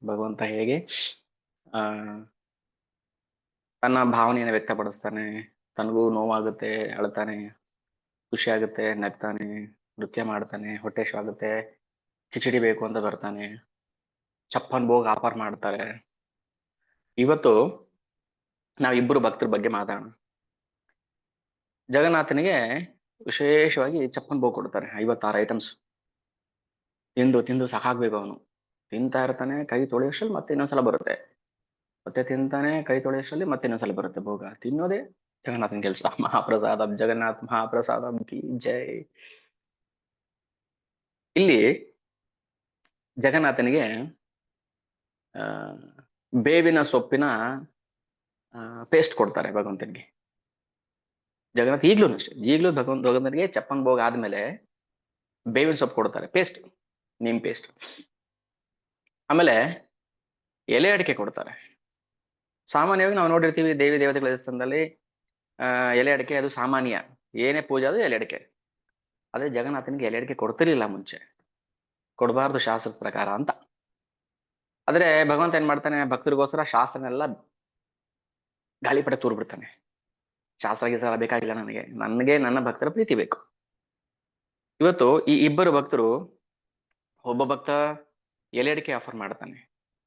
ಭಗವಂತ ಹೇಗೆ ಆ ತನ್ನ ಭಾವನೆಯನ್ನು ವ್ಯಕ್ತಪಡಿಸ್ತಾನೆ. ತನಗೂ ನೋವಾಗುತ್ತೆ, ಅಳ್ತಾನೆ, ಖುಷಿ ಆಗುತ್ತೆ, ನಗ್ತಾನೆ, ನೃತ್ಯ ಮಾಡ್ತಾನೆ, ಹೊಟ್ಟೆ ಆಗುತ್ತೆ, ಕಿಚಡಿ ಬೇಕು ಅಂತ ಬರ್ತಾನೆ, ಚಪ್ಪನ್ ಭೋಗ್ ಆಫರ್ ಮಾಡ್ತಾರೆ. ಇವತ್ತು ನಾವಿಬ್ಬರು ಭಕ್ತರ ಬಗ್ಗೆ ಮಾತಾಡೋಣ. ಜಗನ್ನಾಥನಿಗೆ ವಿಶೇಷವಾಗಿ ಚಪ್ಪನ್ ಭೋಗ್ ಕೊಡ್ತಾರೆ, 56 ಐಟಮ್ಸ್. ತಿಂದು ತಿಂದು ಸಾಕಾಗ್ಬೇಕು ಅವನು. ತಿಂತಾ ಇರ್ತಾನೆ, ಕೈ ತೊಳೆಯೋಷ್ಟ್ರಲ್ಲಿ ಮತ್ತೆ ಇನ್ನೊಂದ್ಸಲ ಬರುತ್ತೆ, ಮತ್ತೆ ತಿಂತಾನೆ, ಕೈ ತೊಳೆಯೋಷ್ಟ್ರಲ್ಲಿ ಮತ್ತೆ ಇನ್ನೊಂದ್ಸಲ ಬರುತ್ತೆ ಭೋಗ. ತಿನ್ನೋದೇ ಜಗನ್ನಾಥನ ಕೆಲಸ. ಮಹಾಪ್ರಸಾದಂ ಜಗನ್ನಾಥ್ ಮಹಾಪ್ರಸಾದಂ ಕಿ ಜೈ. ಇಲ್ಲಿ ಜಗನ್ನಾಥನಿಗೆ ಆ ಬೇವಿನ ಸೊಪ್ಪಿನ ಪೇಸ್ಟ್ ಕೊಡ್ತಾರೆ ಭಗವಂತನಿಗೆ. ಜಗನ್ನಾಥ್ ಈಗ್ಲೂ ಅಷ್ಟೇ, ಈಗ್ಲೂ ಭಗವಂತನಿಗೆ ಚಪ್ಪನ್ ಭೋಗ ಆದ್ಮೇಲೆ ಬೇವಿನ ಸೊಪ್ಪು ಕೊಡ್ತಾರೆ, ಪೇಸ್ಟ್, ನೀಮ್ ಪೇಸ್ಟ್. ಆಮೇಲೆ ಎಲೆ ಅಡಿಕೆ ಕೊಡ್ತಾರೆ. ಸಾಮಾನ್ಯವಾಗಿ ನಾವು ನೋಡಿರ್ತೀವಿ ದೇವಿ ದೇವತೆಗಳ ದೇವಸ್ಥಾನದಲ್ಲಿ ಎಲೆ ಅಡಿಕೆ ಅದು ಸಾಮಾನ್ಯ, ಏನೇ ಪೂಜೆ ಅದು ಎಲೆ ಅಡಿಕೆ. ಅದೇ ಜಗನ್ನಾಥನಿಗೆ ಎಲೆ ಅಡಿಕೆ ಕೊಡ್ತಿರ್ಲಿಲ್ಲ ಮುಂಚೆ, ಕೊಡಬಾರ್ದು ಶಾಸ್ತ್ರದ ಪ್ರಕಾರ ಅಂತ. ಆದ್ರೆ ಭಗವಂತ ಏನ್ ಮಾಡ್ತಾನೆ, ಭಕ್ತರಿಗೋಸ್ಕರ ಶಾಸ್ತ್ರನೆಲ್ಲ ಗಾಳಿಪಟ ತೂರ್ ಬಿಡ್ತಾನೆ. ಶಾಸ್ತ್ರ ಗೀಸ್ತ್ರ ಬೇಕಾಗಿಲ್ಲ ನನಗೆ ನನ್ನ ಭಕ್ತರ ಪ್ರೀತಿ ಬೇಕು. ಇವತ್ತು ಈ ಇಬ್ಬರು ಭಕ್ತರು, ಒಬ್ಬ ಭಕ್ತ ಎಲೆ ಅಡಿಕೆ ಆಫರ್ ಮಾಡ್ತಾನೆ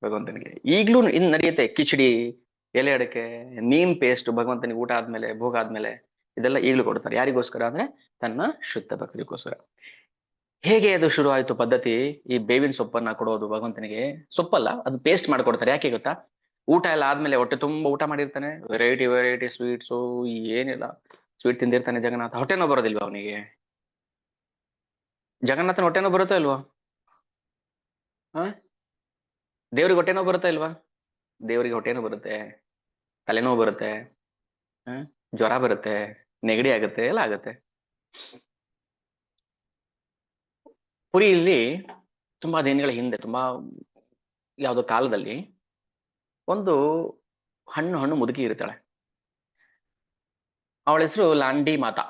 ಭಗವಂತನಿಗೆ. ಈಗ್ಲೂ ಇನ್ ನಡೆಯುತ್ತೆ ಕಿಚಡಿ, ಎಲೆ ಅಡಿಕೆ, ನೀಮ್ ಪೇಸ್ಟ್ ಭಗವಂತನಿಗೆ ಊಟ ಆದ್ಮೇಲೆ, ಭೋಗ ಆದ್ಮೇಲೆ ಇದೆಲ್ಲ ಈಗ್ಲೂ ಕೊಡ್ತಾರೆ. ಯಾರಿಗೋಸ್ಕರ ಅಂದ್ರೆ ತನ್ನ ಶುದ್ಧ ಭಕ್ತರಿಗೋಸ್ಕರ. ಹೇಗೆ ಅದು ಶುರು ಆಯ್ತು ಪದ್ಧತಿ? ಈ ಬೇವಿನ ಸೊಪ್ಪನ್ನ ಕೊಡೋದು ಭಗವಂತನಿಗೆ. ಸೊಪ್ಪಲ್ಲ, ಅದು ಪೇಸ್ಟ್ ಮಾಡ್ಕೊಡ್ತಾರೆ. ಯಾಕೆ ಗೊತ್ತಾ? ಊಟ ಎಲ್ಲ ಆದ್ಮೇಲೆ ಹೊಟ್ಟೆ ತುಂಬಾ ಊಟ ಮಾಡಿರ್ತಾನೆ, ವೆರೈಟಿ ವೆರೈಟಿ ಸ್ವೀಟ್ಸು, ಏನಿಲ್ಲ ಸ್ವೀಟ್ ತಿಂದಿರ್ತಾನೆ ಜಗನ್ನಾಥ. ಹೊಟ್ಟೆನೋ ಬರೋದಿಲ್ವಾ ಅವನಿಗೆ? ಜಗನ್ನಾಥನ ಹೊಟ್ಟೆನೋ ಬರುತ್ತೋ ಇಲ್ವಾ? ಹ ದೇವ್ರಿಗೆ ಹೊಟ್ಟೆನೋ ಬರುತ್ತಾ ಇಲ್ವಾ? ದೇವರಿಗೆ ಹೊಟ್ಟೆನೋ ಬರುತ್ತೆ, ತಲೆನೋವು ಬರುತ್ತೆ, ಜ್ವರ ಬರುತ್ತೆ, ನೆಗಡಿ ಆಗುತ್ತೆ, ಎಲ್ಲ ಆಗುತ್ತೆ. ಪುರಿಯಲ್ಲಿ ತುಂಬಾ ದಿನಗಳ ಹಿಂದೆ, ತುಂಬಾ ಯಾವುದೋ ಕಾಲದಲ್ಲಿ ಒಂದು ಹಣ್ಣು ಮುದುಕಿ ಇರ್ತಾಳೆ. ಅವಳ ಹೆಸರು ಲಾಂಡಿ ಮಾತಾ.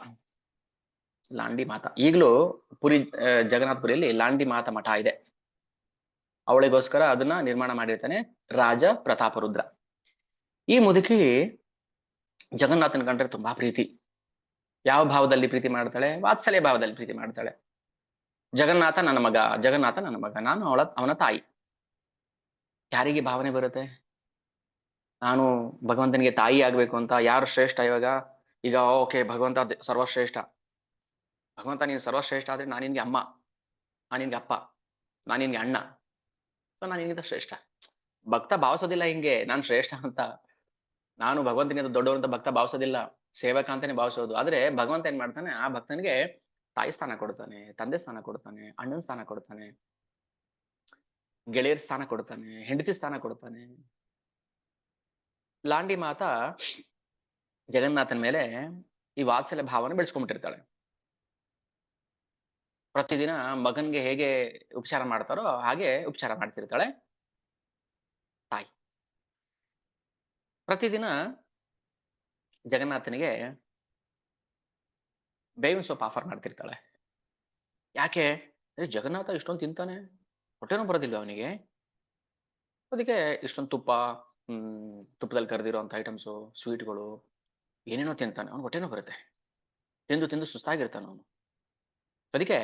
ಲಾಂಡಿ ಮಾತಾ ಈಗಲೂ ಪುರಿ, ಜಗನ್ನಾಥಪುರಿಯಲ್ಲಿ ಲಾಂಡಿ ಮಾತಾ ಮಠ ಇದೆ. ಅವಳಿಗೋಸ್ಕರ ಅದನ್ನ ನಿರ್ಮಾಣ ಮಾಡಿರ್ತಾನೆ ರಾಜ ಪ್ರತಾಪರುದ್ರ. ಈ ಮುದುಕಿ ಜಗನ್ನಾಥನ ಕಂಡ್ರೆ ತುಂಬಾ ಪ್ರೀತಿ. ಯಾವ ಭಾವದಲ್ಲಿ ಪ್ರೀತಿ ಮಾಡ್ತಾಳೆ? ವಾತ್ಸಲ್ಯ ಭಾವದಲ್ಲಿ ಪ್ರೀತಿ ಮಾಡ್ತಾಳೆ. ಜಗನ್ನಾಥ ನನ್ನ ಮಗ, ಜಗನ್ನಾಥ ನನ್ನ ಮಗ, ನಾನು ಅವನ ತಾಯಿ. ಯಾರಿಗೆ ಭಾವನೆ ಬರುತ್ತೆ ನಾನು ಭಗವಂತನಿಗೆ ತಾಯಿ ಆಗ್ಬೇಕು ಅಂತ? ಯಾರು ಶ್ರೇಷ್ಠ ಇವಾಗ? ಈಗ ಓಕೆ, ಭಗವಂತ ಸರ್ವಶ್ರೇಷ್ಠ. ಭಗವಂತ ನೀನು ಸರ್ವಶ್ರೇಷ್ಠ ಆದ್ರೆ ನಾನು ನಿನ್ಗೆ ಅಮ್ಮ, ನಾನು ನಿನ್ಗೆ ಅಪ್ಪ, ನಾನು ನಿನ್ಗೆ ಅಣ್ಣ, ಸೊ ನಾನು ನಿನ್ಗಿಂತ ಶ್ರೇಷ್ಠ. ಭಕ್ತ ಭಾವಿಸೋದಿಲ್ಲ ಹಿಂಗೆ ನಾನು ಶ್ರೇಷ್ಠ ಅಂತ. ನಾನು ಭಗವಂತನಿಂದ ದೊಡ್ಡವರು ಅಂತ ಭಕ್ತ ಭಾವಿಸೋದಿಲ್ಲ, ಸೇವಕ ಅಂತಾನೆ ಭಾವಿಸೋದು. ಆದ್ರೆ ಭಗವಂತ ಏನ್ ಮಾಡ್ತಾನೆ, ಆ ಭಕ್ತನಿಗೆ ತಾಯಿ ಸ್ಥಾನ ಕೊಡ್ತಾನೆ, ತಂದೆ ಸ್ಥಾನ ಕೊಡ್ತಾನೆ, ಅಣ್ಣನ ಸ್ಥಾನ ಕೊಡ್ತಾನೆ, ಗೆಳೆಯರ ಸ್ಥಾನ ಕೊಡ್ತಾನೆ, ಹೆಂಡತಿ ಸ್ಥಾನ ಕೊಡ್ತಾನೆ. ಲಾಂಡಿ ಮಾತಾ ಜಗನ್ನಾಥನ ಮೇಲೆ ಈ ವಾತ್ಸಲ್ಯ ಭಾವನೆ ಬೆಳೆಸ್ಕೊಂಡ್ಬಿಟ್ಟಿರ್ತಾಳೆ. ಪ್ರತಿದಿನ ಮಗನ್ಗೆ ಹೇಗೆ ಉಪಚಾರ ಮಾಡ್ತಾರೋ ಹಾಗೆ ಉಪಚಾರ ಮಾಡ್ತಿರ್ತಾಳೆ ತಾಯಿ. ಪ್ರತಿದಿನ ಜಗನ್ನಾಥನಿಗೆ ಬೇವಿನ ಸೊಪ್ಪು ಆಫರ್ ಮಾಡ್ತಿರ್ತಾಳೆ. ಯಾಕೆ? ಜಗನ್ನಾಥ ಇಷ್ಟೊಂದು ತಿಂತಾನೆ, ಹೊಟ್ಟೆನೂ ಬರೋದಿಲ್ವ ಅವನಿಗೆ? ಅದಕ್ಕೆ ಇಷ್ಟೊಂದು ತುಪ್ಪದಲ್ಲಿ ಕರೆದಿರೋಂಥ ಐಟಮ್ಸು, ಸ್ವೀಟ್ಗಳು, ಏನೇನೋ ತಿಂತಾನೆ, ಅವ್ನು ಹೊಟ್ಟೆನೂ ಬರುತ್ತೆ. ತಿಂದು ತಿಂದು ಸುಸ್ತಾಗಿರ್ತಾನೆ ಅವನು. ಅದಕ್ಕೆ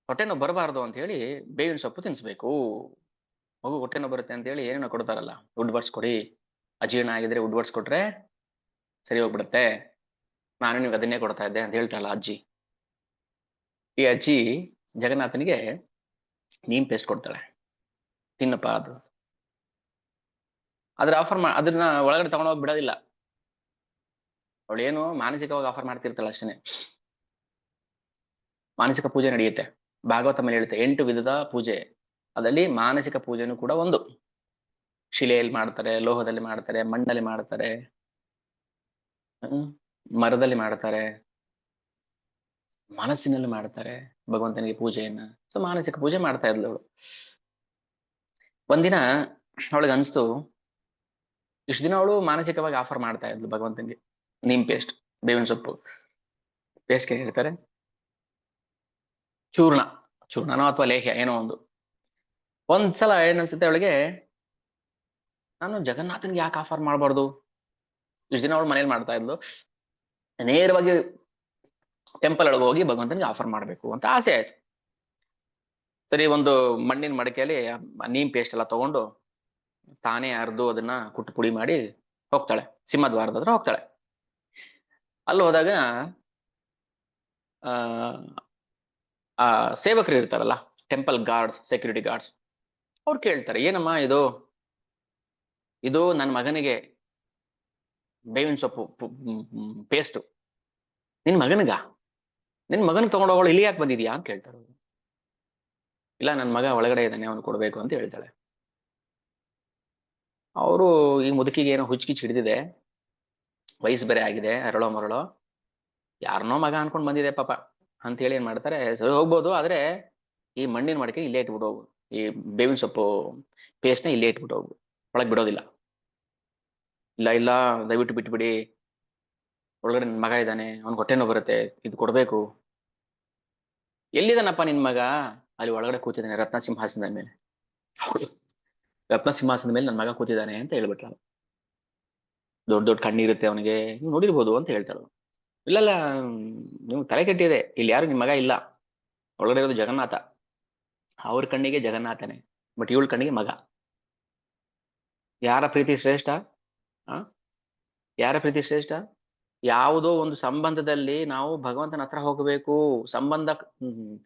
ಹೊಟ್ಟೆನೋ ಬರಬಾರ್ದು ಅಂತ ಹೇಳಿ ಬೇವಿನ ಸೊಪ್ಪು ತಿನ್ಸ್ಬೇಕು. ಮಗು ಹೊಟ್ಟೆನೋ ಬರುತ್ತೆ ಅಂತ ಹೇಳಿ ಏನೇನೋ ಕೊಡ್ತಾರಲ್ಲ, ಉಡ್ಬಡ್ಸ್ ಕೊಡಿ, ಅಜೀರ್ಣ ಆಗಿದ್ರೆ ಉಡ್ಬಡ್ಸ್ ಕೊಟ್ರೆ ಸರಿ ಹೋಗ್ಬಿಡುತ್ತೆ, ನಾನು ನಿಮ್ಗೆ ಅದನ್ನೇ ಕೊಡ್ತಾ ಇದ್ದೆ ಅಂತ ಹೇಳ್ತಾರಲ್ಲ ಅಜ್ಜಿ. ಈ ಅಜ್ಜಿ ಜಗನ್ನಾಥನಿಗೆ ನೀಮ್ ಪೇಸ್ಟ್ ಕೊಡ್ತಾಳೆ, ತಿನ್ನಪ್ಪ ಅದು. ಅದ್ರ ಅದನ್ನ ಒಳಗಡೆ ತಗೊಂಡೋಗಿ ಬಿಡೋದಿಲ್ಲ. ಅವಳೇನು ಮಾನಸಿಕವಾಗಿ ಆಫರ್ ಮಾಡ್ತಿರ್ತಾಳೆ ಅಷ್ಟೇನೆ. ಮಾನಸಿಕ ಪೂಜೆ ನಡೆಯುತ್ತೆ, ಭಾಗವತ ಮೇಲೆ ಹೇಳುತ್ತೆ 8 ವಿಧದ ಪೂಜೆ. ಅದರಲ್ಲಿ ಮಾನಸಿಕ ಪೂಜೆನೂ ಕೂಡ ಒಂದು. ಶಿಲೆಯಲ್ಲಿ ಮಾಡ್ತಾರೆ, ಲೋಹದಲ್ಲಿ ಮಾಡ್ತಾರೆ, ಮಣ್ಣಲ್ಲಿ ಮಾಡ್ತಾರೆ, ಮರದಲ್ಲಿ ಮಾಡ್ತಾರೆ, ಮನಸ್ಸಿನಲ್ಲಿ ಮಾಡ್ತಾರೆ ಭಗವಂತನಿಗೆ ಪೂಜೆಯನ್ನ. ಸೊ ಮಾನಸಿಕ ಪೂಜೆ ಮಾಡ್ತಾ ಇದ್ಲು ಅವಳು. ಒಂದಿನ ಅವಳಿಗೆ ಅನ್ಸ್ತು, ಇಷ್ಟು ದಿನ ಅವಳು ಮಾನಸಿಕವಾಗಿ ಆಫರ್ ಮಾಡ್ತಾ ಇದ್ಲು ಭಗವಂತನಿಗೆ ನೀಮ್ ಪೇಸ್ಟ್, ಬೇವಿನ ಸೊಪ್ಪು ಪೇಸ್ಟ್ ಹೇಳ್ತಾರೆ, ಚೂರ್ಣನೋ ಅಥವಾ ಲೇಹ್ಯ ಏನೋ ಒಂದು. ಒಂದ್ಸಲ ಏನನ್ಸುತ್ತೆ ಅವಳಿಗೆ, ನಾನು ಜಗನ್ನಾಥನ್ಗೆ ಯಾಕೆ ಆಫರ್ ಮಾಡಬಾರ್ದು. ಇಷ್ಟು ದಿನ ಅವಳು ಮನೇಲಿ ಮಾಡ್ತಾ ಇದ್ಲು, ನೇರವಾಗಿ ಟೆಂಪಲ್ ಒಳಗೆ ಹೋಗಿ ಭಗವಂತನಿಗೆ ಆಫರ್ ಮಾಡ್ಬೇಕು ಅಂತ ಆಸೆ ಆಯ್ತು. ಸರಿ, ಒಂದು ಮಣ್ಣಿನ ಮಡಕೆಯಲ್ಲಿ ನೀಮ್ ಪೇಸ್ಟ್ ಎಲ್ಲ ತಗೊಂಡು ತಾನೇ ಅರ್ದು ಅದನ್ನ ಕುಟ್ಟು ಪುಡಿ ಮಾಡಿ ಹೋಗ್ತಾಳೆ. ಸಿಂಹದ್ವಾರದ ಹತ್ರ ಹೋಗ್ತಾಳೆ. ಅಲ್ಲಿ ಹೋದಾಗ ಆ ಆ ಸೇವಕರು ಇರ್ತಾರಲ್ಲ, ಟೆಂಪಲ್ ಗಾರ್ಡ್ಸ್, ಸೆಕ್ಯೂರಿಟಿ ಗಾರ್ಡ್ಸ್, ಅವ್ರು ಕೇಳ್ತಾರೆ, ಏನಮ್ಮ ಇದು ಇದು ನನ್ನ ಮಗನಿಗೆ ಬೇವಿನ ಸೊಪ್ಪು ಪೇಸ್ಟ್, ನಿನ್ ಮಗನಿಗ, ನಿನ್ ಮಗನಿಗೆ ತಗೊಂಡೋಗಳು ಇಲ್ಲಿ ಯಾಕೆ ಬಂದಿದ್ಯಾ ಅಂತ ಕೇಳ್ತಾರೆ. ಇಲ್ಲ, ನನ್ನ ಮಗ ಒಳಗಡೆ ಇದ್ದಾನೆ, ಅವನು ಕೊಡ್ಬೇಕು ಅಂತ ಹೇಳ್ತಾಳೆ. ಅವರು ಈ ಮುದುಕಿಗೆ ಏನೋ ಹುಚ್ಚಿಗಿಚ್ಚಿ ಹಿಡಿದಿದೆ, ವಯಸ್ಸು ಬೇರೆ ಆಗಿದೆ, ಅರಳೋ ಮರಳೋ, ಯಾರನ್ನೋ ಮಗ ಅನ್ಕೊಂಡ್ ಬಂದಿದೆ ಪಾಪ ಅಂತ ಹೇಳಿ ಏನ್ ಮಾಡ್ತಾರೆ, ಸರಿ ಹೋಗ್ಬೋದು, ಆದ್ರೆ ಈ ಮಣ್ಣಿನ ಮಡಿಕೆ ಇಲ್ಲೇ ಇಟ್ಬಿಟ್ಟು ಹೋಗು, ಈ ಬೇವಿನ ಸೊಪ್ಪು ಪೇಸ್ಟ್ನ ಇಲ್ಲೇ ಇಟ್ಬಿಟ್ಟು ಹೋಗು, ಒಳಗೆ ಬಿಡೋದಿಲ್ಲ. ಇಲ್ಲ ಇಲ್ಲ, ದಯವಿಟ್ಟು ಬಿಟ್ಬಿಡಿ, ಒಳಗಡೆ ನನ್ನ ಮಗ ಇದ್ದಾನೆ, ಅವ್ನಿಗೆ ಹೊಟ್ಟೆನೋ ಬರುತ್ತೆ, ಇದು ಕೊಡ್ಬೇಕು. ಎಲ್ಲಿದ್ದಾನಪ್ಪ ನಿನ್ ಮಗ? ಅಲ್ಲಿ ಒಳಗಡೆ ಕೂತಿದ್ದಾನೆ ರತ್ನ ಸಿಂಹಾಸನದ ಮೇಲೆ. ರತ್ನ ಸಿಂಹಾಸನದ ಮೇಲೆ ನನ್ನ ಮಗ ಕೂತಿದ್ದಾನೆ ಅಂತ ಹೇಳ್ಬಿಟ್ಲ. ದೊಡ್ಡ ದೊಡ್ಡ ಕಣ್ಣಿರುತ್ತೆ ಅವನಿಗೆ, ನೀವು ನೋಡಿರ್ಬೋದು ಅಂತ ಹೇಳ್ತಾಳು. ಇಲ್ಲ, ನೀವು ತಲೆ ಕೆಟ್ಟಿದೆ, ಇಲ್ಲಿ ಯಾರು ನಿಮ್ ಮಗ ಇಲ್ಲ, ಒಳಗಡೆ ಇರೋದು ಜಗನ್ನಾಥ, ಅವ್ರ ಕಣ್ಣಿಗೆ ಜಗನ್ನಾಥನೇ, ಬಟ್ ಇವಳ ಕಣ್ಣಿಗೆ ಮಗ. ಯಾರ ಪ್ರೀತಿ ಶ್ರೇಷ್ಠ? ಯಾರ ಪ್ರೀತಿ ಶ್ರೇಷ್ಠ? ಯಾವುದೋ ಒಂದು ಸಂಬಂಧದಲ್ಲಿ ನಾವು ಭಗವಂತನ ಹತ್ರ ಹೋಗಬೇಕು, ಸಂಬಂಧ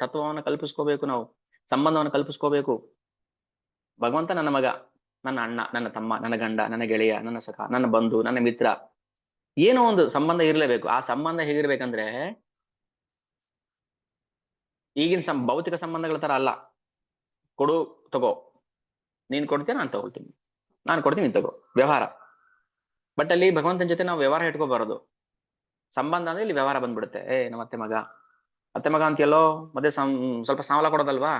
ತತ್ವವನ್ನು ಕಲ್ಪಿಸ್ಕೋಬೇಕು, ನಾವು ಸಂಬಂಧವನ್ನು ಕಲ್ಪಿಸ್ಕೋಬೇಕು. ಭಗವಂತ ನನ್ನ ಮಗ, ನನ್ನ ಅಣ್ಣ, ನನ್ನ ತಮ್ಮ, ನನ್ನ ಗಂಡ, ನನ್ನ ಗೆಳೆಯ, ನನ್ನ ಸಖ, ನನ್ನ ಬಂಧು, ನನ್ನ ಮಿತ್ರ, ಏನೋ ಒಂದು ಸಂಬಂಧ ಇರಲೇಬೇಕು. ಆ ಸಂಬಂಧ ಹೇಗಿರ್ಬೇಕಂದ್ರೆ ಈಗಿನ ಭೌತಿಕ ಸಂಬಂಧಗಳ ತರ ಅಲ್ಲ, ಕೊಡು ತಗೋ, ನೀನ್ ಕೊಡ್ತೀಯ ನಾನು ತಗೊಳ್ತೀನಿ, ನಾನು ಕೊಡ್ತೀನಿ ನೀನ್ ತಗೋ, ವ್ಯವಹಾರ. ಬಟ್ ಅಲ್ಲಿ ಭಗವಂತನ ಜೊತೆ ನಾವು ವ್ಯವಹಾರ ಇಟ್ಕೋಬಾರದು. ಸಂಬಂಧ ಅಂದ್ರೆ ಇಲ್ಲಿ ವ್ಯವಹಾರ ಬಂದ್ಬಿಡುತ್ತೆ. ನಮ್ಮ ಅತ್ತೆ ಮಗ, ಅತ್ತೆ ಮಗ ಅಂತ ಎಲ್ಲೋ ಮತ್ತೆ ಸ್ವಲ್ಪ ಸಾಲ ಕೊಡೋದಲ್ವಾ,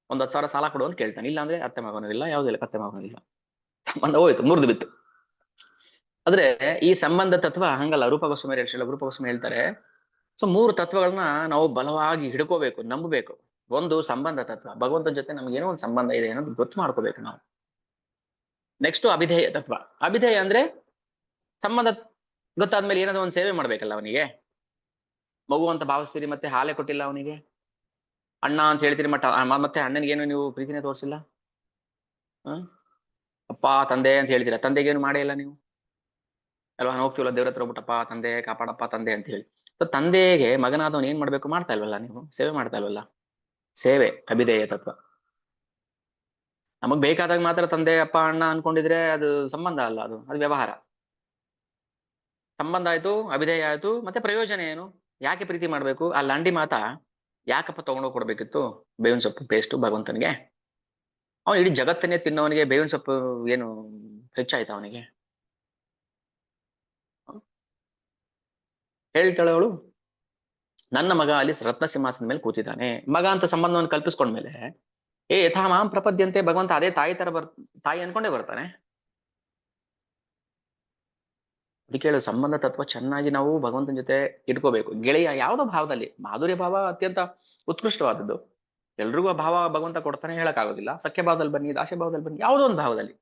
ಒಂದ್ 10,000 ಸಾಲ ಕೊಡು ಅಂತ ಕೇಳ್ತಾನೆ. ಇಲ್ಲ ಅಂದ್ರೆ ಅತ್ತೆ ಮಗನೂ ಇಲ್ಲ, ಯಾವುದಿಲ್ಲ, ಕತ್ತೆ ಮಗನೂ ಇಲ್ಲ, ಸಂಬಂಧ ಹೋಯ್ತು, ಮುರಿದು ಬಿತ್ತು. ಆದ್ರೆ ಈ ಸಂಬಂಧ ತತ್ವ ಹಂಗಲ್ಲ. ರೂಪ ಗೋಸ್ವಾಮಿ ಹೇಳ್ತಾರೆ, ಸೊ 3 ತತ್ವಗಳನ್ನ ನಾವು ಬಲವಾಗಿ ಹಿಡ್ಕೋಬೇಕು, ನಂಬಬೇಕು. ಒಂದು ಸಂಬಂಧ ತತ್ವ, ಭಗವಂತನ ಜೊತೆ ನಮ್ಗೆ ಏನೋ ಒಂದು ಸಂಬಂಧ ಇದೆ ಅನ್ನೋದು ಗೊತ್ತು ಮಾಡ್ಕೋಬೇಕು ನಾವು. ನೆಕ್ಸ್ಟ್ ಅಭಿಧೇಯ ತತ್ವ. ಅಭಿಧೇಯ ಅಂದ್ರೆ ಸಂಬಂಧ ಗೊತ್ತಾದ್ಮೇಲೆ ಏನಾದ್ರು ಒಂದು ಸೇವೆ ಮಾಡ್ಬೇಕಲ್ಲ ಅವನಿಗೆ. ಮಗು ಅಂತ ಭಾವಿಸ್ತೀರಿ, ಮತ್ತೆ ಹಾಲೆ ಕೊಟ್ಟಿಲ್ಲ ಅವನಿಗೆ, ಅಣ್ಣ ಅಂತ ಹೇಳ್ತೀರಿ, ಮತ್ತೆ ಅಣ್ಣನಿಗೇನು ನೀವು ಪ್ರೀತಿನೇ ತೋರಿಸಿಲ್ಲ. ಅಪ್ಪ ತಂದೆ ಅಂತ ಹೇಳ್ತೀರಾ, ತಂದೆಗೇನು ಮಾಡೇ ಇಲ್ಲ ನೀವು ಅಲ್ವಾ. ಹೋಗ್ತೀವಲ್ಲ ದೇವ್ರ ಹತ್ರ ಹೋಗ್ಬಿಟ್ಟಪ್ಪ ತಂದೆ ಕಾಪಾಡಪ್ಪ ತಂದೆ ಅಂತ ಹೇಳಿ. ತಂದೆಗೆ ಮಗನಾದವನ್ ಏನ್ ಮಾಡ್ಬೇಕು ಮಾಡ್ತಾ ಇಲ್ವಲ್ಲ, ನೀವು ಸೇವೆ ಮಾಡ್ತಾ ಇಲ್ವಲ್ಲ. ಸೇವೆ ಅಭಿಧೇಯ ತತ್ವ. ನಮಗ್ ಬೇಕಾದಾಗ ಮಾತ್ರ ತಂದೆ ಅಪ್ಪ ಅಣ್ಣ ಅನ್ಕೊಂಡಿದ್ರೆ ಅದು ಸಂಬಂಧ ಅಲ್ಲ, ಅದು ವ್ಯವಹಾರ. ಸಂಬಂಧ ಆಯ್ತು, ಅಭಿಧೇಯ ಆಯ್ತು, ಮತ್ತೆ ಪ್ರಯೋಜನ ಏನು? ಯಾಕೆ ಪ್ರೀತಿ ಮಾಡ್ಬೇಕು? ಆ ಲಂಡಿ ಮಾತಾ ಯಾಕಪ್ಪ ತಗೊಂಡೋಗಿ ಕೊಡ್ಬೇಕಿತ್ತು ಬೇವಿನ ಸೊಪ್ಪು ಪೇಸ್ಟು ಭಗವಂತನಿಗೆ? ಅವನು ಇಡೀ ಜಗತ್ತನ್ನೇ ತಿನ್ನೋವನಿಗೆ ಬೇವಿನ ಸೊಪ್ಪು ಏನು ಹೆಚ್ಚಾಯ್ತು ಅವನಿಗೆ? ಹೇಳ್ತಾಳೆ ಅವಳು, ನನ್ನ ಮಗ ಅಲ್ಲಿ ರತ್ನ ಸಿಂಹಾಸನ ಮೇಲೆ ಕೂತಿದ್ದಾನೆ. ಮಗ ಅಂತ ಸಂಬಂಧವನ್ನು ಕಲ್ಪಿಸ್ಕೊಂಡ್ಮೇಲೆ ಯಥಾ ಮಾಂ ಪ್ರಪದ್ಯಂತೆ, ಭಗವಂತ ಅದೇ ತಾಯಿ ತರ ತಾಯಿ ಅನ್ಕೊಂಡೇ ಬರ್ತಾನೆ. ಅದಕ್ಕೆ ಹೇಳು, ಸಂಬಂಧ ತತ್ವ ಚೆನ್ನಾಗಿ ನಾವು ಭಗವಂತನ ಜೊತೆ ಇಟ್ಕೋಬೇಕು. ಗೆಳೆಯ ಯಾವುದೋ ಭಾವದಲ್ಲಿ, ಮಾಧುರ್ಯ ಭಾವ ಅತ್ಯಂತ ಉತ್ಕೃಷ್ಟವಾದದ್ದು, ಎಲ್ರಿಗೂ ಆ ಭಾವ ಭಗವಂತ ಕೊಡ್ತಾನೆ ಹೇಳಕ್ ಆಗೋದಿಲ್ಲ. ಸಖ್ಯ ಭಾವದಲ್ಲಿ ಬನ್ನಿ, ದಾಸ್ಯ ಭಾವದಲ್ಲಿ ಬನ್ನಿ, ಯಾವುದೋ ಒಂದು ಭಾವದಲ್ಲಿ,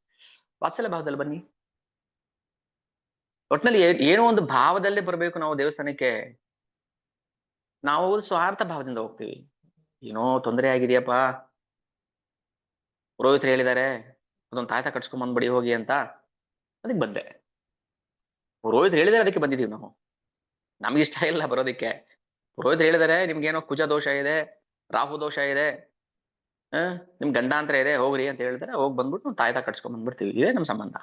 ವಾತ್ಸಲ್ಯ ಭಾವದಲ್ಲಿ ಬನ್ನಿ, ಒಟ್ಟಿನಲ್ಲಿ ಏನೋ ಒಂದು ಭಾವದಲ್ಲೇ ಬರ್ಬೇಕು ನಾವು ದೇವಸ್ಥಾನಕ್ಕೆ. ನಾವು ಸ್ವಾರ್ಥ ಭಾವದಿಂದ ಹೋಗ್ತೀವಿ. ಏನೋ ತೊಂದರೆ ಆಗಿದೆಯಪ್ಪ, ಪುರೋಹಿತರು ಹೇಳಿದ್ದಾರೆ ಅದೊಂದು ತಾಯ್ತ ಕಟ್ಸ್ಕೊಂಡ್ ಬಂದ್ಬಿಡಿ ಹೋಗಿ ಅಂತ, ಅದಕ್ಕೆ ಬಂದೆ. ಪುರೋಹಿತರು ಹೇಳಿದಾರೆ ಅದಕ್ಕೆ ಬಂದಿದೀವಿ ನಾವು, ನಮ್ಗೆ ಇಷ್ಟ ಇಲ್ಲ ಬರೋದಿಕ್ಕೆ. ಪುರೋಹಿತರು ಹೇಳಿದಾರೆ ನಿಮ್ಗೇನೋ ಕುಜ ದೋಷ ಇದೆ, ರಾಹು ದೋಷ ಇದೆ, ನಿಮ್ ಗಂಡಾಂತರ ಇದೆ, ಹೋಗ್ರಿ ಅಂತ ಹೇಳಿದ್ರೆ ಹೋಗಿ ಬಂದ್ಬಿಟ್ಟು ನಾವು ತಾಯ್ತ ಕಟ್ಸ್ಕೊಂಡ್ ಬಂದ್ಬಿಡ್ತೀವಿ. ಇದೇ ನಮ್ ಸಂಬಂಧ,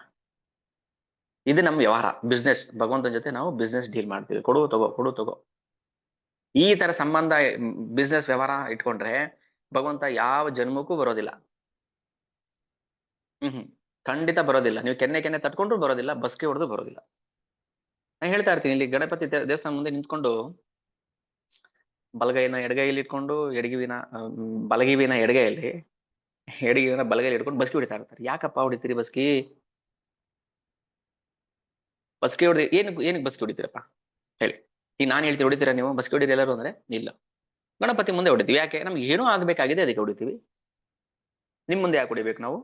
ಇದು ನಮ್ ವ್ಯವಹಾರ, ಬಿಸ್ನೆಸ್. ಭಗವಂತನ ಜೊತೆ ನಾವು ಬಿಸ್ನೆಸ್ ಡೀಲ್ ಮಾಡ್ತೀವಿ, ಕೊಡು ತಗೋ ಕೊಡು ತಗೋ. ಈ ತರ ಸಂಬಂಧ ಬಿಸ್ನೆಸ್ ವ್ಯವಹಾರ ಇಟ್ಕೊಂಡ್ರೆ ಭಗವಂತ ಯಾವ ಜನ್ಮಕ್ಕೂ ಬರೋದಿಲ್ಲ. ಖಂಡಿತ ಬರೋದಿಲ್ಲ. ನೀವು ಕೆನ್ನೆ ತಟ್ಕೊಂಡ್ರು ಬರೋದಿಲ್ಲ, ಬಸ್ಗೆ ಹೊಡೆದು ಬರೋದಿಲ್ಲ. ನಾನು ಹೇಳ್ತಾ ಇರ್ತೀನಿ, ಇಲ್ಲಿ ಗಣಪತಿ ದೇವಸ್ಥಾನ ಮುಂದೆ ನಿಂತ್ಕೊಂಡು ಬಲಗೈನ ಎಡಗೈಲಿ ಇಟ್ಕೊಂಡು ಬಲಗಿವಿನ ಎಡಗೈಯಲ್ಲಿ, ಎಡಗಿವಿನ ಬಲಗೈಲಿ ಇಟ್ಕೊಂಡು ಬಸ್ಕಿ ಹೊಡಿತಾ ಇರ್ತಾರೆ. ಯಾಕಪ್ಪ ಹೊಡಿತೀರಿ ಬಸ್ಕಿ ಹೊಡಿ, ಏನಕ್ಕೆ ಬಸ್ಕಿ ಹೊಡಿತೀರಪ್ಪ ಹೇಳಿ. ಈಗ ನಾನು ಹೇಳ್ತೀವಿ ಹೊಡಿತೀರಾ ನೀವು ಬಸ್ಕಿ ಹೊಡಿರಿ ಎಲ್ಲರೂ ಅಂದ್ರೆ ಇಲ್ಲ. ಗಣಪತಿ ಮುಂದೆ ಹೊಡಿತೀವಿ. ಯಾಕೆ? ನಮ್ಗೆ ಏನೋ ಆಗ್ಬೇಕಾಗಿದೆ ಅದಕ್ಕೆ ಹೊಡಿತೀವಿ. ನಿಮ್ ಮುಂದೆ ಯಾಕೆ ಕುಡಿಬೇಕು ನಾವು?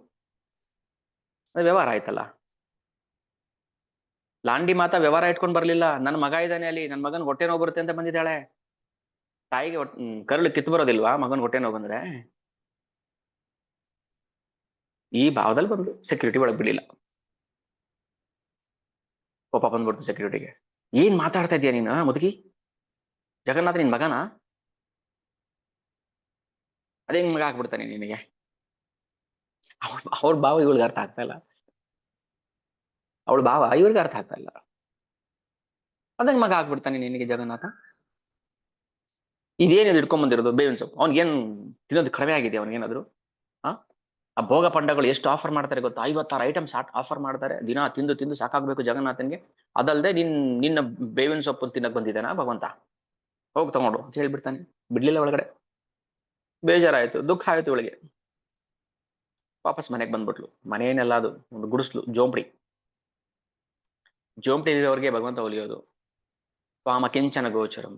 ಅದು ವ್ಯವಹಾರ ಆಯ್ತಲ್ಲ. ಲಾಂಡಿ ಮಾತಾ ವ್ಯವಹಾರ ಇಟ್ಕೊಂಡ್ ಬರ್ಲಿಲ್ಲ. ನನ್ನ ಮಗ ಇದ್ದಾನೆ ಅಲ್ಲಿ, ನನ್ನ ಮಗನ್ ಹೊಟ್ಟೆ ನೋವು ಬರುತ್ತೆ ಅಂತ ಬಂದಿದ್ದಾಳೆ. ತಾಯಿಗೆ ಕರಳು ಕಿತ್ತು ಬರೋದಿಲ್ವಾ ಮಗನ್ ಹೊಟ್ಟೆ ನೋವು ಬಂದ್ರೆ? ಈ ಭಾವದಲ್ಲಿ ಬಂದು ಸೆಕ್ಯೂರಿಟಿ ಒಳಗ್ ಬಿಡ್ಲಿಲ್ಲ. ಕೋಪ ಬಂದ್ಬಿಡ್ತು ಸೆಕ್ಯೂರಿಟಿಗೆ. ಏನ್ ಮಾತಾಡ್ತಾ ಇದೀಯ ನೀನು ಮುದುಕಿ? ಜಗನ್ನಾಥ ನಿನ್ ಮಗನ? ಅದೇ ಮಗ ಹಾಕ್ಬಿಡ್ತಾನೆ ನಿನಗೆ. ಅವ್ರ ಭಾವ ಇವಳಿಗೆ ಅರ್ಥ ಆಗ್ತಾ ಇಲ್ಲ, ಅವಳ ಭಾವ ಇವ್ರಿಗೆ ಅರ್ಥ ಆಗ್ತಾ ಇಲ್ಲ. ಅದಂಗ್ ಮಗ ಹಾಕ್ಬಿಡ್ತಾನೆ ನಿನಗೆ ಜಗನ್ನಾಥ? ಇದೇನಿದು ಇಟ್ಕೊಂಡ್ ಬಂದಿರೋದು ಬೇವಿನ ಸೊಪ್ಪು? ಅವ್ನಿಗೇನ್ ತಿನ್ನೋದು ಕಡಿಮೆ ಆಗಿದೆ ಅವ್ನಿಗೇನಾದ್ರು? ಆ ಭೋಗ ಪಂಡಗಳು ಎಷ್ಟು ಆಫರ್ ಮಾಡ್ತಾರೆ ಗೊತ್ತಾ? 56 ಐಟಮ್ಸ್ ಆಫರ್ ಮಾಡ್ತಾರೆ. ದಿನ ತಿಂದು ತಿಂದು ಸಾಕಾಗ್ಬೇಕು ಜಗನ್ನಾಥನ್ಗೆ. ಅದಲ್ದೆ ನಿನ್ನ ಬೇವಿನ ಸೊಪ್ಪು ತಿನ್ನಕ್ ಬಂದಿದ್ದಾನ ಭಗವಂತ? ಹೋಗ್ ತಗೊಂಡು ಅಂತ ಹೇಳ್ಬಿಡ್ತಾನೆ. ಬಿಡ್ಲಿಲ್ಲ ಒಳಗಡೆ. ಬೇಜಾರಾಯ್ತು, ದುಃಖ ಆಯ್ತು ಇವಳಿಗೆ. ವಾಪಸ್ ಮನೆಗೆ ಬಂದ್ಬಿಟ್ಲು. ಮನೇನೆಲ್ಲ ಅದು ಒಂದು ಗುಡಿಸ್ಲು, ಜೋಂಪಡಿ. ಜೋಂಪಡಿ ಇರೋರಿಗೆ ಭಗವಂತ ಒಲಿಯೋದು. ವಾಮ ಕಿಂಚನ ಗೋಚರಂ.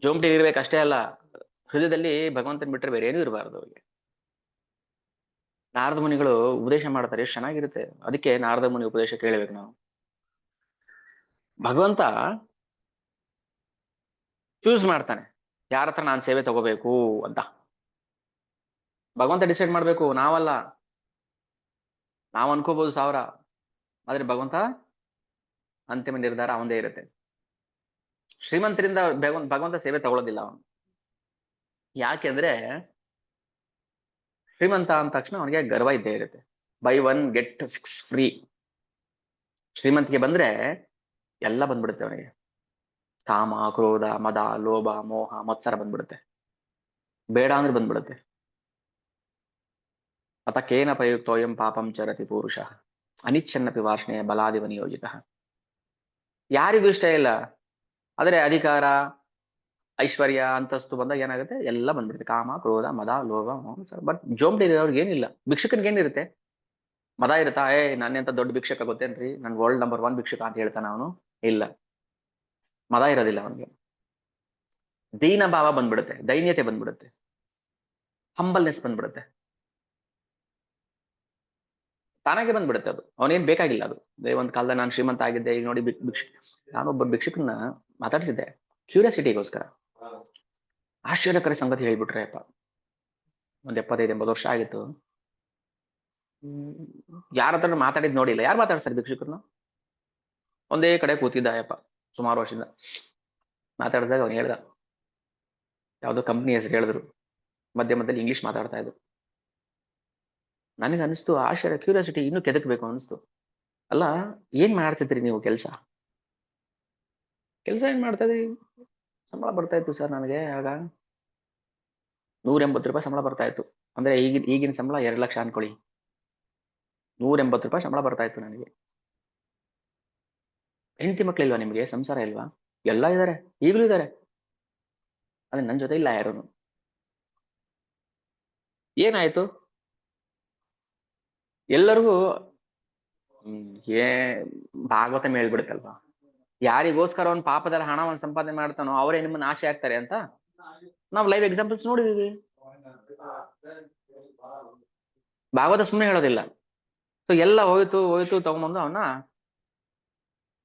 ಜೋಂಪಡಿ ಇರ್ಬೇಕಷ್ಟೇ ಅಲ್ಲ, ಹೃದಯದಲ್ಲಿ ಭಗವಂತನ ಬಿಟ್ಟರೆ ಬೇರೆ ಏನೂ ಇರಬಾರ್ದು ಅವರಿಗೆ. ನಾರದ ಮುನಿಗಳು ಉಪದೇಶ ಮಾಡ್ತಾರೆ, ಎಷ್ಟು ಚೆನ್ನಾಗಿರುತ್ತೆ. ಅದಕ್ಕೆ ನಾರದ ಮುನಿ ಉಪದೇಶ ಕೇಳಬೇಕು ನಾವು. ಭಗವಂತ ಚೂಸ್ ಮಾಡ್ತಾನೆ ಯಾರ ಹತ್ರ ನಾನ್ ಸೇವೆ ತಗೋಬೇಕು ಅಂತ. ಭಗವಂತ ಡಿಸೈಡ್ ಮಾಡ್ಬೇಕು, ನಾವಲ್ಲ. ನಾವ್ ಅನ್ಕೋಬಹುದು 1000, ಆದ್ರೆ ಭಗವಂತ ಅಂತಿಮ ನಿರ್ಧಾರ ಅವಂದೇ ಇರುತ್ತೆ. ಶ್ರೀಮಂತರಿಂದ ಭಗವಂತ ಸೇವೆ ತಗೊಳ್ಳೋದಿಲ್ಲ ಅವನು. ಯಾಕೆಂದ್ರೆ ಶ್ರೀಮಂತ ಅಂದ ತಕ್ಷಣ ಅವನಿಗೆ ಗರ್ವ ಇದ್ದೇ ಇರುತ್ತೆ. By 1 get 6 free. ಶ್ರೀಮಂತಿಗೆ ಬಂದ್ರೆ ಎಲ್ಲ ಬಂದ್ಬಿಡುತ್ತೆ ಅವನಿಗೆ. ಕಾಮ, ಕ್ರೋಧ, ಮದ, ಲೋಭ, ಮೋಹ, ಮತ್ಸರ ಬಂದ್ಬಿಡುತ್ತೆ. ಬೇಡ ಅಂದ್ರೆ ಬಂದ್ಬಿಡುತ್ತೆ. ಅತ ಕೇನ ಪ್ರಯುಕ್ತೋಯಂ ಪಾಪಂ ಚರತಿ ಪುರುಷ ಅನಿಚ್ಛನ್ನಪಿ ವಾರ್ಷ್ಣೆಯ ಬಲಾದಿವ ನಿಯೋಜಿತ. ಯಾರಿಗೂ ಇಷ್ಟ ಇಲ್ಲ, ಆದ್ರೆ ಅಧಿಕಾರ, ಐಶ್ವರ್ಯ, ಅಂತಸ್ತು ಬಂದಾಗ ಏನಾಗುತ್ತೆ? ಎಲ್ಲ ಬಂದ್ಬಿಡುತ್ತೆ. ಕಾಮ, ಕ್ರೋಧ, ಮದ, ಲೋಭ, ಮೋಹ. ಬಟ್ ಜೋಂಬಡಿ ಅವ್ರಿಗೆ ಏನಿಲ್ಲ. ಭಿಕ್ಷಕನ್ಗೆ ಏನಿರುತ್ತೆ? ಮದ ಇರುತ್ತಾ? ನನ್ನೆಂತ ದೊಡ್ಡ ಭಿಕ್ಷಕ ಗೊತ್ತೇನ್ರಿ, ನನ್ ವರ್ಲ್ಡ್ ನಂಬರ್ 1 ಭಿಕ್ಷಕ ಅಂತ ಹೇಳ್ತಾನ ಅವನು? ಇಲ್ಲ, ಮದ ಇರೋದಿಲ್ಲ ಅವನಿಗೆ. ದೀನ ಭಾವ ಬಂದ್ಬಿಡುತ್ತೆ, ದೈನ್ಯತೆ ಬಂದ್ಬಿಡುತ್ತೆ, ಹಂಬಲ್ನೆಸ್ ಬಂದ್ಬಿಡುತ್ತೆ, ತಾನಾಗೆ ಬಂದ್ಬಿಡುತ್ತೆ. ಅದು ಅವನೇನ್ ಬೇಕಾಗಿಲ್ಲ. ಅದು ಒಂದ್ ಕಾಲದಲ್ಲಿ ನಾನು ಶ್ರೀಮಂತ ಆಗಿದ್ದೆ, ಈಗ ನೋಡಿ ನಾನೊಬ್ಬ ಭಿಕ್ಷಕನ್ನ ಮಾತಾಡ್ಸಿದ್ದೆ ಕ್ಯೂರಿಯಾಸಿಟಿಗೋಸ್ಕರ. ಆಶ್ಚರ್ಯಕರ ಸಂಗತಿ ಹೇಳ್ಬಿಟ್ರೆ ಅಪ್ಪ. ಒಂದ್ 75-80 ವರ್ಷ ಆಗಿತ್ತು. ಯಾರ ಹತ್ರ ಮಾತಾಡಿದ್ ನೋಡಿಲ್ಲ. ಯಾರು ಮಾತಾಡ್ತಾರೆ ಭಿಕ್ಷುಕರನ್ನ? ಒಂದೇ ಕಡೆ ಕೂತಿದ್ದಾಯಪ್ಪ ಸುಮಾರು ವರ್ಷದಿಂದ. ಮಾತಾಡಿದಾಗ ಅವ್ನು ಹೇಳ್ದ, ಯಾವ್ದೋ ಕಂಪ್ನಿ ಹೆಸರು ಹೇಳಿದ್ರು, ಮಧ್ಯ ಮಧ್ಯದಲ್ಲಿ ಇಂಗ್ಲಿಷ್ ಮಾತಾಡ್ತಾ ಇದ್ರು. ನನಗೆ ಅನಿಸ್ತು ಆಶ್ಚರ್ಯ, ಕ್ಯೂರಿಯಾಸಿಟಿ ಇನ್ನೂ ಕೆದಕ್ಬೇಕು ಅನಿಸ್ತು. ಅಲ್ಲ, ಏನ್ ಮಾಡ್ತಿದ್ರಿ ನೀವು ಕೆಲಸ ಏನ್ ಮಾಡ್ತಾ ಇದ್ರಿ? ಸಂಬಳ ಬರ್ತಾ ಇತ್ತು ಸರ್ ನನಗೆ ಆಗ 180 ರೂಪಾಯಿ ಸಂಬಳ ಬರ್ತಾ ಇತ್ತು. ಅಂದ್ರೆ ಈಗಿನ ಸಂಬಳ 2 ಲಕ್ಷ ಅನ್ಕೊಳ್ಳಿ. 180 ರೂಪಾಯಿ ಸಂಬಳ ಬರ್ತಾ ಇತ್ತು ನನಗೆ. ಹೆಂಡತಿ ಮಕ್ಳಿಲ್ವಾ ನಿಮ್ಗೆ? ಸಂಸಾರ ಇಲ್ವಾ? ಎಲ್ಲ ಇದಾರೆ, ಈಗಲೂ ಇದಾರೆ. ಅದೇ ನನ್ ಜೊತೆ ಇಲ್ಲ ಯಾರು. ಏನಾಯ್ತು? ಎಲ್ಲರಿಗೂ ಏ ಭಾಗವತ ಹೇಳ್ಬಿಡುತ್ತಲ್ವಾ, ಯಾರಿಗೋಸ್ಕರ ಅವ್ನ ಪಾಪದಲ್ಲಿ ಹಣವನ್ನು ಸಂಪಾದನೆ ಮಾಡ್ತಾನೋ ಅವರೇ ನಿಮ್ಮನ್ನ ಆಸೆ ಆಗ್ತಾರೆ ಅಂತ ನಾವು ಲೈವ್ ಎಕ್ಸಾಂಪಲ್ಸ್ ನೋಡಿದೀವಿ. ಭಾಗವತ ಸುಮ್ಮನೆ ಹೇಳೋದಿಲ್ಲ. ಸೊ ಎಲ್ಲ ಹೋಯ್ತು ಹೋಯ್ತು ತಗೊಂಬಂದು ಅವನ್ನ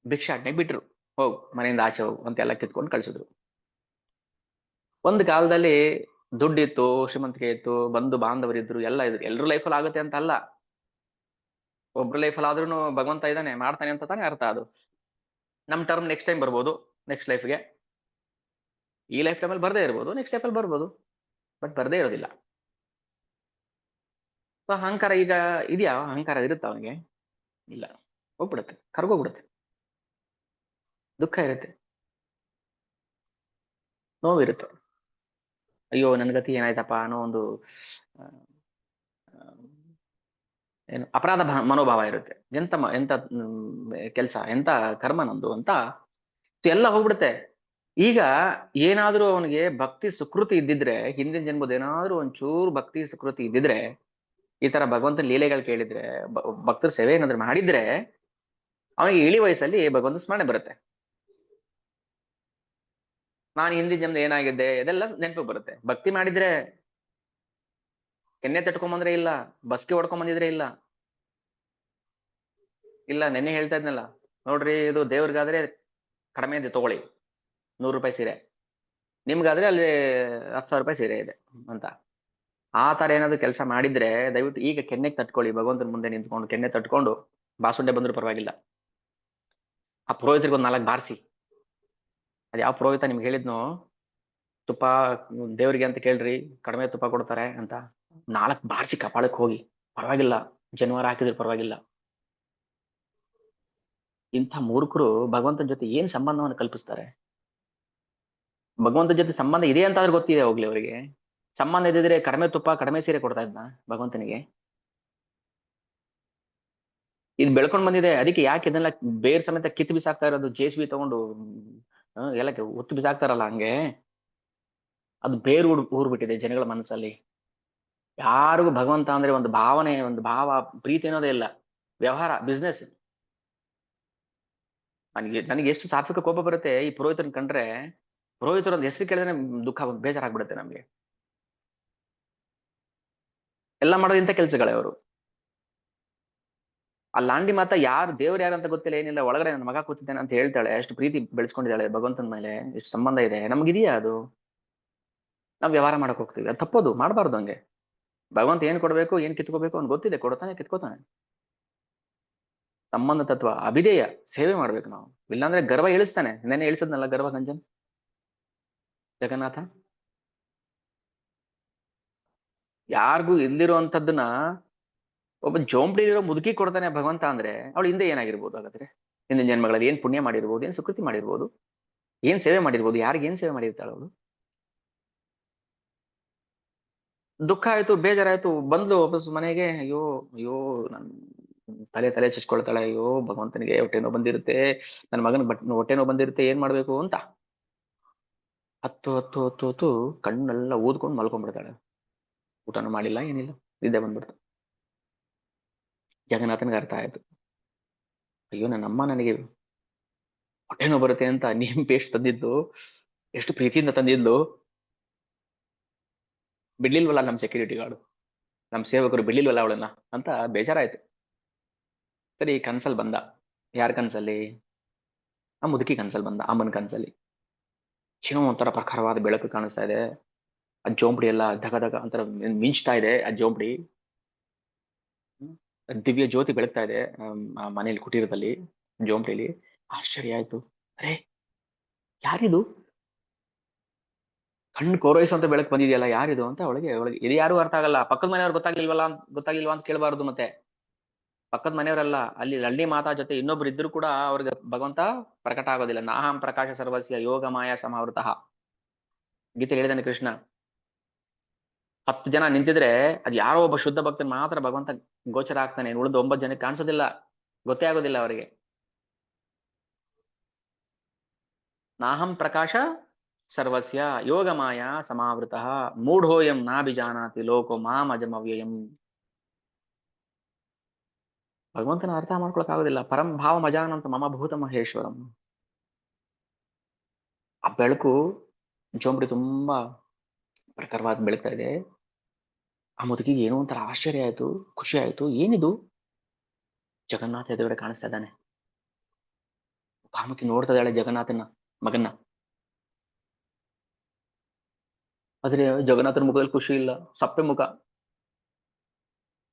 ಭಿಕ್ಷಾಟನೆ ಬಿಟ್ರು. ಹೋಗು ಮನೆಯಿಂದ ಆಚೆ ಹೋಗು ಅಂತ ಎಲ್ಲ ಕಿತ್ಕೊಂಡು ಕಳ್ಸಿದ್ರು. ಒಂದು ಕಾಲದಲ್ಲಿ ದುಡ್ಡಿತ್ತು, ಶ್ರೀಮಂತಿಕೆ ಇತ್ತು, ಬಂಧು ಬಾಂಧವರಿದ್ರು, ಎಲ್ಲ ಇದ್ರು. ಎಲ್ರು ಲೈಫಲ್ಲಿ ಆಗುತ್ತೆ ಅಂತ ಅಲ್ಲ. ಒಬ್ರು ಲೈಫಲ್ಲಿ ಆದ್ರೂ ಭಗವಂತ ಇದ್ದಾನೆ, ಮಾಡ್ತಾನೆ ಅಂತ ತಾನೇ ಅರ್ಥ. ಅದು ನಮ್ ಟರ್ಮ್ ನೆಕ್ಸ್ಟ್ ಟೈಮ್ ಬರ್ಬೋದು, ನೆಕ್ಸ್ಟ್ ಲೈಫ್ಗೆ. ಈ ಲೈಫ್ ಟೈಮಲ್ಲಿ ಬರ್ದೇ ಇರ್ಬೋದು, ನೆಕ್ಸ್ಟ್ ಲೈಫಲ್ಲಿ ಬರ್ಬೋದು, ಬಟ್ ಬರ್ದೇ ಇರೋದಿಲ್ಲ. ಸೊ ಅಹಂಕಾರ ಈಗ ಇದೆಯಾ? ಅಹಂಕಾರ ಇರುತ್ತೆ ಅವನಿಗೆ? ಇಲ್ಲ, ಹೋಗ್ಬಿಡುತ್ತೆ, ಕರ್ಗೋಗ್ಬಿಡುತ್ತೆ. ದುಃಖ ಇರುತ್ತೆ, ನೋವಿರುತ್ತೆ. ಅಯ್ಯೋ ನನ್ನ ಗತಿ ಏನಾಯ್ತಪ್ಪ ಅನ್ನೋ ಒಂದು ಏನು ಅಪರಾಧ ಮನೋಭಾವ ಇರುತ್ತೆ. ಎಂತ ಕೆಲಸ, ಎಂತ ಕರ್ಮ ನಂದು ಅಂತ ಎಲ್ಲ ಹೋಗ್ಬಿಡುತ್ತೆ. ಈಗ ಏನಾದ್ರೂ ಅವನಿಗೆ ಭಕ್ತಿ ಸುಕೃತಿ ಇದ್ದಿದ್ರೆ, ಹಿಂದಿನ ಜನ್ಮದ ಏನಾದ್ರೂ ಒಂಚೂರು ಭಕ್ತಿ ಸುಕೃತಿ ಇದ್ದಿದ್ರೆ, ಈ ತರ ಭಗವಂತನ ಲೀಲೆಗಳು ಕೇಳಿದ್ರೆ, ಭಕ್ತರ ಸೇವೆ ಏನಾದ್ರು ಮಾಡಿದ್ರೆ, ಅವನಿಗೆ ಇಳಿ ವಯಸ್ಸಲ್ಲಿ ಭಗವಂತ ಸ್ಮರಣೆ ಬರುತ್ತೆ. ನಾನು ಹಿಂದಿನ ಜನ್ಮದ ಏನಾಗಿದ್ದೆ ಇದೆಲ್ಲ ನೆನಪು ಬರುತ್ತೆ. ಭಕ್ತಿ ಮಾಡಿದ್ರೆ ಕೆನ್ನೆ ತಟ್ಕೊಂಬಂದ್ರೆ ಇಲ್ಲ, ಬಸ್ಗೆ ಹೊಡ್ಕೊಂಬಂದಿದ್ರೆ ಇಲ್ಲ. ಇಲ್ಲ ನೆನ್ನೆ ಹೇಳ್ತಾ ಇದ್ನಲ್ಲ, ನೋಡ್ರಿ ಇದು ದೇವ್ರಿಗಾದ್ರೆ ಕಡಿಮೆ ಇದೆ ತಗೊಳ್ಳಿ, 100 ರೂಪಾಯಿ ಸೀರೆ, ನಿಮ್ಗಾದ್ರೆ ಅಲ್ಲಿ 10,000 ರೂಪಾಯಿ ಸೀರೆ ಇದೆ ಅಂತ. ಆ ತರ ಏನಾದ್ರು ಕೆಲಸ ಮಾಡಿದ್ರೆ ದಯವಿಟ್ಟು ಈಗ ಕೆನ್ನೆಗೆ ತಟ್ಕೊಳ್ಳಿ, ಭಗವಂತನ ಮುಂದೆ ನಿಂತ್ಕೊಂಡು ಕೆನ್ನೆ ತಟ್ಕೊಂಡು ಬಾಸುಂಡೆ ಬಂದ್ರು ಪರವಾಗಿಲ್ಲ, ಆ ಪುರೋಹಿತರಿಗೆ ಒಂದು 4 ಬಾರಿಸಿ. ಅದ್ ಯಾವ ಪುರೋಹಿತ ನಿಮ್ಗೆ ಹೇಳಿದ್ನೋ, ತುಪ್ಪ ದೇವ್ರಿಗೆ ಅಂತ ಕೇಳ್ರಿ ಕಡಿಮೆ ತುಪ್ಪ ಕೊಡ್ತಾರೆ ಅಂತ, 4 ಬಾರಿಸಿ ಕಪಾಳಕ್ಕೆ ಹೋಗಿ, ಪರವಾಗಿಲ್ಲ ಜನಿವಾರ ಹಾಕಿದ್ರು ಪರವಾಗಿಲ್ಲ. ಇಂಥ ಮೂರ್ಖರು ಭಗವಂತನ ಜೊತೆ ಏನ್ ಸಂಬಂಧವನ್ನು ಕಲ್ಪಿಸ್ತಾರೆ? ಭಗವಂತನ ಜೊತೆ ಸಂಬಂಧ ಇದೆ ಅಂತ ಆದ್ರೂ ಗೊತ್ತಿದೆ ಹೋಗ್ಲಿ ಅವರಿಗೆ. ಸಂಬಂಧ ಇದ್ದಿದ್ರೆ ಕಡಿಮೆ ತುಪ್ಪ ಕಡಿಮೆ ಸೀರೆ ಕೊಡ್ತಾ ಇದ್ನ ಭಗವಂತನಿಗೆ? ಇದು ಬೆಳ್ಕೊಂಡ್ ಬಂದಿದೆ, ಅದಕ್ಕೆ ಯಾಕೆ ಇದನ್ನೆಲ್ಲ ಬೇರ್ ಸಮೇತ ಕಿತ್ತು ಬಿಸಾಕ್ತಾ ಇರೋದು, JCB ತಗೊಂಡು ಎಲ್ಲ ಒತ್ತು ಬಿಸಾಕ್ತಾರಲ್ಲ ಹಂಗೆ. ಅದು ಬೇರು ಊರ್ ಬಿಟ್ಟಿದೆ ಜನಗಳ ಮನಸ್ಸಲ್ಲಿ. ಯಾರಿಗೂ ಭಗವಂತ ಅಂದ್ರೆ ಒಂದು ಭಾವನೆ, ಒಂದು ಭಾವ, ಪ್ರೀತಿ ಅನ್ನೋದೇ ಇಲ್ಲ. ವ್ಯವಹಾರ, ಬಿಸ್ನೆಸ್. ನನಗೆ ಎಷ್ಟು ಸಾತ್ವಿಕ ಕೋಪ ಬರುತ್ತೆ ಈ ಪುರೋಹಿತರನ್ನ ಕಂಡ್ರೆ. ಪುರೋಹಿತರ ಒಂದು ಹೆಸರು ಕೇಳಿದ್ರೆ ದುಃಖ, ಬೇಜಾರಾಗ್ಬಿಡುತ್ತೆ ನಮ್ಗೆ. ಎಲ್ಲ ಮಾಡೋದು ಇಂಥ ಕೆಲ್ಸಗಳೇ ಅವರು. ಆ ಲಾಂಡಿ ಮಾತಾ ಯಾರು ದೇವ್ರು ಯಾರು ಅಂತ ಗೊತ್ತಿಲ್ಲ, ಏನಿಲ್ಲ, ಒಳಗಡೆ ನನ್ನ ಮಗ ಕೂತಿದ್ದಾನೆ ಅಂತ ಹೇಳ್ತಾಳೆ. ಎಷ್ಟು ಪ್ರೀತಿ ಬೆಳೆಸ್ಕೊಂಡಿದ್ದಾಳೆ ಭಗವಂತನ ಮೇಲೆ, ಎಷ್ಟು ಸಂಬಂಧ ಇದೆ ನಮ್ಗಿದೆಯಾ ಅದು? ನಾವ್ ವ್ಯವಹಾರ ಮಾಡಕ್ ಹೋಗ್ತೀವಿ, ಅದು ತಪ್ಪೋದು, ಮಾಡಬಾರ್ದು ಹಂಗೆ. ಭಗವಂತ ಏನ್ ಕೊಡ್ಬೇಕು, ಏನ್ ಕಿತ್ಕೋಬೇಕು ಅವ್ನು ಗೊತ್ತಿದೆ, ಕೊಡ್ತಾನೆ ಕಿತ್ಕೋತಾನೆ. ಸಂಬಂಧ ತತ್ವ, ಅಭಿಧೇಯ ಸೇವೆ ಮಾಡ್ಬೇಕು ನಾವು. ಇಲ್ಲಾಂದ್ರೆ ಗರ್ವ ಇಳಿಸ್ತಾನೆ. ನೆನ್ನೆ ಇಳಿಸದ್ನಲ್ಲ ಗರ್ವ ಗಂಜನ್ ಜಗನ್ನಾಥ. ಯಾರಿಗೂ ಇಲ್ದಿರುವಂತದ್ದನ್ನ ಒಬ್ಬ ಜೋಂಬಡಿಲಿರೋ ಮುದುಕಿ ಕೊಡ್ತಾನೆ ಭಗವಂತ ಅಂದ್ರೆ, ಅವಳು ಹಿಂದೆ ಏನಾಗಿರ್ಬೋದು ಹಾಗಾದ್ರೆ? ಹಿಂದಿನ ಜನ್ಮಗಳಲ್ಲಿ ಏನ್ ಪುಣ್ಯ ಮಾಡಿರ್ಬೋದು, ಏನ್ ಸುಕೃತಿ ಮಾಡಿರ್ಬೋದು, ಏನ್ ಸೇವೆ ಮಾಡಿರ್ಬೋದು, ಯಾರಿಗೆ ಏನ್ ಸೇವೆ ಮಾಡಿರ್ತಾಳ ಅವಳು? ದುಃಖ ಆಯ್ತು, ಬೇಜಾರಾಯ್ತು, ಬಂದ್ಲು ವಾಪಸ್ ಮನೆಗೆ. ಅಯ್ಯೋ ಅಯ್ಯೋ, ನನ್ ತಲೆ ತಲೆ ಚಚ್ಕೊಳ್ತಾಳೆ. ಅಯ್ಯೋ ಭಗವಂತನಿಗೆ ಹೊಟ್ಟೆ ನೋವು ಬಂದಿರುತ್ತೆ, ನನ್ನ ಮಗನ ಹೊಟ್ಟೆ ನೋವು ಬಂದಿರುತ್ತೆ, ಏನ್ ಮಾಡ್ಬೇಕು ಅಂತ. ಹತ್ತು ಹತ್ತು ಹತ್ತು ಹೊತ್ತು ಕಣ್ಣೆಲ್ಲ ಊದ್ಕೊಂಡು ಮಲ್ಕೊಂಡ್ಬಿಡ್ತಾಳೆ. ಊಟನೂ ಮಾಡಿಲ್ಲ, ಏನಿಲ್ಲ, ನಿದ್ದೆ ಬಂದ್ಬಿಡ್ತು. ಜಗನ್ನಾಥನ್ಗೆ ಅರ್ಥ ಆಯ್ತು, ಅಯ್ಯೋ ನನ್ನಮ್ಮ ನನಗೆ ಹೊಟ್ಟೆ ನೋವು ಬರುತ್ತೆ ಅಂತ ನೀಮ್ ಪೇಸ್ಟ್ ತಂದಿದ್ದು, ಎಷ್ಟು ಪ್ರೀತಿಯಿಂದ ತಂದಿದ್ದು, ಬಿಡ್ಲಿಲ್ವಲ್ಲ ನಮ್ ಸೆಕ್ಯೂರಿಟಿ ಗಾರ್ಡ್, ನಮ್ ಸೇವಕರು ಬಿಡ್ಲಿಲ್ವಲ್ಲ ಅವಳನ್ನ ಅಂತ ಬೇಜಾರಾಯ್ತು. ಸರಿ ಕನ್ಸಲ್ ಬಂದ. ಯಾರ ಕನ್ಸಲ್ಲಿ? ಆ ಮುದುಕಿ ಕನ್ಸಲ್ ಬಂದ, ಅಮ್ಮನ ಕನ್ಸಲ್ಲಿ. ಏನೋ ಒಂಥರ ಪ್ರಖರವಾದ ಬೆಳಕು ಕಾಣಿಸ್ತಾ ಇದೆ, ಆ ಜೋಂಪಡಿ ಎಲ್ಲ ಧಗ ಧಗ ಒಂಥರ ಮಿಂಚ್ತಾ ಇದೆ. ಆ ಜೋಂಪಡಿ ದಿವ್ಯ ಜ್ಯೋತಿ ಬೆಳಗ್ತಾ ಇದೆ ಆ ಮನೇಲಿ, ಕುಟೀರದಲ್ಲಿ, ಜೋಂಪಡಿಲಿ. ಆಶ್ಚರ್ಯ ಆಯ್ತು, ಅರೆ ಯಾರಿದು? ಕಣ್ಣು ಕೋರೈಸುವಂತ ಬೆಳಕು ಬಂದಿದೆಯಲ್ಲ, ಯಾರಿದು ಅಂತ ಒಳಗೆ ಒಳಗೆ ಇದು ಯಾರು ಅರ್ಥ ಆಗಲ್ಲ. ಪಕ್ಕದ ಮನೆಯವ್ರು ಗೊತ್ತಾಗ್ಲಿಲ್ವಾ ಅಂತ ಕೇಳಬಾರ್ದು. ಮತ್ತೆ ಪಕ್ಕದ ಮನೆಯವರಲ್ಲ, ಅಲ್ಲಿ ಲಳ್ಳಿ ಮಾತಾ ಜೊತೆ ಇನ್ನೊಬ್ರು ಇದ್ರು ಕೂಡ ಅವ್ರಿಗೆ ಭಗವಂತ ಪ್ರಕಟ ಆಗೋದಿಲ್ಲ. ನಾಹಂ ಪ್ರಕಾಶ ಸರ್ವಸ್ಯ ಯೋಗ ಮಾಯಾ ಸಮಾವೃತಃ. ಗೀತೆ ಹೇಳಿದಾನೆ ಕೃಷ್ಣ. 10 ಜನ ನಿಂತಿದ್ರೆ ಅದ್ ಯಾರೋ ಒಬ್ಬ ಶುದ್ಧ ಭಕ್ತನ್ ಮಾತ್ರ ಭಗವಂತ ಗೋಚರ ಆಗ್ತಾನೆ, ಉಳಿದ 9 ಜನಕ್ಕೆ ಕಾಣಿಸೋದಿಲ್ಲ, ಗೊತ್ತೇ ಆಗೋದಿಲ್ಲ ಅವರಿಗೆ. ನಾಹಂ ಪ್ರಕಾಶ ಸರ್ವಸ್ಯ ಯೋಗ ಮಾಯಾ ಸಮಾವೃತಃ ಮೂಢೋಯಂ ನಾಭಿಜಾನಾತಿ ಲೋಕೋ ಮಾಂ ಅಜಮವ್ಯಯಂ. ಭಗವಂತನ ಅರ್ಥ ಮಾಡ್ಕೊಳಕ್ ಆಗೋದಿಲ್ಲ. ಪರಂ ಭಾವ ಮಜಾನಂತ ಮಮ ಭೂತ ಮಹೇಶ್ವರಂ. ಆ ಬೆಳಕು ಜೋಂಬಡಿ ತುಂಬಾ ಪ್ರಖರವಾದ ಬೆಳಗ್ತಾ ಇದೆ. ಆ ಮುದುಕಿಗೆ ಏನೋ ಒಂಥರ ಆಶ್ಚರ್ಯ ಆಯ್ತು, ಖುಷಿ ಆಯ್ತು. ಏನಿದು? ಜಗನ್ನಾಥ ಎದುರುಗಡೆ ಕಾಣಿಸ್ತಾ ಇದ್ದಾನೆ. ಕಾಮುಕಿ ನೋಡ್ತಾ ಇದ್ದಾಳೆ ಜಗನ್ನಾಥನ ಮಗನ್ನ. ಆದ್ರೆ ಜಗನ್ನಾಥನ ಮುಖದಲ್ಲಿ ಖುಷಿ ಇಲ್ಲ, ಸಪ್ಪೆ ಮುಖ,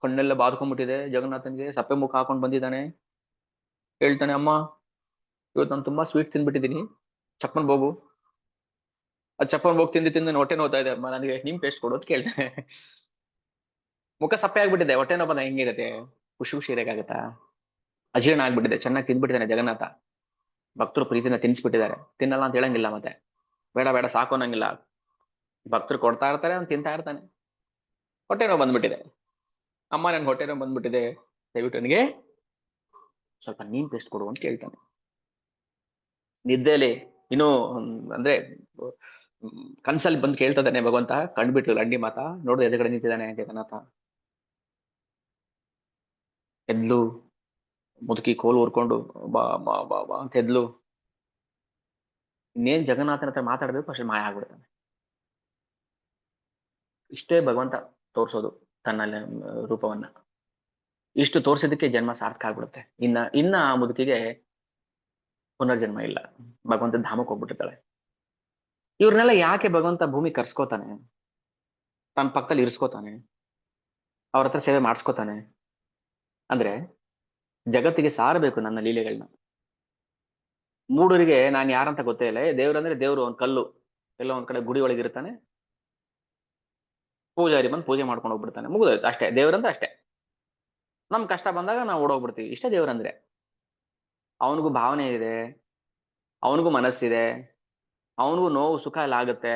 ಕಣ್ಣೆಲ್ಲ ಬಾದ್ಕೊಂಡ್ಬಿಟ್ಟಿದೆ. ಜಗನ್ನಾಥನ್ಗೆ ಸಪ್ಪೆ ಮುಖ ಹಾಕೊಂಡ್ ಬಂದಿದ್ದಾನೆ. ಹೇಳ್ತಾನೆ, ಅಮ್ಮ ಇವತ್ತು ನಾನು ತುಂಬಾ ಸ್ವೀಟ್ ತಿಂದ್ಬಿಟ್ಟಿದ್ದೀನಿ, ಚಪ್ಪನ್ ಬೋಗು. ಆ ಚಪ್ಪನ್ ಬೋಗ್ ತಿಂದು ತಿಂದು ಹೊಟ್ಟೆ ನೋವ್ತಾ ಇದೆ ಅಮ್ಮ, ನನಗೆ ನಿಮ್ ಪೇಸ್ಟ್ ಕೊಡು ಅಂತ ಕೇಳ್ತಾನೆ. ಮುಖ ಸಪ್ಪೆ ಆಗ್ಬಿಟ್ಟಿದೆ, ಹೊಟ್ಟೆ ನೋವು ಬಂದ ಹೆಂಗಿರುತ್ತೆ? ಖುಷಿ ಖುಷಿ ಇರಕ್ಕಾಗತ್ತಾ? ಅಜೀರ್ಣ ಆಗ್ಬಿಟ್ಟಿದೆ, ಚೆನ್ನಾಗಿ ತಿಂದ್ಬಿಟ್ಟಿದ್ದಾನೆ ಜಗನ್ನಾಥ. ಭಕ್ತರು ಪ್ರೀತಿನ ತಿನ್ಸ್ಬಿಟ್ಟಿದ್ದಾರೆ, ತಿನ್ನಲ್ಲ ಅಂತ ಹೇಳಂಗಿಲ್ಲ, ಮತ್ತೆ ಬೇಡ ಬೇಡ ಸಾಕು ಅನ್ನಂಗಿಲ್ಲ. ಭಕ್ತರು ಕೊಡ್ತಾ ಇರ್ತಾರೆ, ಅವ್ನು ತಿಂತಾ ಇರ್ತಾನೆ. ಹೊಟ್ಟೆ ನೋವು ಬಂದ್ಬಿಟ್ಟಿದೆ. ಅಮ್ಮ ನನ್ಗೆ ಹೊಟ್ಟೆ ನೋವು ಬಂದ್ಬಿಟ್ಟಿದೆ, ದಯವಿಟ್ಟು ನನಗೆ ಸ್ವಲ್ಪ ನೀನ್ ಪೇಸ್ಟ್ ಕೊಡು ಅಂತ ಕೇಳ್ತಾನೆ. ನಿದ್ದೆಲಿ ಇನ್ನು ಅಂದ್ರೆ ಕನ್ಸಲ್ಲಿ ಬಂದು ಕೇಳ್ತದಾನೆ ಭಗವಂತ. ಕಂಡ್ಬಿಟ್ಲು ಲಂಡಿ ಮಾತಾ, ನೋಡು ಎದುರುಗಡೆ ನಿಂತಿದ್ದಾನೆ ಜಗನ್ನಾಥ. ಎದ್ಲು, ಮುದುಕಿ ಕೋಲು ಊರ್ಕೊಂಡು ಬಾ ಬಾ ಬಾ ಬಾ ಅಂತ ಎದ್ಲು. ಇನ್ನೇನ್ ಜಗನ್ನಾಥನ ಹತ್ರ ಮಾತಾಡ್ಬೇಕು ಅಷ್ಟೇ ಮಾಯ ಆಗ್ಬಿಡ್ತಾನೆ. ಇಷ್ಟೇ ಭಗವಂತ ತೋರ್ಸೋದು. ತನ್ನ ರೂಪವನ್ನ. ಇಷ್ಟು ತೋರ್ಸಿದಕ್ಕೆ ಜನ್ಮ ಸಾರ್ಥಕ ಆಗ್ಬಿಡುತ್ತೆ. ಇನ್ನ ಆ ಮುದುಕಿಗೆ ಪುನರ್ಜನ್ಮ ಇಲ್ಲ, ಭಗವಂತ ಧಾಮಕ್ಕೆ ಹೋಗ್ಬಿಟ್ಟಿರ್ತಾಳೆ. ಇವ್ರನ್ನೆಲ್ಲ ಯಾಕೆ ಭಗವಂತ ಭೂಮಿ ಕರ್ಸ್ಕೋತಾನೆ, ತನ್ನ ಪಕ್ಕದಲ್ಲಿ ಇರಿಸ್ಕೋತಾನೆ, ಅವ್ರ ಹತ್ರ ಸೇವೆ ಮಾಡಿಸ್ಕೋತಾನೆ ಅಂದ್ರೆ ಜಗತ್ತಿಗೆ ಸಾರಬೇಕು ನನ್ನ ಲೀಲೆಗಳನ್ನ. ಮೂಡೂರಿಗೆ ನಾನು ಯಾರಂತ ಗೊತ್ತೇ ಇಲ್ಲ. ದೇವ್ರಂದ್ರೆ ದೇವ್ರು ಒಂದ್ ಕಲ್ಲು ಎಲ್ಲೋ ಒಂದ್ ಕಡೆ ಗುಡಿ ಒಳಗಿರ್ತಾನೆ, ಪೂಜಾರಿ ಬಂದು ಪೂಜೆ ಮಾಡ್ಕೊಂಡು ಹೋಗ್ಬಿಡ್ತಾನೆ, ಮುಗಿದೋಯ್ತು ಅಷ್ಟೇ. ದೇವ್ರಂದ್ರೆ ಅಷ್ಟೇ. ನಮ್ ಕಷ್ಟ ಬಂದಾಗ ನಾವು ಓಡೋಗ್ಬಿಡ್ತೀವಿ, ಇಷ್ಟೇ ದೇವ್ರಂದ್ರೆ. ಅವನಿಗೂ ಭಾವನೆ ಇದೆ, ಅವನಿಗೂ ಮನಸ್ಸಿದೆ, ಅವನಿಗೂ ನೋವು ಸುಖ ಎಲ್ಲ ಆಗುತ್ತೆ,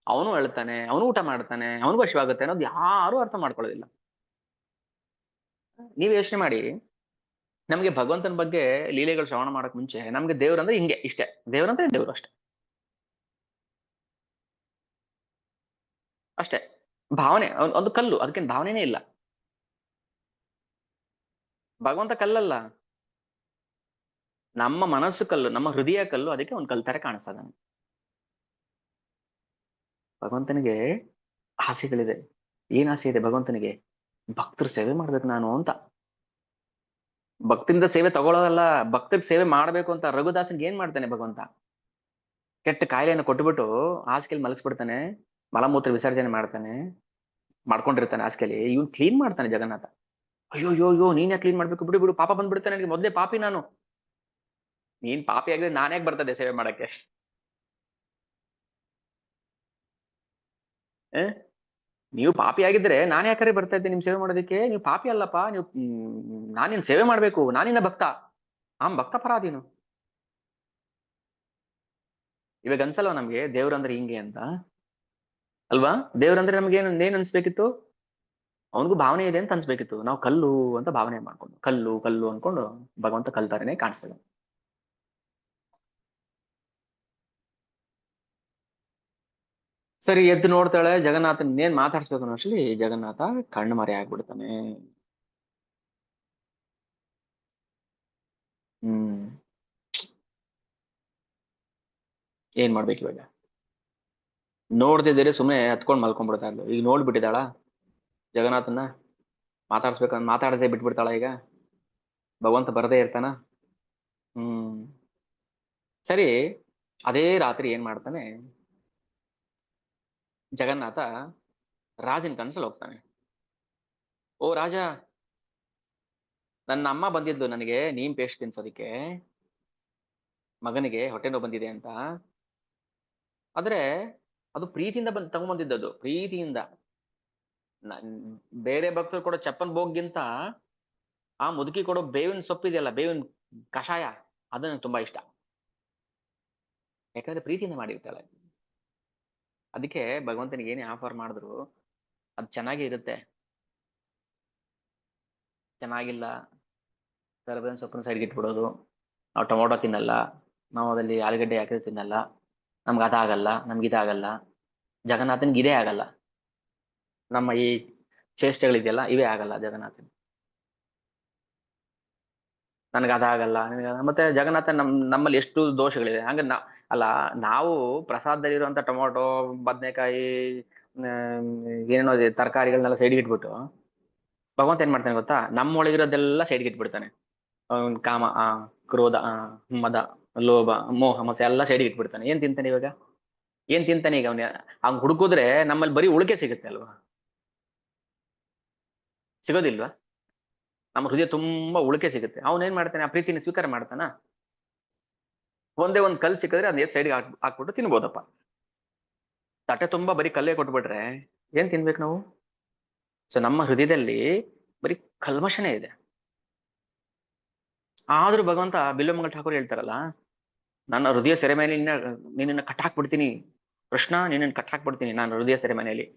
ಅವನು ಅಳ್ತಾನೆ, ಅವನು ಊಟ ಮಾಡ್ತಾನೆ, ಅವನಿಗೂ ಹಸಿವಾಗುತ್ತೆ ಅನ್ನೋದು ಯಾರು ಅರ್ಥ ಮಾಡ್ಕೊಳ್ಳೋದಿಲ್ಲ. ನೀವ್ ಯೋಚನೆ ಮಾಡಿ, ನಮ್ಗೆ ಭಗವಂತನ ಬಗ್ಗೆ ಲೀಲೆಗಳು ಶ್ರವಣ ಮಾಡಕ್ ಮುಂಚೆ ನಮ್ಗೆ ದೇವ್ರಂದ್ರೆ ಹಿಂಗೆ ಇಷ್ಟೇ, ದೇವ್ರಂದ್ರೆ ದೇವ್ರು ಅಷ್ಟೇ ಅಷ್ಟೇ. ಭಾವನೆ ಒಂದು ಕಲ್ಲು, ಅದಕ್ಕೇನು ಭಾವನೆನೇ ಇಲ್ಲ. ಭಗವಂತ ಕಲ್ಲಲ್ಲ, ನಮ್ಮ ಮನಸ್ಸು ಕಲ್ಲು, ನಮ್ಮ ಹೃದಯ ಕಲ್ಲು, ಅದಕ್ಕೆ ಒಂದು ಕಲ್ ತರ ಕಾಣಿಸ್ತದ. ಭಗವಂತನಿಗೆ ಆಸೆಗಳಿದೆ. ಏನ್ ಆಸೆ ಇದೆ ಭಗವಂತನಿಗೆ? ಭಕ್ತರ ಸೇವೆ ಮಾಡ್ಬೇಕು ನಾನು ಅಂತ. ಭಕ್ತಿಯಿಂದ ಸೇವೆ ತಗೊಳ್ಳೋದಲ್ಲ, ಭಕ್ತರಿಗೆ ಸೇವೆ ಮಾಡ್ಬೇಕು ಅಂತ. ರಘುದಾಸನ್ಗೆ ಏನ್ ಮಾಡ್ತಾನೆ ಭಗವಂತ? ಕೆಟ್ಟ ಕಾಯಿಲೆಯನ್ನು ಕೊಟ್ಬಿಟ್ಟು ಹಾಸಿಗೆಲ್ ಮಲಗಿಸ್ಬಿಡ್ತಾನೆ, ಮಲಮೂತ್ರ ವಿಸರ್ಜನೆ ಮಾಡ್ಕೊಂಡಿರ್ತಾನೆ ಹಾಸಿಗೆಲಿ. ಇವ್ನು ಕ್ಲೀನ್ ಮಾಡ್ತಾನೆ ಜಗನ್ನಾಥ. ಅಯ್ಯೋ ಯೋ ಯೋ ನೀನ್ ಕ್ಲೀನ್ ಮಾಡ್ಬೇಕು, ಬಿಡು ಬಿಡು, ಪಾಪ ಬಂದ್ಬಿಡ್ತಾನೆ ನನಗೆ, ಮೊದ್ಲೇ ಪಾಪಿ ನಾನು. ನೀನ್ ಪಾಪಿ ಆಗಿದ್ರೆ ನಾನ್ಯಾಕೆ ಬರ್ತದೆ ಸೇವೆ ಮಾಡಕ್ಕೆ? ನೀವು ಪಾಪಿ ಆಗಿದ್ರೆ ನಾನು ಯಾಕಂದ್ರೆ ಬರ್ತಾ ಇದ್ದೆ ನಿಮ್ ಸೇವೆ ಮಾಡೋದಕ್ಕೆ? ನೀವು ಪಾಪಿ ಅಲ್ಲಪ್ಪ ನೀವು. ನಾನಿನ್ ಸೇವೆ ಮಾಡ್ಬೇಕು, ನಾನಿನ್ನ ಭಕ್ತ. ಭಕ್ತ ಪರಾಧೀನು. ಇವಾಗ ಅನ್ಸಲ್ವಾ ನಮ್ಗೆ ದೇವ್ರಂದ್ರೆ ಹಿಂಗೆ ಅಂತ? ಅಲ್ವಾ? ದೇವ್ರಂದ್ರೆ ನಮ್ಗೆ ಏನ್ ಅನ್ಸ್ಬೇಕಿತ್ತು? ಅವನಿಗೂ ಭಾವನೆ ಇದೆ ಅಂತ ಅನ್ಸ್ಬೇಕಿತ್ತು. ನಾವು ಕಲ್ಲು ಅಂತ ಭಾವನೆ ಮಾಡ್ಕೊಂಡು ಕಲ್ಲು ಕಲ್ಲು ಅನ್ಕೊಂಡು ಭಗವಂತ ಕಲ್ತಾರನೆ ಕಾಣಿಸ್ತದೆ. ಸರಿ, ಎದ್ದು ನೋಡ್ತಾಳೆ, ಜಗನ್ನಾಥನ್ ಏನ್ ಮಾತಾಡ್ಸ್ಬೇಕು ಅನ್ನೋಷ್ಟ್ರಲ್ಲಿ ಜಗನ್ನಾಥ ಕಣ್ಣು ಮರೆ ಆಗ್ಬಿಡ್ತಾನೆ. ಹ್ಮ್ ಏನ್ ಮಾಡ್ಬೇಕು ಇವಾಗ? ನೋಡ್ತಿದ್ದೀರಿ ಸುಮ್ಮನೆ ಹತ್ಕೊಂಡ್ ಮಲ್ಕೊಂಡ್ಬಿಡ್ತಾ ಇದ್ಲು. ಈಗ ನೋಡ್ಬಿಟ್ಟಿದ್ದಾಳ ಜಗನ್ನಾಥನ್ನ? ಮಾತಾಡದೆ ಬಿಟ್ಬಿಡ್ತಾಳ ಈಗ? ಭಗವಂತ ಬರದೇ ಇರ್ತಾನ? ಹ್ಮ್ ಸರಿ. ಅದೇ ರಾತ್ರಿ ಏನ್ ಮಾಡ್ತಾನೆ ಜಗನ್ನಾಥ? ರಾಜನ್ ಕನ್ಸಲ್ಲಿ ಹೋಗ್ತಾನೆ. ಓ ರಾಜ, ನನ್ನ ಅಮ್ಮ ಬಂದಿದ್ದು ನನಗೆ ನೀಮ್ ಪೇಸ್ಟ್ ತಿನ್ಸೋದಿಕ್ಕೆ, ಮಗನಿಗೆ ಹೊಟ್ಟೆ ನೋವು ಬಂದಿದೆ ಅಂತ. ಆದ್ರೆ ಅದು ಪ್ರೀತಿಯಿಂದ ತಗೊಂಬಂದಿದ್ದದು, ಪ್ರೀತಿಯಿಂದ. ಬೇರೆ ಭಕ್ತರು ಕೊಡೋ ಚಪ್ಪನ್ ಬೋಗ್ಗಿಂತ ಆ ಮುದುಕಿ ಕೊಡೋ ಬೇವಿನ ಸೊಪ್ಪಿದೆಯಲ್ಲ, ಬೇವಿನ ಕಷಾಯ, ಅದು ನಂಗೆ ತುಂಬಾ ಇಷ್ಟ. ಯಾಕಂದ್ರೆ ಪ್ರೀತಿಯಿಂದ ಮಾಡಿರ್ತಾಳೆ. ಅದಕ್ಕೆ ಭಗವಂತನಿಗೆ ಏನೇ ಆಫರ್ ಮಾಡಿದ್ರು ಅದು ಚೆನ್ನಾಗಿ ಇರುತ್ತೆ. ಚೆನ್ನಾಗಿಲ್ಲ, ಕರಿಬೇವಿನ ಸೊಪ್ಪನ್ನ ಸೈಡ್ಗೆ ಇಟ್ಬಿಡೋದು. ನಾವು ಟೊಮೊಟೊ ತಿನ್ನಲ್ಲ, ನಾವು ಅದಲ್ಲಿ ಆಲೂಗಡ್ಡೆ ಹಾಕಿದ್ರೆ ತಿನ್ನಲ್ಲ, ನಮ್ಗೆ ಅದಾಗಲ್ಲ, ನಮ್ಗೆ ಇದಾಗಲ್ಲ. ಜಗನ್ನಾಥನ್ಗೆ ಇದೇ ಆಗಲ್ಲ. ನಮ್ಮ ಈ ಚೇಷ್ಟೆಗಳಿದೆಯಲ್ಲ ಇವೇ ಆಗಲ್ಲ ಜಗನ್ನಾಥನ್. ನನಗೆ ಅದಾಗಲ್ಲ, ಮತ್ತೆ ಜಗನ್ನಾಥ ನಮ್ಮಲ್ಲಿ ಎಷ್ಟು ದೋಷಗಳಿದೆ ಹಂಗ ಅಲ್ಲ. ನಾವು ಪ್ರಸಾದದಲ್ಲಿರುವಂತ ಟೊಮೊಟೊ, ಬದನೆಕಾಯಿ, ಏನೇನೋ ತರಕಾರಿಗಳನ್ನೆಲ್ಲ ಸೈಡ್ಗೆ ಇಟ್ಬಿಟ್ಟು ಭಗವಂತ ಏನ್ ಮಾಡ್ತಾನೆ ಗೊತ್ತಾ? ನಮ್ಮೊಳಗಿರೋದೆಲ್ಲ ಸೈಡ್ಗೆ ಇಟ್ಬಿಡ್ತಾನೆ. ಕಾಮ, ಕ್ರೋಧ, ಮದ, ಲೋಭ, ಮೋಹ, ಮಸ ಎಲ್ಲ ಸೈಡ್ಗೆ ಇಟ್ಬಿಡ್ತಾನೆ. ಏನ್ ತಿಂತಾನೆ ಇವಾಗ? ಏನ್ ತಿಂತಾನೆ ಈಗ ಅವನ? ಅವ್ನ್ ಹುಡುಕಿದ್ರೆ ನಮ್ಮಲ್ಲಿ ಬರೀ ಉಳಿಕೆ ಸಿಗುತ್ತೆ ಅಲ್ವಾ? ಸಿಗೋದಿಲ್ವಾ? ನಮ್ಮ ಹೃದಯ ತುಂಬಾ ಉಳಿಕೆ ಸಿಗುತ್ತೆ. ಅವನೇನ್ ಮಾಡ್ತಾನೆ? ಆ ಪ್ರೀತಿನ ಸ್ವೀಕಾರ ಮಾಡ್ತಾನ? ಒಂದೇ ಒಂದ್ ಕಲ್ ಸಿಕ್ಕಿದ್ರೆ ಅದ್ ಸೈಡ್ಗೆ ಹಾಕ್ಬಿಟ್ಟು ತಿನ್ಬೋದಪ್ಪ. ತಟ್ಟೆ ತುಂಬಾ ಬರೀ ಕಲ್ಲೇ ಕೊಟ್ಬಿಟ್ರೆ ಏನ್ ತಿನ್ಬೇಕು ನಾವು? ಸೊ ನಮ್ಮ ಹೃದಯದಲ್ಲಿ ಬರೀ ಕಲ್ಮಶನೇ ಇದೆ. ಆದ್ರೂ ಭಗವಂತ ಬಿಲ್ವಮಂಗಲ ಠಾಕೂರ್ ಹೇಳ್ತಾರಲ್ಲ, ನನ್ನ ಹೃದಯ ಸೆರೆಮನೆಯಲ್ಲಿ ನಿನ್ನ ಕಟ್ಟಾಕ್ಬಿಡ್ತೀನಿ ಕೃಷ್ಣ, ನಿನ್ನ ಕಟ್ಟಾಕ್ಬಿಡ್ತೀನಿ ನಾನು ಹೃದಯ ಸೆರೆಮನೆಯಲ್ಲಿ.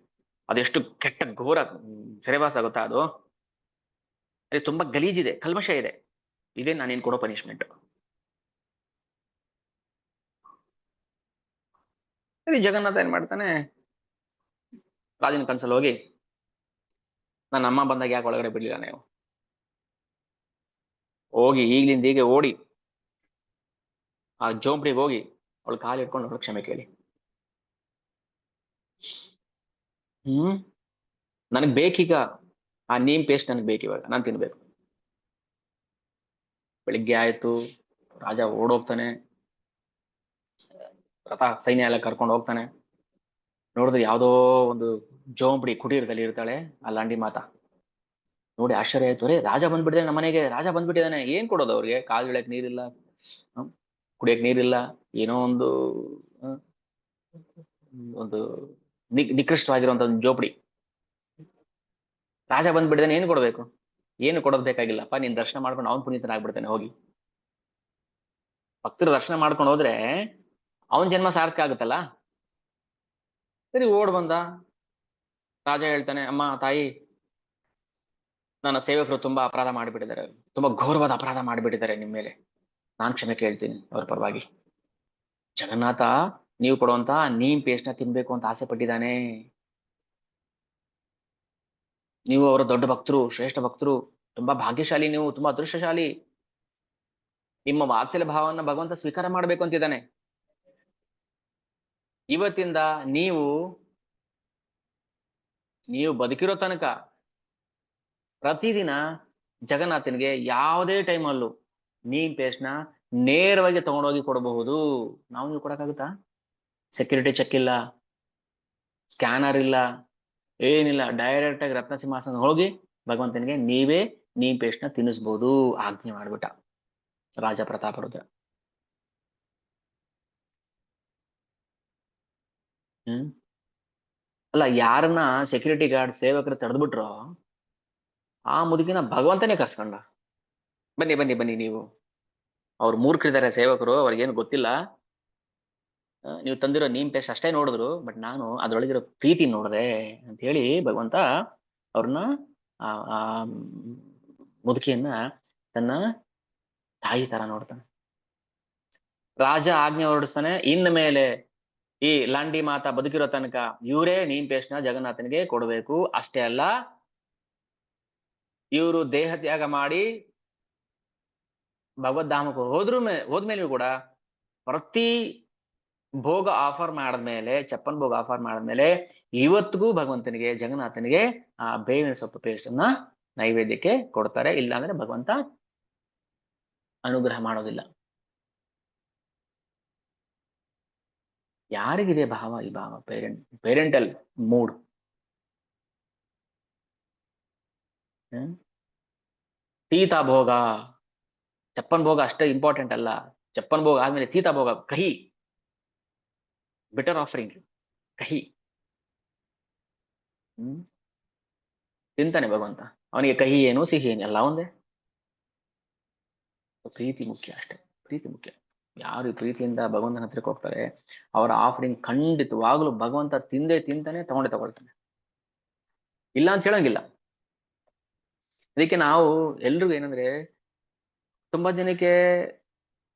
ಅದೆಷ್ಟು ಕೆಟ್ಟ ಘೋರ ಸೆರೆವಾಸ ಆಗುತ್ತಾ ಅದು? ಅಲ್ಲಿ ತುಂಬಾ ಗಲೀಜಿದೆ, ಕಲ್ಮಶ ಇದೆ. ಇದೇ ನಾನೇನ್ ಕೊಡೋ ಪನಿಷ್ಮೆಂಟ್. ಸರಿ, ಜಗನ್ನಾಥ ಏನ್ ಮಾಡ್ತಾನೆ? ರಾಜನ ಕನ್ಸಲ್ಲಿ ಹೋಗಿ, ನನ್ನ ಅಮ್ಮ ಬಂದಾಗ ಯಾಕೆ ಒಳಗಡೆ ಬಿಡ್ಲಿಲ್ಲ ನೀವು? ಹೋಗಿ ಈಗ್ಲಿಂದ ಹೀಗೆ ಓಡಿ ಆ ಜೋಂಪಡಿಗೆ ಹೋಗಿ ಅವಳು ಕಾಲು ಇಟ್ಕೊಂಡು ಅವಳು ಕ್ಷಮೆ ಕೇಳಿ. ಹ್ಮ್ ನನಗ್ ಬೇಕೀಗ ಆ ನೀಮ್ ಪೇಸ್ಟ್ ನನಗೆ ಬೇಕು, ಇವಾಗ ನಾನು ತಿನ್ಬೇಕು. ಬೆಳಿಗ್ಗೆ ಆಯ್ತು, ರಾಜ ಓಡೋಗ್ತಾನೆ, ರಥ ಸೈನ್ಯ ಎಲ್ಲ ಕರ್ಕೊಂಡು ಹೋಗ್ತಾನೆ. ನೋಡಿದ್ರೆ ಯಾವ್ದೋ ಒಂದು ಜೋಂಪಡಿ ಕುಟೀರದಲ್ಲಿ ಇರ್ತಾಳೆ ಆ ಲಾಂಡಿ ಮಾತಾ. ನೋಡಿ ಆಶ್ಚರ್ಯ ಆಯ್ತು, ರೇ ರಾಜ ಬಂದ್ಬಿಟ್ಟಿದ್ದಾನೆ, ನಮ್ಮನೆಗೆ ರಾಜ ಬಂದ್ಬಿಟ್ಟಿದ್ದಾನೆ. ಏನ್ ಕೊಡೋದು ಅವ್ರಿಗೆ? ಕಾಲ್ ಇಳಕ್ ನೀರಿಲ್ಲ, ಕುಡಿಯಕ್ ನೀರಿಲ್ಲ, ಏನೋ ಒಂದು ಒಂದು ನಿಕೃಷ್ಟವಾಗಿರುವಂತ ಒಂದು ಜೋಪಡಿ. ರಾಜ ಬಂದ್ಬಿಟ್ಟಿದ್ದಾನೆ, ಏನ್ ಕೊಡ್ಬೇಕು? ಏನು ಕೊಡೋದ್ ಬೇಕಾಗಿಲ್ಲಪ್ಪ, ನೀನ್ ದರ್ಶನ ಮಾಡ್ಕೊಂಡು ಅವ್ನ್ ಪುನೀತನಾಗ್ಬಿಡ್ತಾನೆ ಹೋಗಿ. ಭಕ್ತರು ದರ್ಶನ ಮಾಡ್ಕೊಂಡು ಹೋದ್ರೆ ಅವನ್ ಜನ್ಮ ಸಾರ್ಥಕ ಆಗುತ್ತಲ್ಲ. ಸರಿ, ಓಡ್ ಬಂದ. ರಾಜ ಹೇಳ್ತಾನೆ, ಅಮ್ಮ ತಾಯಿ, ನನ್ನ ಸೇವಕರು ತುಂಬಾ ಅಪರಾಧ ಮಾಡಿಬಿಟ್ಟಿದ್ದಾರೆ, ತುಂಬಾ ಘೋರವಾದ ಅಪರಾಧ ಮಾಡಿಬಿಟ್ಟಿದ್ದಾರೆ ನಿಮ್ ಮೇಲೆ. ನಾನ್ ಕ್ಷಮೆ ಕೇಳ್ತೀನಿ ಅವ್ರ ಪರವಾಗಿ. ಜಗನ್ನಾಥ ನೀವು ಕೊಡುವಂತ ನೀಮ್ ಪೇಸ್ಟ್ ನ ತಿನ್ಬೇಕು ಅಂತ ಆಸೆ ಪಟ್ಟಿದ್ದಾನೆ. ನೀವು ಅವರ ದೊಡ್ಡ ಭಕ್ತರು, ಶ್ರೇಷ್ಠ ಭಕ್ತರು, ತುಂಬಾ ಭಾಗ್ಯಶಾಲಿ, ನೀವು ತುಂಬಾ ಅದೃಷ್ಟಶಾಲಿ. ನಿಮ್ಮ ವಾತ್ಸಲ್ಯ ಭಾವವನ್ನ ಭಗವಂತ ಸ್ವೀಕಾರ ಮಾಡ್ಬೇಕು ಅಂತಿದ್ದಾನೆ. ಇವತ್ತಿಂದ ನೀವು ಬದುಕಿರೋ ತನಕ ಪ್ರತಿದಿನ ಜಗನ್ನಾಥನಿಗೆ ಯಾವುದೇ ಟೈಮಲ್ಲೂ ನೀಮ್ ಪೇಸ್ಟ್ ನ ನೇರವಾಗಿ ತಗೊಂಡೋಗಿ ಕೊಡಬಹುದು. ನಾವು ನೀವು ಕೊಡಕ್ಕಾಗುತ್ತಾ? ಸೆಕ್ಯೂರಿಟಿ ಚೆಕ್ ಇಲ್ಲ, ಸ್ಕ್ಯಾನರ್ ಇಲ್ಲ, ಏನಿಲ್ಲ. ಡೈರೆಕ್ಟ್ ಆಗಿ ರತ್ನ ಸಿಂಹಾಸನ ಹೋಗಿ ಭಗವಂತನಿಗೆ ನೀವೇ ನೀಮ್ ಪೇಸ್ಟ್ ನ ತಿನ್ನಿಸ್ಬೋದು. ಆಜ್ಞೆ ಮಾಡ್ಬಿಟ್ಟ ರಾಜ ಪ್ರತಾಪ ರುದ್ರ. ಅಲ್ಲ, ಯಾರನ್ನ ಸೆಕ್ಯೂರಿಟಿ ಗಾರ್ಡ್ ಸೇವಕರು ತಡೆದ್ಬಿಟ್ರೋ ಆ ಮುದುಕಿನ ಭಗವಂತನೇ ಕರ್ಸ್ಕೊಂಡ. ಬನ್ನಿ ಬನ್ನಿ ಬನ್ನಿ, ನೀವು ಅವ್ರು ಮೂರ್ಖರಿದ್ದಾರೆ ಸೇವಕರು, ಅವ್ರಿಗೇನು ಗೊತ್ತಿಲ್ಲ. ನೀವು ತಂದಿರೋ ನೀಮ್ ಪೇಸ್ಟ್ ಅಷ್ಟೇ ನೋಡಿದ್ರು, ಬಟ್ ನಾನು ಅದ್ರೊಳಗಿರೋ ಪ್ರೀತಿ ನೋಡಿದೆ ಅಂತ ಹೇಳಿ ಭಗವಂತ ಅವ್ರನ್ನ ಆ ಮುದುಕಿಯನ್ನ ತನ್ನ ತಾಯಿ ತರ ನೋಡ್ತಾನೆ. ರಾಜ ಆಜ್ಞೆ ಹೊರಡಿಸ್ತಾನೆ, ಇನ್ ಮೇಲೆ ಈ ಲಾಂಡಿ ಮಾತಾ ಬದುಕಿರೋ ತನಕ ಇವರೇ ನೀಮ್ ಪೇಸ್ಟ್ ನ ಜಗನ್ನಾಥನಿಗೆ ಕೊಡಬೇಕು. ಅಷ್ಟೇ ಅಲ್ಲ, ಇವರು ದೇಹ ತ್ಯಾಗ ಮಾಡಿ ಭಗವದ್ಧಾಮಕ್ಕೆ ಹೋದ್ಮೇಲೆ ಕೂಡ ಪ್ರತಿ ಭೋಗ ಆಫರ್ ಮಾಡಿದ್ಮೇಲೆ, ಚಪ್ಪನ್ ಭೋಗ ಆಫರ್ ಮಾಡಿದ್ಮೇಲೆ ಇವತ್ತಿಗೂ ಭಗವಂತನಿಗೆ, ಜಗನ್ನಾಥನಿಗೆ ಆ ಬೇವಿನ ಸೊಪ್ಪು ಪೇಸ್ಟ್ ಅನ್ನ ನೈವೇದ್ಯಕ್ಕೆ ಕೊಡ್ತಾರೆ. ಇಲ್ಲ ಅಂದ್ರೆ ಭಗವಂತ ಅನುಗ್ರಹ ಮಾಡೋದಿಲ್ಲ. ಯಾರಿಗಿದೆ ಭಾವ? ಈ ಭಾವ ಪೇರೆಂಟಲ್ ಮೂಡ್. ತೀತಾ ಭೋಗ, ಚಪ್ಪನ್ ಭೋಗ ಅಷ್ಟೇ ಇಂಪಾರ್ಟೆಂಟ್ ಅಲ್ಲ. ಚಪ್ಪನ್ ಭೋಗ ಆದ್ಮೇಲೆ ತೀತಾ ಭೋಗ, ಕಹಿ, ಬೆಟರ್ ಆಫರಿಂಗ್, ಕಹಿ. ತಿಂತಾನೆ ಭಗವಂತ. ಅವನಿಗೆ ಕಹಿ ಏನು ಸಿಹಿ ಏನು ಎಲ್ಲ ಒಂದೇ. ಪ್ರೀತಿ ಮುಖ್ಯ ಅಷ್ಟೇ, ಪ್ರೀತಿ ಮುಖ್ಯ. ಯಾರು ಪ್ರೀತಿಯಿಂದ ಭಗವಂತನ ಹತ್ರಕ್ಕೆ ಹೋಗ್ತಾರೆ ಅವರ ಆಫರಿಂಗ್ ಖಂಡಿತವಾಗ್ಲೂ ಭಗವಂತ ತಿಂತಾನೆ, ತಗೊಳ್ತಾನೆ, ಇಲ್ಲ ಅಂತ ಹೇಳಂಗಿಲ್ಲ. ಅದಕ್ಕೆ ನಾವು ಎಲ್ರಿಗೂ ಏನಂದ್ರೆ, ತುಂಬಾ ಜನಕ್ಕೆ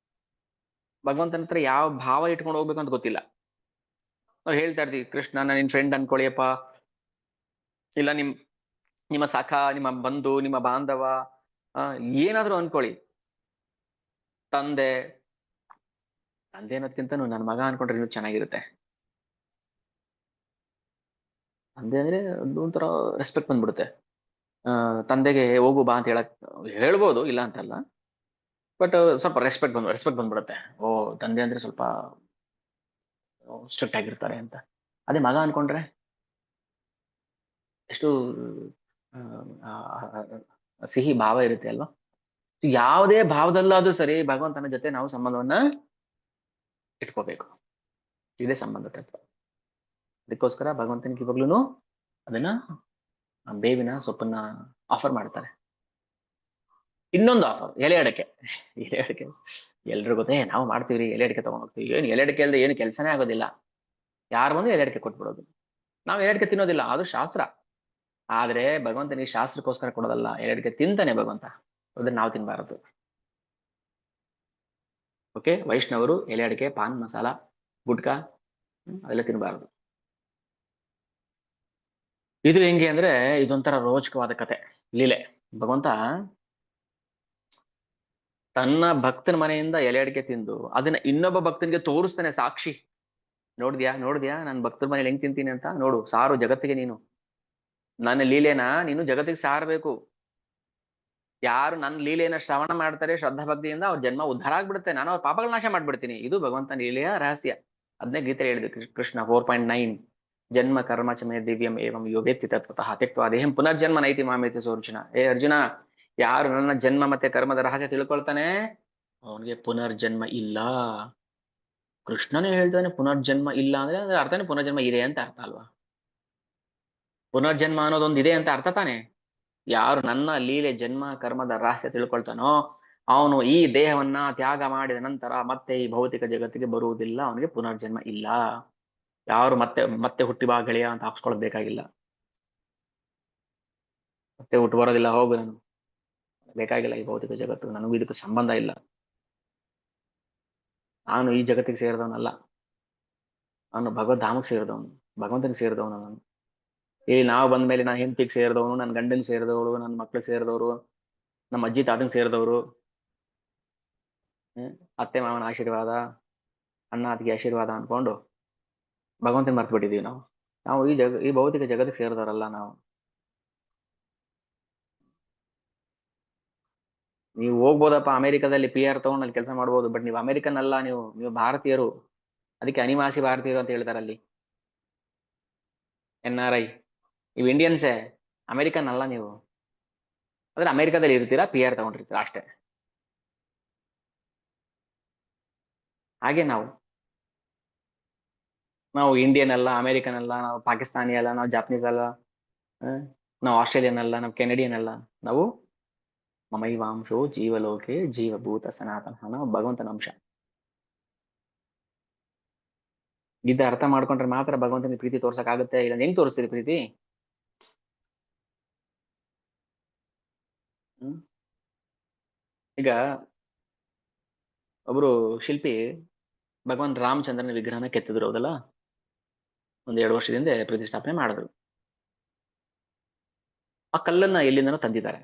ಭಗವಂತನ ಹತ್ರ ಯಾವ ಭಾವ ಇಟ್ಕೊಂಡು ಹೋಗ್ಬೇಕು ಅಂತ ಗೊತ್ತಿಲ್ಲ. ನಾವು ಹೇಳ್ತಾ ಇರ್ತೀವಿ, ಕೃಷ್ಣ ನಿನ್ ಫ್ರೆಂಡ್ ಅನ್ಕೊಳ್ಳಿಯಪ್ಪ, ಇಲ್ಲ ನಿಮ್ಮ ಸಖ, ನಿಮ್ಮ ಬಂಧು, ನಿಮ್ಮ ಬಾಂಧವ, ಏನಾದ್ರೂ ಅನ್ಕೊಳ್ಳಿ. ತಂದೆ ಅನ್ನೋದ್ಕಿಂತನೂ ನನ್ನ ಮಗ ಅನ್ಕೊಂಡ್ರೆ ಇನ್ನೂ ಚೆನ್ನಾಗಿರುತ್ತೆ. ತಂದೆ ಅಂದ್ರೆ ಒಂಥರ ರೆಸ್ಪೆಕ್ಟ್ ಬಂದ್ಬಿಡುತ್ತೆ. ತಂದೆಗೆ ಹೋಗು ಬಾ ಅಂತ ಹೇಳ್ಬೋದು, ಇಲ್ಲ ಅಂತಲ್ಲ, ಬಟ್ ಸ್ವಲ್ಪ ರೆಸ್ಪೆಕ್ಟ್ ಬಂದ್ಬಿಡುತ್ತೆ. ಓ, ತಂದೆ ಅಂದ್ರೆ ಸ್ವಲ್ಪ ಸ್ಟ್ರಿಕ್ಟ್ ಆಗಿರ್ತಾರೆ ಅಂತ. ಅದೇ ಮಗ ಅನ್ಕೊಂಡ್ರೆ ಎಷ್ಟು ಸಿಹಿ ಭಾವ ಇರುತ್ತೆ ಅಲ್ವಾ? ಯಾವುದೇ ಭಾವದಲ್ಲಾದ್ರೂ ಸರಿ ಭಗವಂತನ ಜೊತೆ ನಾವು ಸಂಬಂಧವನ್ನ ಇಟ್ಕೋಬೇಕು. ಇದೇ ಸಂಬಂಧ ತತ್ವ. ಅದಕ್ಕೋಸ್ಕರ ಭಗವಂತನಿಗೆ ಇವಾಗ್ಲೂ ಅದನ್ನ ಬೇವಿನ ಸೊಪ್ಪನ್ನ ಆಫರ್ ಮಾಡ್ತಾರೆ. ಇನ್ನೊಂದು ಆಫರ್, ಎಲೆ ಅಡಕೆ. ಎಲೆ ಅಡಕೆ ಎಲ್ರು ಗೊತ್ತೇ, ನಾವು ಮಾಡ್ತೀವ್ರಿ, ಎಲೆ ಅಡಕೆ ತಗೊಂಡ್ ಹೋಗ್ತೀವಿ. ಏನು ಎಲೆ ಅಡಕೆ ಅಲ್ಲದೆ ಏನು ಕೆಲಸನೇ ಆಗೋದಿಲ್ಲ. ಯಾರು ಬಂದು ಎಲೆ ಅಡಕೆ ಕೊಟ್ಬಿಡೋದು. ನಾವು ಎಲೆ ಅಡಕೆ ತಿನ್ನೋದಿಲ್ಲ, ಅದು ಶಾಸ್ತ್ರ. ಆದ್ರೆ ಭಗವಂತನಿಗೆ ಶಾಸ್ತ್ರಕ್ಕೋಸ್ಕರ ಕೊಡೋದಲ್ಲ, ಎಲೆ ಅಡಕೆ ತಿಂತಾನೆ ಭಗವಂತ, ಅದನ್ನ ನಾವು ತಿನ್ಬಾರದು. ಓಕೆ, ವೈಷ್ಣವರು ಎಲೆ ಅಡಕೆ, ಪಾನ್ ಮಸಾಲ, ಗುಟ್ಕಾ ಅದೆಲ್ಲ ತಿನ್ಬಾರದು. ಇದು ಹೆಂಗೆ ಅಂದ್ರೆ, ಇದೊಂಥರ ರೋಚಕವಾದ ಕತೆ, ಲೀಲೆ. ಭಗವಂತ ತನ್ನ ಭಕ್ತನ ಮನೆಯಿಂದ ಎಲೆ ಅಡಿಕೆ ತಿಂದು ಅದನ್ನ ಇನ್ನೊಬ್ಬ ಭಕ್ತನಿಗೆ ತೋರಿಸ್ತಾನೆ, ಸಾಕ್ಷಿ. ನೋಡ್ದ್ಯಾ, ನನ್ನ ಭಕ್ತರ ಮನೇಲಿ ಹೆಂಗ್ ತಿಂತೀನಿ ಅಂತ ನೋಡು, ಸಾರು ಜಗತ್ತಿಗೆ ನೀನು. ನನ್ನ ಲೀಲೆನ ನೀನು ಜಗತ್ತಿಗೆ ಸಾರಬೇಕು. ಯಾರು ನನ್ನ ಲೀಲೆಯನ್ನ ಶ್ರವಣ ಮಾಡ್ತಾರೆ ಶ್ರದ್ಧಾ ಭಕ್ತಿಯಿಂದ ಅವ್ರ ಜನ್ಮ ಉದ್ಧಾರ ಆಗ್ಬಿಡುತ್ತೆ, ನಾನು ಅವ್ರ ಪಾಪಗಳ ನಾಶ ಮಾಡ್ಬಿಡ್ತೀನಿ. ಇದು ಭಗವಂತನ ಲೀಲೆಯ ರಹಸ್ಯ. ಅದನ್ನೇ ಗೀತೆ ಹೇಳಿದೆ ಕೃಷ್ಣ 4.9. ಜನ್ಮ ಕರ್ಮ ಚಮೇ ದಿವ್ಯಂ ಏವಂ ಯೋವೇತ್ತಿ ತತ್ವತಃ ತ್ಯಕ್ತ್ವಾ ದೇಹಂ ಪುನರ್ಜನ್ಮ ನೈತಿ ಮಾಮೇತಿ ಸೋರ್ಜುನ. ಏ ಅರ್ಜುನ, ಯಾರು ನನ್ನ ಜನ್ಮ ಮತ್ತೆ ಕರ್ಮದ ರಹಸ್ಯ ತಿಳ್ಕೊಳ್ತಾನೆ ಅವನಿಗೆ ಪುನರ್ಜನ್ಮ ಇಲ್ಲ. ಕೃಷ್ಣನೇ ಹೇಳ್ತಾನೆ ಪುನರ್ಜನ್ಮ ಇಲ್ಲ ಅಂದ್ರೆ ಅದ್ರ ಅರ್ಥನೇ ಪುನರ್ಜನ್ಮ ಇದೆ ಅಂತ ಅರ್ಥ ಅಲ್ವಾ? ಪುನರ್ಜನ್ಮ ಅನ್ನೋದೊಂದು ಇದೆ ಅಂತ ಅರ್ಥ ತಾನೆ. ಯಾರು ನನ್ನ ಲೀಲೆ ಜನ್ಮ ಕರ್ಮದ ರಹಸ್ಯ ತಿಳ್ಕೊಳ್ತಾನೋ ಅವನು ಈ ದೇಹವನ್ನ ತ್ಯಾಗ ಮಾಡಿದ ನಂತರ ಮತ್ತೆ ಈ ಭೌತಿಕ ಜಗತ್ತಿಗೆ ಬರುವುದಿಲ್ಲ, ಅವನಿಗೆ ಪುನರ್ಜನ್ಮ ಇಲ್ಲ. ಯಾರು ಮತ್ತೆ ಮತ್ತೆ ಹುಟ್ಟಿ ಬಾ ಗೆಳೆಯ ಅಂತ ಹಾಕ್ಸ್ಕೊಳ್ಳೋದ್ ಬೇಕಾಗಿಲ್ಲ. ಮತ್ತೆ ಹುಟ್ಟು ಬರೋದಿಲ್ಲ, ಹೋಗು, ನಾನು ಬೇಕಾಗಿಲ್ಲ ಈ ಭೌತಿಕ ಜಗತ್ತು, ನನಗೂ ಇದಕ್ಕೆ ಸಂಬಂಧ ಇಲ್ಲ. ನಾನು ಈ ಜಗತ್ತಿಗೆ ಸೇರಿದವನಲ್ಲ, ನಾನು ಭಗವದ್ಧಾಮಕ್ಕೆ ಸೇರಿದವನು, ಭಗವಂತನಿಗೆ ಸೇರಿದವನು ನಾನು. ಇಲ್ಲಿ ನಾವು ಬಂದ ಮೇಲೆ ನಾನು ಹೆಂಡತಿಗೆ ಸೇರಿದವನು, ನನ್ನ ಗಂಡನಿಗೆ ಸೇರಿದವಳು, ನನ್ನ ಮಕ್ಳಿಗೆ ಸೇರಿದವರು, ನಮ್ಮ ಅಜ್ಜಿ ತಾತನಿಗೆ ಸೇರಿದವರು, ಅತ್ತೆ ಮಾವನ ಆಶೀರ್ವಾದ, ಅಣ್ಣ ಅತ್ತಿಗೆ ಆಶೀರ್ವಾದ ಅನ್ಕೊಂಡು ಭಗವಂತನ ಮರ್ತು ಬಿಟ್ಟಿದೀವಿ ನಾವು. ನಾವು ಈ ಭೌತಿಕ ಜಗತ್ತಿಗೆ ಸೇರಿದವರಲ್ಲ ನಾವು. ನೀವು ಹೋಗ್ಬೋದಪ್ಪ ಅಮೆರಿಕದಲ್ಲಿ PR ತಗೊಂಡು ಅಲ್ಲಿ ಕೆಲಸ ಮಾಡ್ಬೋದು, ಬಟ್ ನೀವು ಅಮೆರಿಕನ್ ಅಲ್ಲ, ನೀವು ಭಾರತೀಯರು. ಅದಕ್ಕೆ ಅನಿವಾಸಿ ಭಾರತೀಯರು ಅಂತ ಹೇಳ್ತಾರೆ ಅಲ್ಲಿ, NRI. ನೀವು ಇಂಡಿಯನ್ಸೇ, ಅಮೆರಿಕನ್ ಅಲ್ಲ ನೀವು. ಅಂದ್ರೆ ಅಮೆರಿಕದಲ್ಲಿ ಇರ್ತೀರಾ, PR ತಗೊಂಡಿರ್ತೀರಾ ಅಷ್ಟೇ. ಹಾಗೆ ನಾವು ಇಂಡಿಯನ್ ಅಲ್ಲ, ಅಮೆರಿಕನ್ ಅಲ್ಲ, ನಾವು ಪಾಕಿಸ್ತಾನಿ ಅಲ್ಲ, ನಾವು ಜಾಪನೀಸ್ ಅಲ್ಲ, ನಾವು ಆಸ್ಟ್ರೇಲಿಯನ್ ಅಲ್ಲ, ನಾವು ಕೆನಡಿಯನ್ ಅಲ್ಲ. ನಾವು ಮಮೈವಾಂಶೋ ಜೀವಲೋಕೆ ಜೀವಭೂತ ಸನಾತನ, ನಾವು ಭಗವಂತನ ಅಂಶ. ಇದ್ದ ಅರ್ಥ ಮಾಡ್ಕೊಂಡ್ರೆ ಮಾತ್ರ ಭಗವಂತನ ಪ್ರೀತಿ ತೋರ್ಸಕ್ ಆಗುತ್ತೆ. ಇಲ್ಲ ಹೆಂಗ್ ತೋರಿಸ್ತೀರಿ ಪ್ರೀತಿ? ಹ್ಮ್ ಈಗ ಒಬ್ರು ಶಿಲ್ಪಿ ಭಗವಾನ್ ರಾಮಚಂದ್ರನ ವಿಗ್ರಹನ ಕೆತ್ತಿದ್ರು, ಹೌದಲ್ಲ? ಒಂದ್ 2 ವರ್ಷದಿಂದ ಪ್ರತಿಷ್ಠಾಪನೆ ಮಾಡಿದ್ರು. ಆ ಕಲ್ಲನ್ನ ಎಲ್ಲಿಂದನೋ ತಂದಿದ್ದಾರೆ.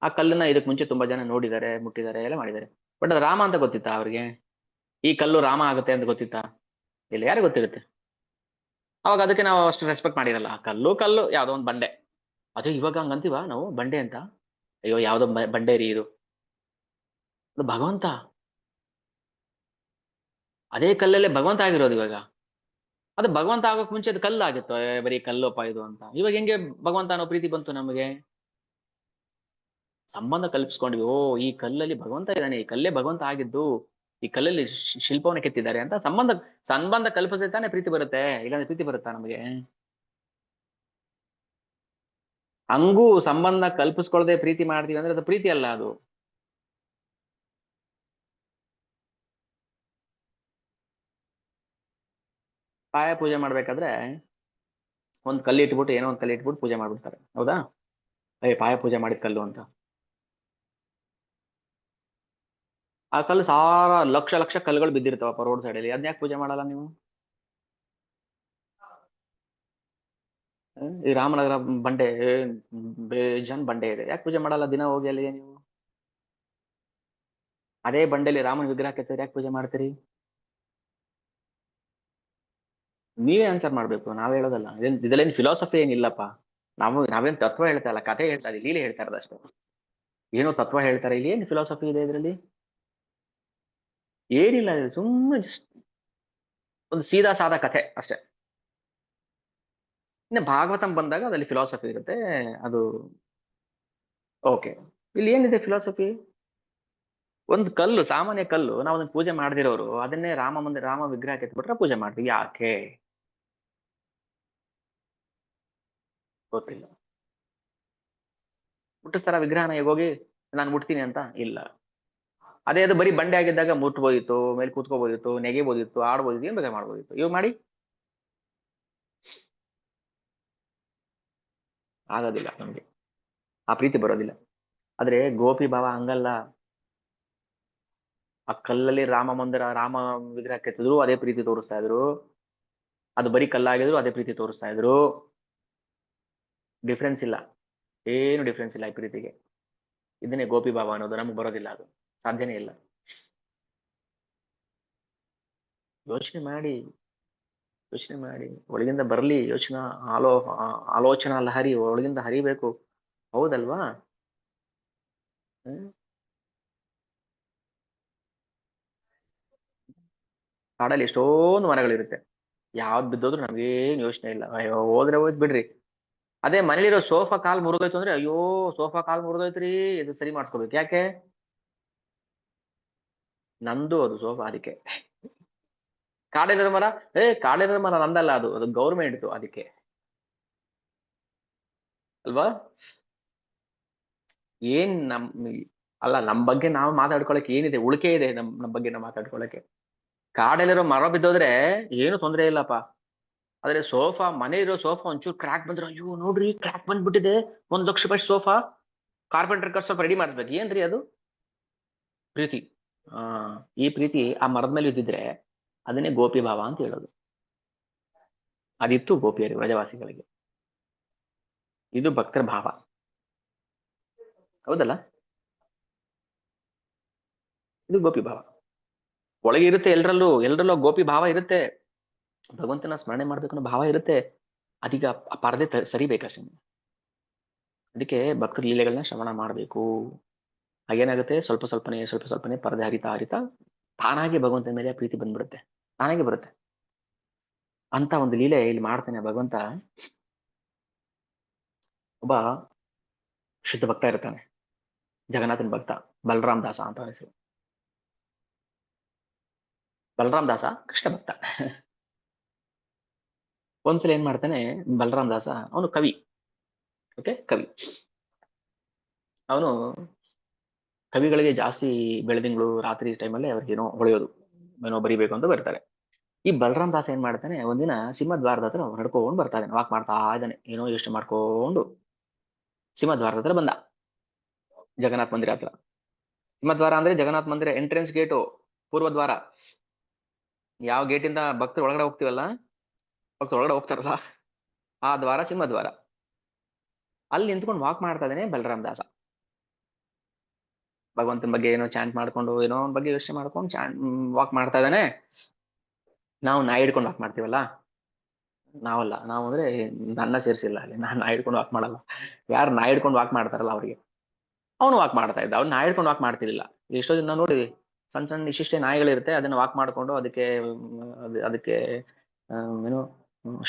ಆ ಕಲ್ಲನ್ನ ಇದಕ್ ಮುಂಚೆ ತುಂಬಾ ಜನ ನೋಡಿದ್ದಾರೆ, ಮುಟ್ಟಿದ್ದಾರೆ, ಎಲ್ಲ ಮಾಡಿದ್ದಾರೆ. ಬಟ್ ಅದು ರಾಮ ಅಂತ ಗೊತ್ತಿತ್ತಾ ಅವ್ರಿಗೆ? ಈ ಕಲ್ಲು ರಾಮ ಆಗುತ್ತೆ ಅಂತ ಗೊತ್ತಿತ್ತಾ? ಇಲ್ಲ, ಯಾರು ಗೊತ್ತಿರುತ್ತೆ? ಅವಾಗ ಅದಕ್ಕೆ ನಾವು ಅಷ್ಟು ರೆಸ್ಪೆಕ್ಟ್ ಮಾಡಿರಲ್ಲ. ಕಲ್ಲು ಕಲ್ಲು, ಯಾವ್ದೋ ಒಂದು ಬಂಡೆ. ಅದೇ ಇವಾಗ ಹಂಗಂತೀವ ನಾವು ಬಂಡೆ ಅಂತ? ಅಯ್ಯೋ ಯಾವ್ದೋ ಬಂಡೆ ರೀ ಇದು, ಅದು ಭಗವಂತ. ಅದೇ ಕಲ್ಲಲ್ಲೇ ಭಗವಂತ ಆಗಿರೋದು ಇವಾಗ. ಅದು ಭಗವಂತ ಆಗೋಕ್ ಮುಂಚೆ ಅದು ಕಲ್ಲು ಆಗಿತ್ತು, ಬರೀ ಕಲ್ಲೋಪ ಇದು ಅಂತ. ಇವಾಗ ಹೆಂಗೆ ಭಗವಂತ ಅನ್ನೋ ಪ್ರೀತಿ ಬಂತು ನಮಗೆ? ಸಂಬಂಧ ಕಲ್ಪಿಸ್ಕೊಂಡ್ವಿ. ಓ, ಈ ಕಲ್ಲಲ್ಲಿ ಭಗವಂತ ಇದ್ದಾನೆ, ಈ ಕಲ್ಲೇ ಭಗವಂತ ಆಗಿದ್ದು, ಈ ಕಲ್ಲಲ್ಲಿ ಶಿಲ್ಪವನ್ನ ಕೆತ್ತಿದ್ದಾರೆ ಅಂತ ಸಂಬಂಧ ಸಂಬಂಧ ಕಲ್ಪಿಸಿದ್ರೆ ತಾನೇ ಪ್ರೀತಿ ಬರುತ್ತೆ, ಇಲ್ಲಾಂದ್ರೆ ಪ್ರೀತಿ ಬರುತ್ತಾ ನಮಗೆ? ಹಂಗೂ ಸಂಬಂಧ ಕಲ್ಪಿಸ್ಕೊಳ್ದೆ ಪ್ರೀತಿ ಮಾಡ್ತೀವಿ ಅಂದ್ರೆ ಅದು ಪ್ರೀತಿ ಅಲ್ಲ. ಅದು ಪಾಯ ಪೂಜೆ ಮಾಡ್ಬೇಕಾದ್ರೆ ಒಂದ್ ಕಲ್ಲು ಇಟ್ಬಿಟ್ಟು, ಏನೋ ಒಂದ್ ಕಲ್ಲು ಇಟ್ಬಿಟ್ಟು ಪೂಜೆ ಮಾಡ್ಬಿಡ್ತಾರೆ, ಹೌದಾ? ಪಾಯ ಪೂಜೆ ಮಾಡಿದ ಕಲ್ಲು ಅಂತ. ಆ ಕಲ್ಲು ಲಕ್ಷ ಲಕ್ಷ ಕಲ್ಲುಗಳು ಬಿದ್ದಿರ್ತಾವಪ್ಪ ರೋಡ್ ಸೈಡ್ ಅಲ್ಲಿ, ಅದ್ನ ಯಾಕೆ ಪೂಜೆ ಮಾಡಲ್ಲ ನೀವು? ಈ ರಾಮನಗರ ಬಂಡೆ, ಬೇಜಾನ್ ಬಂಡೆ ಇದೆ, ಯಾಕೆ ಪೂಜೆ ಮಾಡಲ್ಲ ದಿನ ಹೋಗಿ ಅಲ್ಲಿ ನೀವು? ಅದೇ ಬಂಡೆಲಿ ರಾಮನ ವಿಗ್ರಹ ಕೆತ್ತಿದ್ರೆ ಯಾಕೆ ಪೂಜೆ ಮಾಡ್ತೀರಿ? ನೀವೇ ಆನ್ಸರ್ ಮಾಡ್ಬೇಕು, ನಾವ್ ಹೇಳೋದಲ್ಲ. ಇದ್ರಲ್ಲೇನ್ ಫಿಲಾಸಫಿ ಏನಿಲ್ಲಪ್ಪ. ನಾವೇನ್ ತತ್ವ ಹೇಳ್ತಾ ಇಲ್ಲ, ಕಥೆ ಹೇಳ್ತಾ ಇದೀವಿ, ಲೀಲೆ ಹೇಳ್ತಾ ಇರೋದಷ್ಟೇ. ಏನೋ ತತ್ವ ಹೇಳ್ತಾರೆ, ಇಲ್ಲಿ ಏನ್ ಫಿಲಾಸಫಿ ಇದೆ ಇದ್ರಲ್ಲಿ? ಏನಿಲ್ಲ, ಸುಮ್ಮನೆ ಜಸ್ಟ್ ಒಂದು ಸೀದಾ ಸಾದಾ ಕಥೆ ಅಷ್ಟೇ. ಇನ್ನು ಭಾಗವತಂ ಬಂದಾಗ ಅದ್ರಲ್ಲಿ ಫಿಲಾಸಫಿ ಇರುತ್ತೆ, ಅದು ಓಕೆ. ಇಲ್ಲಿ ಏನಿದೆ ಫಿಲಾಸಫಿ? ಒಂದು ಕಲ್ಲು, ಸಾಮಾನ್ಯ ಕಲ್ಲು, ನಾವು ಅದನ್ನ ಪೂಜೆ ಮಾಡದಿರೋರು ಅದನ್ನೇ ರಾಮ ವಿಗ್ರಹ ಕೆತ್ಬಿಟ್ರೆ ಪೂಜೆ ಮಾಡ್ತೀವಿ, ಯಾಕೆ? ಗೊತ್ತಿಲ್ಲ. ಮುಟ್ಟಿಸ್ತಾರ ವಿಗ್ರಹನ? ಈಗ ಹೋಗಿ ನಾನು ಮುಟ್ತೀನಿ ಅಂತ ಇಲ್ಲ. ಅದೇ ಅದು ಬರೀ ಬಂಡೆ ಆಗಿದ್ದಾಗ ಮುಟ್ಬೋದಿತ್ತು, ಮೇಲೆ ಕೂತ್ಕೋಬೋದಿತ್ತು, ನೆಗೆಬೋದಿತ್ತು, ಆಡ್ಬೋದಿತ್ತು, ಏನ್ ಬೇಕಾದ್ರೆ ಮಾಡ್ಬೋದಿತ್ತು. ಇವಾಗ ಮಾಡಿ ಆಗೋದಿಲ್ಲ ನಮ್ಗೆ, ಆ ಪ್ರೀತಿ ಬರೋದಿಲ್ಲ. ಆದ್ರೆ ಗೋಪಿ ಭಾವ ಹಂಗಲ್ಲ. ಆ ಕಲ್ಲಲ್ಲಿ ರಾಮ ವಿಗ್ರಹ ಕೆತ್ತಿದ್ರು ಅದೇ ಪ್ರೀತಿ ತೋರಿಸ್ತಾ ಇದ್ರು, ಅದು ಬರೀ ಕಲ್ಲಾಗಿದ್ರು ಅದೇ ಪ್ರೀತಿ ತೋರಿಸ್ತಾ ಇದ್ರು. ಡಿಫ್ರೆನ್ಸ್ ಇಲ್ಲ, ಏನು ಡಿಫ್ರೆನ್ಸ್ ಇಲ್ಲ ಈ ಪ್ರೀತಿಗೆ. ಇದನ್ನೇ ಗೋಪಿ ಭಾವ ಅನ್ನೋದು. ನಮ್ಗೆ ಬರೋದಿಲ್ಲ, ಅದು ಸಾಧ್ಯನೇ ಇಲ್ಲ. ಯೋಚನೆ ಮಾಡಿ. ಯೋಚನೆ ಮಾಡಿ, ಒಳಗಿಂದ ಬರ್ಲಿ ಯೋಚನಾ ಆಲೋ ಆಲೋಚನಾ ಲಹರಿ ಒಳಗಿಂದ ಹರಿಬೇಕು. ಹೌದಲ್ವಾ? ಹ್ಮ್. ಕಾಡಲ್ಲಿ ಎಷ್ಟೊಂದು ಮರಗಳಿರುತ್ತೆ, ಯಾವ್ದು ಬಿದ್ದೋದ್ರು ನಮ್ಗೇನ್ ಯೋಚನೆ ಇಲ್ಲ, ಅಯ್ಯೋ ಹೋದ್ರೆ ಹೋಯ್ತು ಬಿಡ್ರಿ. ಅದೇ ಮನೇಲಿರೋ ಸೋಫಾ ಕಾಲ್ ಮುರಿದೋಯ್ತು ಅಂದ್ರೆ, ಅಯ್ಯೋ ಸೋಫಾ ಕಾಲ್ ಮುರಿದೋಯ್ತ್ರಿ, ಇದು ಸರಿ ಮಾಡ್ಸ್ಕೊಬೇಕು. ಯಾಕೆ? ನಂದು ಅದು ಸೋಫಾ, ಅದಕ್ಕೆ. ಕಾಡಿನ ಮರ, ಕಾಡಿನ ಮರ ನಂದಲ್ಲ, ಅದು ಅದು ಗೌರ್ಮೆಂಟ್ದು, ಅದಕ್ಕೆ. ಅಲ್ವಾ? ಏನ್ ಅಲ್ಲ, ನಮ್ ಬಗ್ಗೆ ನಾವು ಮಾತಾಡ್ಕೊಳಕ್ಕೆ ಏನಿದೆ, ಉಳಿಕೆ ಇದೆ ನಮ್ ಬಗ್ಗೆ ನಾವು ಮಾತಾಡ್ಕೊಳಕ್ಕೆ. ಕಾಡಲ್ಲಿರೋ ಮರ ಬಿದ್ದೋದ್ರೆ ಏನು ತೊಂದ್ರೆ ಇಲ್ಲಪ್ಪ. ಆದ್ರೆ ಸೋಫಾ, ಮನೆ ಇರೋ ಸೋಫಾ ಒಂಚೂರು ಕ್ರಾಕ್ ಬಂದ್ರೆ, ಅಯ್ಯೋ ನೋಡ್ರಿ ಕ್ರಾಕ್ ಬಂದ್ಬಿಟ್ಟಿದೆ, 1 ಲಕ್ಷ ರೂಪಾಯಿ ಸೋಫಾ, ಕಾರ್ಪೆಂಟರ್ ಕರ್ ಸ್ವಲ್ಪ ರೆಡಿ ಮಾಡ್ಬೇಕು. ಏನ್ರಿ ಅದು? ಪ್ರೀತಿ. ಆ ಈ ಪ್ರೀತಿ ಆ ಮರದ ಮೇಲೆ ಇದ್ದಿದ್ರೆ ಅದನ್ನೇ ಗೋಪಿ ಭಾವ ಅಂತ ಹೇಳೋದು. ಅದಿತ್ತು ಗೋಪಿಯರು ವ್ರಜವಾಸಿಗಳಿಗೆ. ಇದು ಭಕ್ತರ ಭಾವ. ಹೌದಲ್ಲ? ಇದು ಗೋಪಿ ಭಾವ. ಒಳಗೆ ಇರುತ್ತೆ, ಎಲ್ರಲ್ಲೂ ಗೋಪಿ ಭಾವ ಇರುತ್ತೆ. ಭಗವಂತನ ಸ್ಮರಣೆ ಮಾಡ್ಬೇಕು ಅನ್ನೋ ಭಾವ ಇರುತ್ತೆ. ಅದೀಗ ಆ ಪರದೆ ಸರಿಬೇಕಷ್ಟೇ. ಅದಕ್ಕೆ ಭಕ್ತರ ಲೀಲೆಗಳನ್ನ ಶ್ರವಣ ಮಾಡಬೇಕು. ಹಾಗೇನಾಗುತ್ತೆ, ಸ್ವಲ್ಪ ಸ್ವಲ್ಪನೇ ಪರದೆ ಹರಿತಾ ಹರಿತಾ ತಾನಾಗೆ ಭಗವಂತನ ಮೇಲೆ ಪ್ರೀತಿ ಬಂದ್ಬಿಡುತ್ತೆ, ತಾನಾಗೆ ಬರುತ್ತೆ. ಅಂತ ಒಂದು ಲೀಲೆ ಇಲ್ಲಿ ಮಾಡ್ತಾನೆ ಭಗವಂತ. ಒಬ್ಬ ಶುದ್ಧ ಭಕ್ತ ಇರ್ತಾನೆ, ಜಗನ್ನಾಥನ ಭಕ್ತ, ಬಲರಾಮ್ ದಾಸ ಅಂತ ಹೆಸರು. ಬಲರಾಮ್ ದಾಸ ಕೃಷ್ಣ ಭಕ್ತ. ಒಂದ್ಸಲ ಏನ್ ಮಾಡ್ತಾನೆ ಬಲರಾಮ್ ದಾಸ, ಅವನು ಕವಿ. ಓಕೆ, ಕವಿ. ಅವನು ಕವಿಗಳಿಗೆ ಜಾಸ್ತಿ ಬೆಳದಿಂಗಳು ರಾತ್ರಿ ಟೈಮಲ್ಲಿ ಅವ್ರಿಗೆ ಏನೋ ಹೊಳೆಯೋದು, ಏನೋ ಬರಿಬೇಕು ಅಂತ ಬರ್ತಾರೆ. ಈ ಬಲರಾಮ್ ದಾಸ ಏನ್ ಮಾಡ್ತಾನೆ, ಒಂದಿನ ಸಿಂಹದ್ವಾರದ ಹತ್ರ ನಡ್ಕೊಂಡು ಬರ್ತಾ ಇದ್ದಾನೆ, ವಾಕ್ ಮಾಡ್ತಾ ಇದ್ದಾನೆ, ಏನೋ ಯೋಚನೆ ಮಾಡ್ಕೊಂಡು ಸಿಂಹದ್ವಾರದ ಹತ್ರ ಬಂದ, ಜಗನ್ನಾಥ್ ಮಂದಿರ ಹತ್ರ. ಸಿಂಹದ್ವಾರ ಅಂದ್ರೆ ಜಗನ್ನಾಥ್ ಮಂದಿರ ಎಂಟ್ರೆನ್ಸ್ ಗೇಟು, ಪೂರ್ವ ದ್ವಾರ. ಯಾವ ಗೇಟಿಂದ ಭಕ್ತರು ಒಳಗಡೆ ಹೋಗ್ತೀವಲ್ಲ, ಭಕ್ತರು ಒಳಗಡೆ ಹೋಗ್ತಾರಲ್ಲ, ಆ ದ್ವಾರ ಸಿಂಹದ್ವಾರ. ಅಲ್ಲಿ ನಿಂತ್ಕೊಂಡು ವಾಕ್ ಮಾಡ್ತಾ ಇದ್ದಾನೆ ಬಲರಾಮ್ ದಾಸ. ಭಗವಂತನ ಬಗ್ಗೆ ಏನೋ ಚಾಂಟ್ ಮಾಡ್ಕೊಂಡು, ಏನೋ ಅವನ ಬಗ್ಗೆ ಯೋಚನೆ ಮಾಡ್ಕೊಂಡು ವಾಕ್ ಮಾಡ್ತಾ ಇದ್ದಾನೆ. ನಾವು ನಾಯಿ ಹಿಡ್ಕೊಂಡು ವಾಕ್ ಮಾಡ್ತೀವಲ್ಲ, ನಾವಲ್ಲ, ನಾವು ಅಂದ್ರೆ ನನ್ನ ಸೇರಿಸಿಲ್ಲ ಅಲ್ಲಿ, ನಾನು ನಾಯಿ ಹಿಡ್ಕೊಂಡು ವಾಕ್ ಮಾಡಲ್ಲ. ಯಾರು ನಾಯಿ ಹಿಡ್ಕೊಂಡು ವಾಕ್ ಮಾಡ್ತಾರಲ್ಲ ಅವ್ರಿಗೆ. ಅವನು ವಾಕ್ ಮಾಡ್ತಾ ಇದ್ದ, ಅವ್ನು ನಾಯಿ ಹಿಡ್ಕೊಂಡು ವಾಕ್ ಮಾಡ್ತಿರ್ಲಿಲ್ಲ. ಎಷ್ಟೋ ದಿನ ನೋಡಿ, ಸಣ್ಣ ಸಣ್ಣ ಇಷ್ಟಿಷ್ಟೇ ನಾಯಿಗಳಿರುತ್ತೆ, ಅದನ್ನ ವಾಕ್ ಮಾಡ್ಕೊಂಡು ಅದಕ್ಕೆ ಅದಕ್ಕೆ ಏನು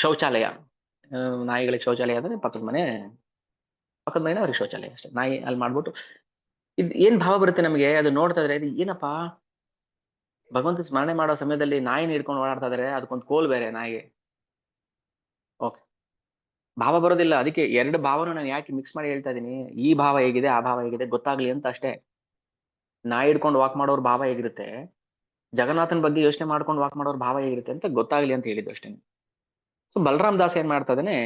ಶೌಚಾಲಯ, ನಾಯಿಗಳಿಗೆ ಶೌಚಾಲಯ ಅಂದ್ರೆ ಪಕ್ಕದ ಮನೆ ಅವ್ರಿಗೆ ಶೌಚಾಲಯ ಅಷ್ಟೇ. ನಾಯಿ ಅಲ್ಲಿ ಮಾಡ್ಬಿಟ್ಟು, ಇದ್ ಏನ್ ಭಾವ ಬರುತ್ತೆ ನಮಗೆ ಅದು ನೋಡ್ತಾ ಇದ್ರೆ, ಇದು ಏನಪ್ಪಾ, ಭಗವಂತ ಸ್ಮರಣೆ ಮಾಡೋ ಸಮಯದಲ್ಲಿ ನಾಯಿನ ಹಿಡ್ಕೊಂಡು ಓಡಾಡ್ತಾ ಇದಾರೆ, ಅದಕ್ಕೊಂದು ಕೋಲ್ ಬೇರೆ ನಾಯಿಗೆ. ಓಕೆ, ಭಾವ ಬರೋದಿಲ್ಲ. ಅದಕ್ಕೆ ಎರಡು ಭಾವನ ನಾನು ಯಾಕೆ ಮಿಕ್ಸ್ ಮಾಡಿ ಹೇಳ್ತಾ ಇದೀನಿ, ಈ ಭಾವ ಹೇಗಿದೆ ಆ ಭಾವ ಹೇಗಿದೆ ಗೊತ್ತಾಗ್ಲಿ ಅಂತ ಅಷ್ಟೇ. ನಾಯಿ ಹಿಡ್ಕೊಂಡು ವಾಕ್ ಮಾಡೋರ್ ಭಾವ ಹೇಗಿರುತ್ತೆ, ಜಗನ್ನಾಥನ ಬಗ್ಗೆ ಯೋಚನೆ ಮಾಡ್ಕೊಂಡು ವಾಕ್ ಮಾಡೋರ್ ಭಾವ ಹೇಗಿರುತ್ತೆ ಅಂತ ಗೊತ್ತಾಗ್ಲಿ ಅಂತ ಹೇಳಿದ್ದು ಅಷ್ಟೇ. ಸೊ ಬಲರಾಮ್ ದಾಸ್ ಏನ್ ಮಾಡ್ತಾ ಇದ್ದಾನೆ,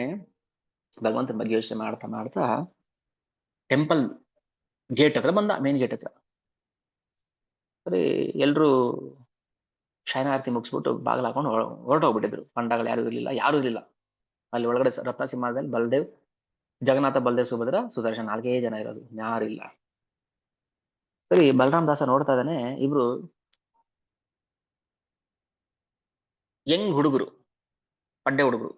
ಭಗವಂತನ ಬಗ್ಗೆ ಯೋಚನೆ ಮಾಡ್ತಾ ಮಾಡ್ತಾ ಟೆಂಪಲ್ ಗೇಟ್ ಹತ್ರ ಬಂದ, ಮೇನ್ ಗೇಟ್ ಹತ್ರ. ಸರಿ, ಎಲ್ರು ಶಯನಾರತಿ ಮುಗಿಸ್ಬಿಟ್ಟು ಬಾಗಿಲು ಹಾಕೊಂಡು ಹೊರಟೋಗ್ಬಿಟ್ಟಿದ್ರು. ಪಂಡಗಳು ಯಾರು ಇರ್ಲಿಲ್ಲ ಅಲ್ಲಿ ಒಳಗಡೆ. ರತ್ನಸಿಂಹದಲ್ಲಿ ಬಲದೇವ್, ಜಗನ್ನಾಥ, ಬಲದೇವ್, ಸುಭದ್ರ, ಸುದರ್ಶನ್, 4 ಜನ ಇರೋದು, ಯಾರಿಲ್ಲ. ಸರಿ, ಬಲರಾಮ್ ದಾಸ ನೋಡ್ತಾ ಇದ್ದಾನೆ, ಇಬ್ರು ಯಂಗ್ ಹುಡುಗರು, ಪಡ್ಡೆ ಹುಡುಗರು,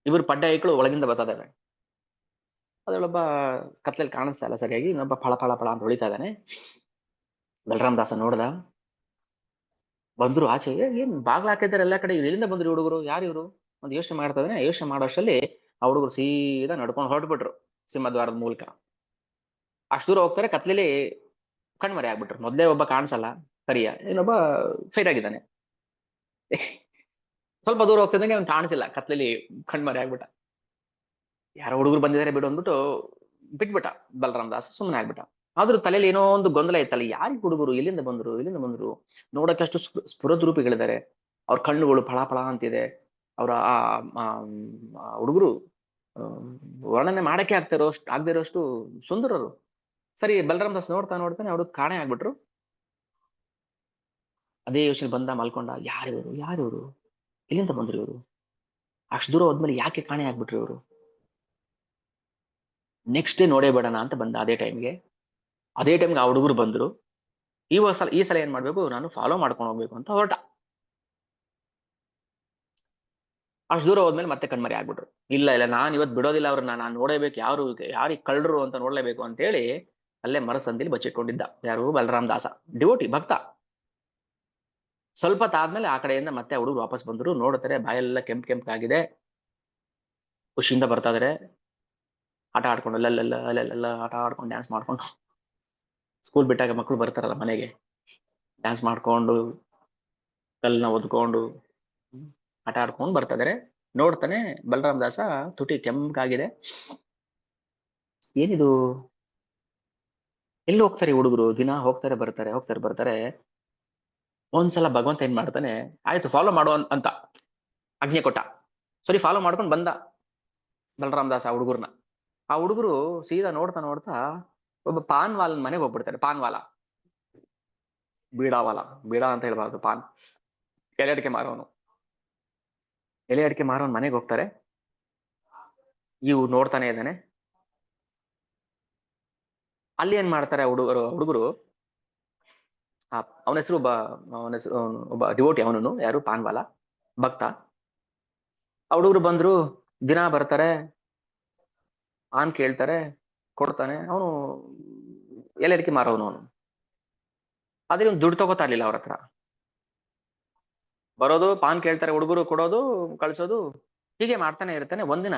ಇಬ್ರು ಪಡ್ಡೆ ಐಕ್ಳು ಒಳಗಿಂದ ಬರ್ತಾ ಇದಾರೆ. ಅದ್ರೊಳೊಬ್ಬ ಕತ್ಲಲ್ಲಿ ಕಾಣಿಸ್ತಾ ಇಲ್ಲ ಸರಿಯಾಗಿ, ಇನ್ನೊಬ್ಬ ಫಳ ಫಳ ಫಳ ಅಂತ ಹೊಳಿತಾ ಇದ್ದಾನೆ. ಬಲರಾಮ್ ದಾಸ ನೋಡ್ದ, ಬಂದ್ರು ಆಚೆ. ಏನ್ ಬಾಗ್ಲ ಹಾಕಿದ್ದಾರೆ ಎಲ್ಲಾ ಕಡೆ, ಎಲ್ಲಿಂದ ಬಂದ್ರು ಹುಡುಗರು, ಯಾರು ಇವರು ಅಂತ ಯೋಚನೆ ಮಾಡ್ತಾ ಇದ್ದಾನೆ. ಯೋಚನೆ ಮಾಡೋ ಅಷ್ಟರಲ್ಲಿ ಆ ಹುಡುಗರು ಸೀದಾ ನಡ್ಕೊಂಡು ಹೊರಟ್ಬಿಟ್ರು ಸಿಂಹದ್ವಾರದ ಮೂಲಕ. ಅಷ್ಟು ದೂರ ಹೋಗ್ತಾರೆ, ಕತ್ಲಲ್ಲಿ ಕಣ್ಮರೆ ಆಗ್ಬಿಟ್ರು. ಮೊದ್ಲೇ ಒಬ್ಬ ಕಾಣಿಸಲ್ಲ ಕರಿಯ, ಇನ್ನೊಬ್ಬ ಫೈರ್ ಆಗಿದ್ದಾನೆ. ಸ್ವಲ್ಪ ದೂರ ಹೋಗ್ತಿದ್ದಂಗೆ ಅವ್ನು ಕಾಣಿಸಿಲ್ಲ, ಕತ್ಲಲ್ಲಿ ಕಣ್ಮರೆ ಆಗ್ಬಿಟ್ಟ. ಯಾರೋ ಹುಡುಗರು ಬಂದಿದ್ದಾರೆ ಬಿಡು ಅಂದ್ಬಿಟ್ಟು ಬಿಟ್ಬಿಟ್ಟ. ಬಲರಾಮ್ ದಾಸ ಸುಮ್ಮನೆ ಆಗ್ಬಿಟ್ಟ. ಆದ್ರೂ ತಲೆಯಲ್ಲಿ ಏನೋ ಒಂದು ಗೊಂದಲ ಇತ್ತಲ್ಲ, ಯಾರಿಗೆ ಹುಡುಗರು, ಎಲ್ಲಿಂದ ಬಂದ್ರು ನೋಡಕ್ಕೆ ಅಷ್ಟು ಸ್ಫುರದ್ರೂಪಿಗಳಿದ್ದಾರೆ. ಅವ್ರ ಕಣ್ಣುಗಳು ಫಳ ಫಳ ಅಂತಿದೆ. ಅವರ ಆ ಹುಡುಗರು ವರ್ಣನೆ ಮಾಡಕ್ಕೆ ಆಗದೆ ಇರೋಷ್ಟು ಸುಂದರರು. ಸರಿ, ಬಲರಾಮ್ ದಾಸ್ ನೋಡ್ತಾ ನೋಡ್ತಾನೆ ಅವ್ರು ಕಾಣೆ ಆಗ್ಬಿಟ್ರು. ಅದೇ ಯೋಚನೆ ಬಂದ, ಮಲ್ಕೊಂಡ, ಯಾರಿವರು, ಎಲ್ಲಿಂದ ಬಂದ್ರು ಇವರು, ಅಷ್ಟು ದೂರ ಹೋದ್ಮೇಲೆ ಯಾಕೆ ಕಾಣೆ ಆಗ್ಬಿಟ್ರು ಇವರು. ನೆಕ್ಸ್ಟ್ ಡೇ ನೋಡೇ ಬೇಡಣ ಅಂತ ಬಂದ. ಅದೇ ಟೈಮ್ಗೆ ಆ ಹುಡುಗರು ಬಂದ್ರು. ಈ ಸಲ ಏನ್ ಮಾಡ್ಬೇಕು, ನಾನು ಫಾಲೋ ಮಾಡ್ಕೊಂಡು ಹೋಗ್ಬೇಕು ಅಂತ ಹೊರಟ. ಅಷ್ಟು ದೂರ ಹೋದ್ಮೇಲೆ ಮತ್ತೆ ಕಣ್ಮರಿ ಆಗ್ಬಿಟ್ರು. ಇಲ್ಲ ಇಲ್ಲ, ನಾನ್ ಇವತ್ತು ಬಿಡೋದಿಲ್ಲ ಅವ್ರನ್ನ, ನಾನು ನೋಡೇಬೇಕು, ಯಾರಿಗೆ ಕಳ್ಳರು ಅಂತ ನೋಡ್ಲೇಬೇಕು ಅಂತ ಹೇಳಿ ಅಲ್ಲೇ ಮರಸಂದಿಲಿ ಬಚ್ಚಿಟ್ಕೊಂಡಿದ್ದ. ಯಾರು? ಬಲರಾಮ್ ದಾಸ, ಡಿವೋಟಿ, ಭಕ್ತ. ಸ್ವಲ್ಪ ತಾದ್ಮೇಲೆ ಆ ಕಡೆಯಿಂದ ಮತ್ತೆ ಹುಡುಗರು ವಾಪಸ್ ಬಂದ್ರು. ನೋಡ್ತಾರೆ ಬಾಯೆಲ್ಲ ಕೆಂಪ್ ಆಗಿದೆ, ಖುಷಿಯಿಂದ ಬರ್ತಾ ಇದಾರೆ, ಆಟ ಆಡ್ಕೊಂಡು ಅಲ್ಲೆಲ್ಲ ಅಲ್ಲೆಲ್ಲ ಆಟ ಆಡ್ಕೊಂಡು ಡ್ಯಾನ್ಸ್ ಮಾಡ್ಕೊಂಡು. ಸ್ಕೂಲ್ ಬಿಟ್ಟಾಗ ಮಕ್ಕಳು ಬರ್ತಾರಲ್ಲ ಮನೆಗೆ, ಡ್ಯಾನ್ಸ್ ಮಾಡ್ಕೊಂಡು ಕಲ್ಲನ್ನ ಒದ್ಕೊಂಡು ಆಟ ಆಡ್ಕೊಂಡು ಬರ್ತಾ ಇದಾರೆ. ನೋಡ್ತಾನೆ ಬಲರಾಮ್ ದಾಸ ತುಟಿ ಕೆಂಪಾಗಿದೆ. ಏನಿದು, ಎಲ್ಲಿ ಹೋಗ್ತಾರೆ ಹುಡುಗರು? ದಿನ ಹೋಗ್ತಾರೆ ಬರ್ತಾರೆ. ಒಂದ್ಸಲ ಭಗವಂತ ಏನ್ ಮಾಡ್ತಾನೆ, ಆಯ್ತು ಫಾಲೋ ಮಾಡುವ ಅಂತ ಆಜ್ಞೆ ಕೊಟ್ಟ. ಸರಿ, ಫಾಲೋ ಮಾಡ್ಕೊಂಡು ಬಂದ ಬಲರಾಮ್ ದಾಸ ಆ ಹುಡುಗರ್ನ. ಆ ಹುಡುಗರು ಸೀದಾ ನೋಡ್ತಾ ನೋಡ್ತಾ ಒಬ್ಬ ಪಾನ್ ವಾಲನ್ ಮನೆಗೆ ಹೋಗ್ಬಿಡ್ತಾರೆ. ಪಾನ್ ವಾಲ, ಬೀಡಾವಾಲ, ಬೀಡಾ ಅಂತ ಹೇಳ್ಬಾರ್ದು, ಪಾನ್, ಎಲೆ ಅಡಿಕೆ ಮಾರೋನು. ಎಲೆ ಅಡಿಕೆ ಮಾರೋನ್ ಮನೆಗೆ ಹೋಗ್ತಾರೆ. ಇವು ನೋಡ್ತಾನೆ ಇದ್ದಾನೆ. ಅಲ್ಲಿ ಏನ್ ಮಾಡ್ತಾರೆ ಹುಡುಗರು, ಅವನ ಹೆಸರು ಒಬ್ಬ ಡಿವೋಟಿ, ಅವನು ಯಾರು? ಪಾನ್ವಾಲ, ಭಕ್ತ. ಆ ಹುಡುಗರು ಬಂದ್ರು, ದಿನ ಬರ್ತಾರೆ, ಪಾನ್ ಕೇಳ್ತಾರೆ, ಕೊಡ್ತಾನೆ. ಅವನು ಎಲೆ ಅಡಿಕೆ ಮಾರೋನು ಅವನು. ಆದ್ರೆ ಇವ್ನು ದುಡ್ಡು ತಗೋತಾ ಇರ್ಲಿಲ್ಲ ಅವ್ರ ಹತ್ರ. ಬರೋದು, ಪಾನ್ ಕೇಳ್ತಾರೆ ಹುಡುಗರು, ಕೊಡೋದು, ಕಳ್ಸೋದು, ಹೀಗೆ ಮಾಡ್ತಾನೆ ಇರ್ತಾನೆ. ಒಂದಿನ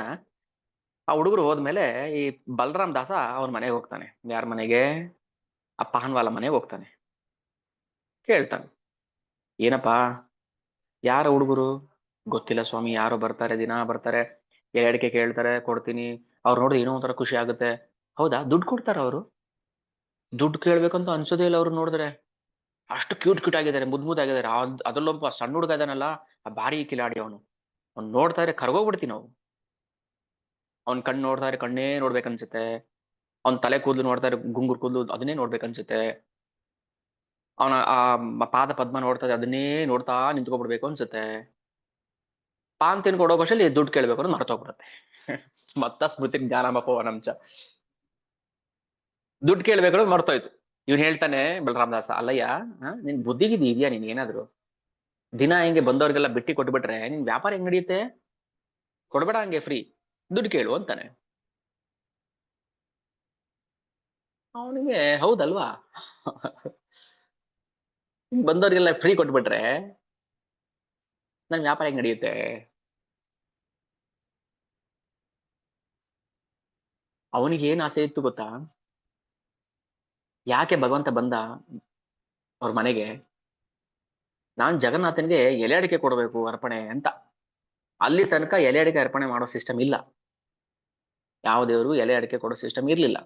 ಆ ಹುಡುಗರು ಹೋದ್ಮೇಲೆ ಈ ಬಲರಾಮ್ ದಾಸ ಅವನ ಮನೆಗೆ ಹೋಗ್ತಾನೆ. ಯಾರ ಮನೆಗೆ? ಆ ಪಾನ್ವಾಲ ಮನೆಗೆ ಹೋಗ್ತಾನೆ. ಕೇಳ್ತಾನೆ, ಏನಪ್ಪಾ, ಯಾರ ಹುಡುಗರು? ಗೊತ್ತಿಲ್ಲ ಸ್ವಾಮಿ, ಯಾರೋ ಬರ್ತಾರೆ, ದಿನ ಬರ್ತಾರೆ, ಎಲೆ ಅಡಿಕೆ ಕೇಳ್ತಾರೆ, ಕೊಡ್ತೀನಿ. ಅವ್ರು ನೋಡಿದ್ರೆ ಏನೋ ಒಂಥರ ಖುಷಿ ಆಗುತ್ತೆ. ಹೌದಾ, ದುಡ್ಡು ಕೊಡ್ತಾರ ಅವರು? ದುಡ್ಡು ಕೇಳ್ಬೇಕಂತ ಅನ್ಸೋದೇ ಇಲ್ಲ ಅವ್ರು ನೋಡಿದ್ರೆ. ಅಷ್ಟು ಕ್ಯೂಟ್ ಆಗಿದ್ದಾರೆ, ಮುದ್ದಾಗಿದ್ದಾರೆ. ಅದ್ರಲ್ಲೊಬ್ಬ ಸಣ್ಣ ಹುಡುಗ ಇದಾನಲ್ಲ, ಆ ಭಾರಿ ಕಿಲಾಡಿ ಅವನು. ಅವ್ನು ನೋಡ್ತಾ ಇದ್ರೆ ಕರ್ಗೋಗ್ಬಿಡ್ತೀವಿ ನಾವು. ಅವ್ನ್ ಕಣ್ಣು ನೋಡ್ತಾ ಇದ್ರೆ ಕಣ್ಣೇ ನೋಡ್ಬೇಕನ್ಸುತ್ತೆ. ಅವ್ನ್ ತಲೆ ಕೂದಲು ನೋಡ್ತಾ ಇದ್ರೆ ಗುಂಗುರ್ ಕೂದಲು, ಅದನ್ನೇ ನೋಡ್ಬೇಕನ್ಸುತ್ತೆ. ಅವನ ಆ ಪಾದ ಪದ್ಮ ನೋಡ್ತಾ ಇದ್ರೆ ಅದನ್ನೇ ನೋಡ್ತಾ ನಿಂತ್ಕೊಬಿಡ್ಬೇಕು ಅನ್ಸುತ್ತೆ. ಪಾನ್ ತಿನ್ಕೊಂಡು ಹೋಗೋಷ್ಟಲ್ಲಿ ದುಡ್ಡು ಕೇಳ್ಬೇಕು ಅನ್ನೋದು ಮರ್ತೋಗ್ಬಿಡುತ್ತೆ. ಮತ್ತ ಸ್ಮೃತಿ ಜ್ಞಾನಮಪೋ ಅನಂಚ. ದುಡ್ಡು ಕೇಳ್ಬೇಕಾದ್ರೆ ಮರ್ತೋಯ್ತು. ಇವ್ನು ಹೇಳ್ತಾನೆ ಬಲರಾಮ್ ದಾಸ, ಅಲ್ಲಯ್ಯ, ನಿನ್ ಬುದ್ಧಿಗಿದ್ದಿ ಇದೆಯಾ ನಿನ್ ಏನಾದ್ರು? ದಿನ ಹಿಂಗೆ ಬಂದವ್ರಿಗೆಲ್ಲ ಬಿಟ್ಟಿ ಕೊಟ್ಬಿಟ್ರೆ ನಿನ್ ವ್ಯಾಪಾರ ಹೆಂಗ್ ನಡೆಯುತ್ತೆ? ಕೊಡ್ಬೇಡ ಹಂಗೆ ಫ್ರೀ, ದುಡ್ಡು ಕೇಳು ಅಂತಾನೆ. ಅವನಿಗೆ ಹೌದಲ್ವಾ, ಬಂದವ್ರಿಗೆಲ್ಲ ಫ್ರೀ ಕೊಟ್ಬಿಟ್ರೆ ನನ್ ವ್ಯಾಪಾರ ಹೆಂಗ್ ನಡೆಯುತ್ತೆ? ಅವನಿಗೆ ಏನ್ ಆಸೆ ಇತ್ತು ಗೊತ್ತಾ? ಯಾಕೆ ಭಗವಂತ ಬಂದ ಅವ್ರ ಮನೆಗೆ? ನಾನ್ ಜಗನ್ನಾಥನ್ಗೆ ಎಲೆ ಅಡಿಕೆ ಕೊಡ್ಬೇಕು ಅರ್ಪಣೆ ಅಂತ. ಅಲ್ಲಿ ತನಕ ಎಲೆ ಅಡಿಕೆ ಅರ್ಪಣೆ ಮಾಡೋ ಸಿಸ್ಟಮ್ ಇಲ್ಲ. ಯಾವ ದೇವ್ರಿಗೂ ಎಲೆ ಅಡಿಕೆ ಕೊಡೋ ಸಿಸ್ಟಮ್ ಇರ್ಲಿಲ್ಲ.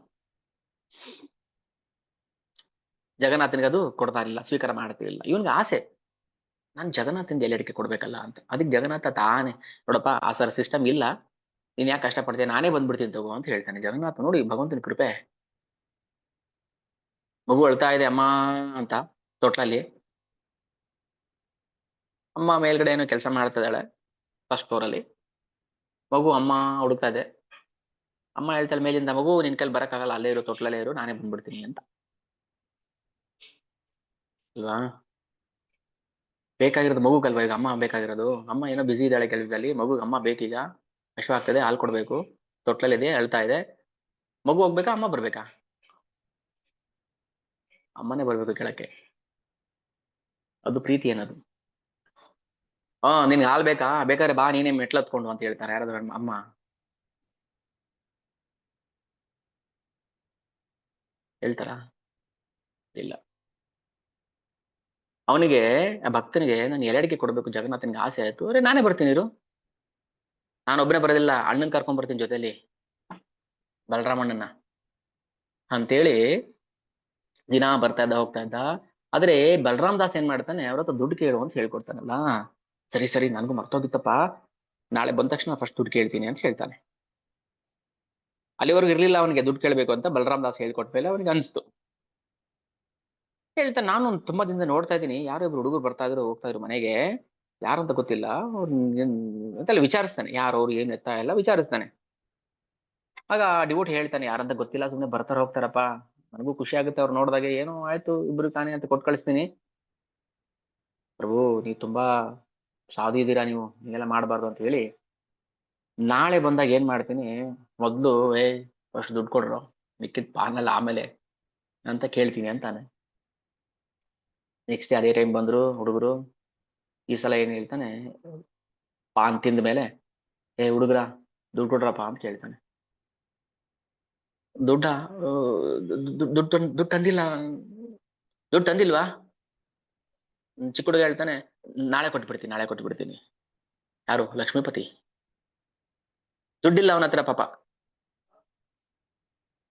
ಜಗನ್ನಾಥನ್ಗೆ ಅದು ಕೊಡ್ತಾ ಇರ್ಲಿಲ್ಲ, ಸ್ವೀಕಾರ ಮಾಡ್ತಿರ್ಲಿಲ್ಲ. ಇವನ್ಗೆ ಆಸೆ, ನಾನ್ ಜಗನ್ನಾಥನ್ಗೆ ಎಲೆ ಅಡಿಕೆ ಕೊಡ್ಬೇಕಲ್ಲ ಅಂತ. ಅದಕ್ಕೆ ಜಗನ್ನಾಥ ತಾನೇ, ನೋಡಪ್ಪ ಆ ಸರ್ ಸಿಸ್ಟಮ್ ಇಲ್ಲ, ನೀನ್ ಯಾಕೆ ಕಷ್ಟಪಡ್ತೀಯ, ನಾನೇ ಬಂದ್ಬಿಡ್ತೀನಿ ತಗೋ ಅಂತ ಹೇಳ್ತಾನೆ. ಜಗನ್ನಾಥ ನೋಡಿ ಭಗವಂತನ ಕೃಪೆ. ಮಗು ಅಳ್ತಾ ಇದೆ ಅಮ್ಮ ಅಂತ ತೊಟ್ಲಲ್ಲಿ. ಅಮ್ಮ ಮೇಲ್ಗಡೆ ಏನೋ ಕೆಲಸ ಮಾಡ್ತಾ ಇದ್ದಾಳೆ ಫಸ್ಟ್ ಫ್ಲೋರ್ ಅಲ್ಲಿ. ಮಗು ಅಮ್ಮ ಹುಡುಕ್ತಾ ಇದೆ. ಅಮ್ಮ ಹೇಳ್ತಾಳೆ ಮೇಲಿಂದ, ಮಗು ನಿನ್ ಕೈಲಿ ಬರಕ್ಕಾಗಲ್ಲ, ಅಲ್ಲೇ ಇರು, ತೊಟ್ಲಲ್ಲೇ ಇರು, ನಾನೇ ಬಂದ್ಬಿಡ್ತೀನಿ ಅಂತ. ಅಲ್ವಾ? ಬೇಕಾಗಿರೋದು ಮಗುಗಲ್ವಾ ಈಗ ಅಮ್ಮ ಬೇಕಾಗಿರೋದು? ಅಮ್ಮ ಏನೋ ಬಿಸಿ ಇದ್ದಾಳೆ ಕೆಲಸದಲ್ಲಿ, ಮಗು ಅಮ್ಮ ಬೇಕೀಗ, ಹಶ್ವಾಗ್ತದೆ, ಹಾಲು ಕೊಡ್ಬೇಕು, ತೊಟ್ಲಲ್ಲಿದೆ, ಅಳ್ತಾ ಇದೆ. ಮಗು ಹೋಗ್ಬೇಕಾ, ಅಮ್ಮ ಬರ್ಬೇಕಾ? ಅಮ್ಮನೇ ಬರ್ಬೇಕು ಕೆಳಕ್ಕೆ. ಅದು ಪ್ರೀತಿ ಏನದು. ನಿನ್ಗೆ ಹಾಲ್ ಬೇಕಾ, ಬೇಕಾದ್ರೆ ಬಾ, ನೀನೇ ಮೆಟ್ಲು ಹತ್ಕೊಂಡು ಅಂತ ಹೇಳ್ತಾರೆ ಯಾರಾದ್ರೂ ಅಮ್ಮ? ಹೇಳ್ತಾರ? ಇಲ್ಲ. ಅವನಿಗೆ, ಆ ಭಕ್ತನಿಗೆ, ನಾನು ಎಲೆ ಅಡಿಕೆ ಕೊಡ್ಬೇಕು ಜಗನ್ನಾಥನ್ಗೆ ಆಸೆ ಆಯ್ತು, ಅರೆ ನಾನೇ ಬರ್ತೀನಿ ಇರು, ನಾನೊಬ್ಬನೇ ಬರೋದಿಲ್ಲ, ಅಣ್ಣನ್ ಕರ್ಕೊಂಡ್ ಬರ್ತೀನಿ ಜೊತೆಲಿ, ಬಲರಾಮಣ್ಣನ ಅಂತೇಳಿ ದಿನ ಬರ್ತಾ ಇದ್ದ, ಹೋಗ್ತಾ ಇದ್ದ. ಆದ್ರೆ ಬಲರಾಮ್ ದಾಸ್ ಏನ್ ಮಾಡ್ತಾನೆ, ಅವ್ರ ಹತ್ರ ದುಡ್ಡು ಕೇಳು ಅಂತ ಹೇಳ್ಕೊಡ್ತಾನಲ್ಲ. ಸರಿ ಸರಿ, ನನ್ಗೂ ಮರ್ತೋಗಿತ್ತಪ್ಪ, ನಾಳೆ ಬಂದ ತಕ್ಷಣ ಫಸ್ಟ್ ದುಡ್ಡು ಕೇಳ್ತೀನಿ ಅಂತ ಹೇಳ್ತಾನೆ. ಅಲ್ಲಿವರೆಗೂ ಇರ್ಲಿಲ್ಲ ಅವನಿಗೆ ದುಡ್ಡು ಕೇಳ್ಬೇಕು ಅಂತ. ಬಲರಾಮ್ ದಾಸ್ ಹೇಳ್ಕೊಟ್ಮೇಲೆ ಅವನಿಗೆ ಅನ್ಸ್ತು. ಹೇಳ್ತಾನೆ, ನಾನು ತುಂಬಾ ದಿನದಿಂದ ನೋಡ್ತಾ ಇದ್ದೀನಿ, ಯಾರೋ ಇಬ್ರು ಹುಡುಗರು ಬರ್ತಾ ಇದ್ರು ಹೋಗ್ತಾ ಇದ್ರು ಮನೆಗೆ, ಯಾರು ಅಂತ ಗೊತ್ತಿಲ್ಲ, ಅವ್ರು ಅಂತೆಲ್ಲ ವಿಚಾರಿಸ್ತಾನೆ, ಯಾರು ಅವ್ರು, ಏನ್ ಎತ್ತ ಎಲ್ಲ ವಿಚಾರಿಸ್ತಾನೆ. ಆಗ ಡಿವೋಟಿ ಹೇಳ್ತಾನೆ, ಯಾರಂತ ಗೊತ್ತಿಲ್ಲ, ಸುಮ್ನೆ ಬರ್ತಾರ ಹೋಗ್ತಾರಪ್ಪ, ನನಗೂ ಖುಷಿ ಆಗುತ್ತೆ ಅವ್ರು ನೋಡಿದಾಗ, ಏನೋ ಆಯ್ತು ಇಬ್ರು ತಾನೇ ಅಂತ ಕೊಟ್ಟು ಕಳಿಸ್ತೀನಿ. ಪ್ರಭು, ನೀವು ತುಂಬಾ ಸಾಧು ಇದ್ದೀರಾ, ನೀವು ಹಿಂಗೆಲ್ಲ ಮಾಡಬಾರ್ದು ಅಂತ ಹೇಳಿ ನಾಳೆ ಬಂದಾಗ ಏನ್ ಮಾಡ್ತೀನಿ, ಮೊದ್ಲು ಫಸ್ಟ್ ದುಡ್ಡು ಕೊಡ್ರು, ಮಿಕ್ಕಿದ್ ಪಾನೆಲ್ಲ ಆಮೇಲೆ ಅಂತ ಕೇಳ್ತೀನಿ ಅಂತಾನೆ. ನೆಕ್ಸ್ಟ್ ಅದೇ ಟೈಮ್ ಬಂದ್ರು ಹುಡುಗರು, ಈ ಸಲ ಏನ್ ಹೇಳ್ತಾನೆ, ಪಾನ್ ತಿಂದ ಮೇಲೆ ಹುಡುಗ್ರ ದುಡ್ಡು ಕೊಡ್ರಪ್ಪ ಅಂತ ಕೇಳ್ತಾನೆ. ದುಡ್ಡ ದುಡ್ಡು ತಂದಿಲ್ಲ, ದುಡ್ಡು ತಂದಿಲ್ವಾ? ಚಿಕ್ಕ ಹುಡುಗ ಹೇಳ್ತಾನೆ, ನಾಳೆ ಕೊಟ್ಬಿಡ್ತೀನಿ. ಯಾರು? ಲಕ್ಷ್ಮೀಪತಿ. ದುಡ್ಡಿಲ್ಲ ಅವನ ಹತ್ರ ಪಾಪ,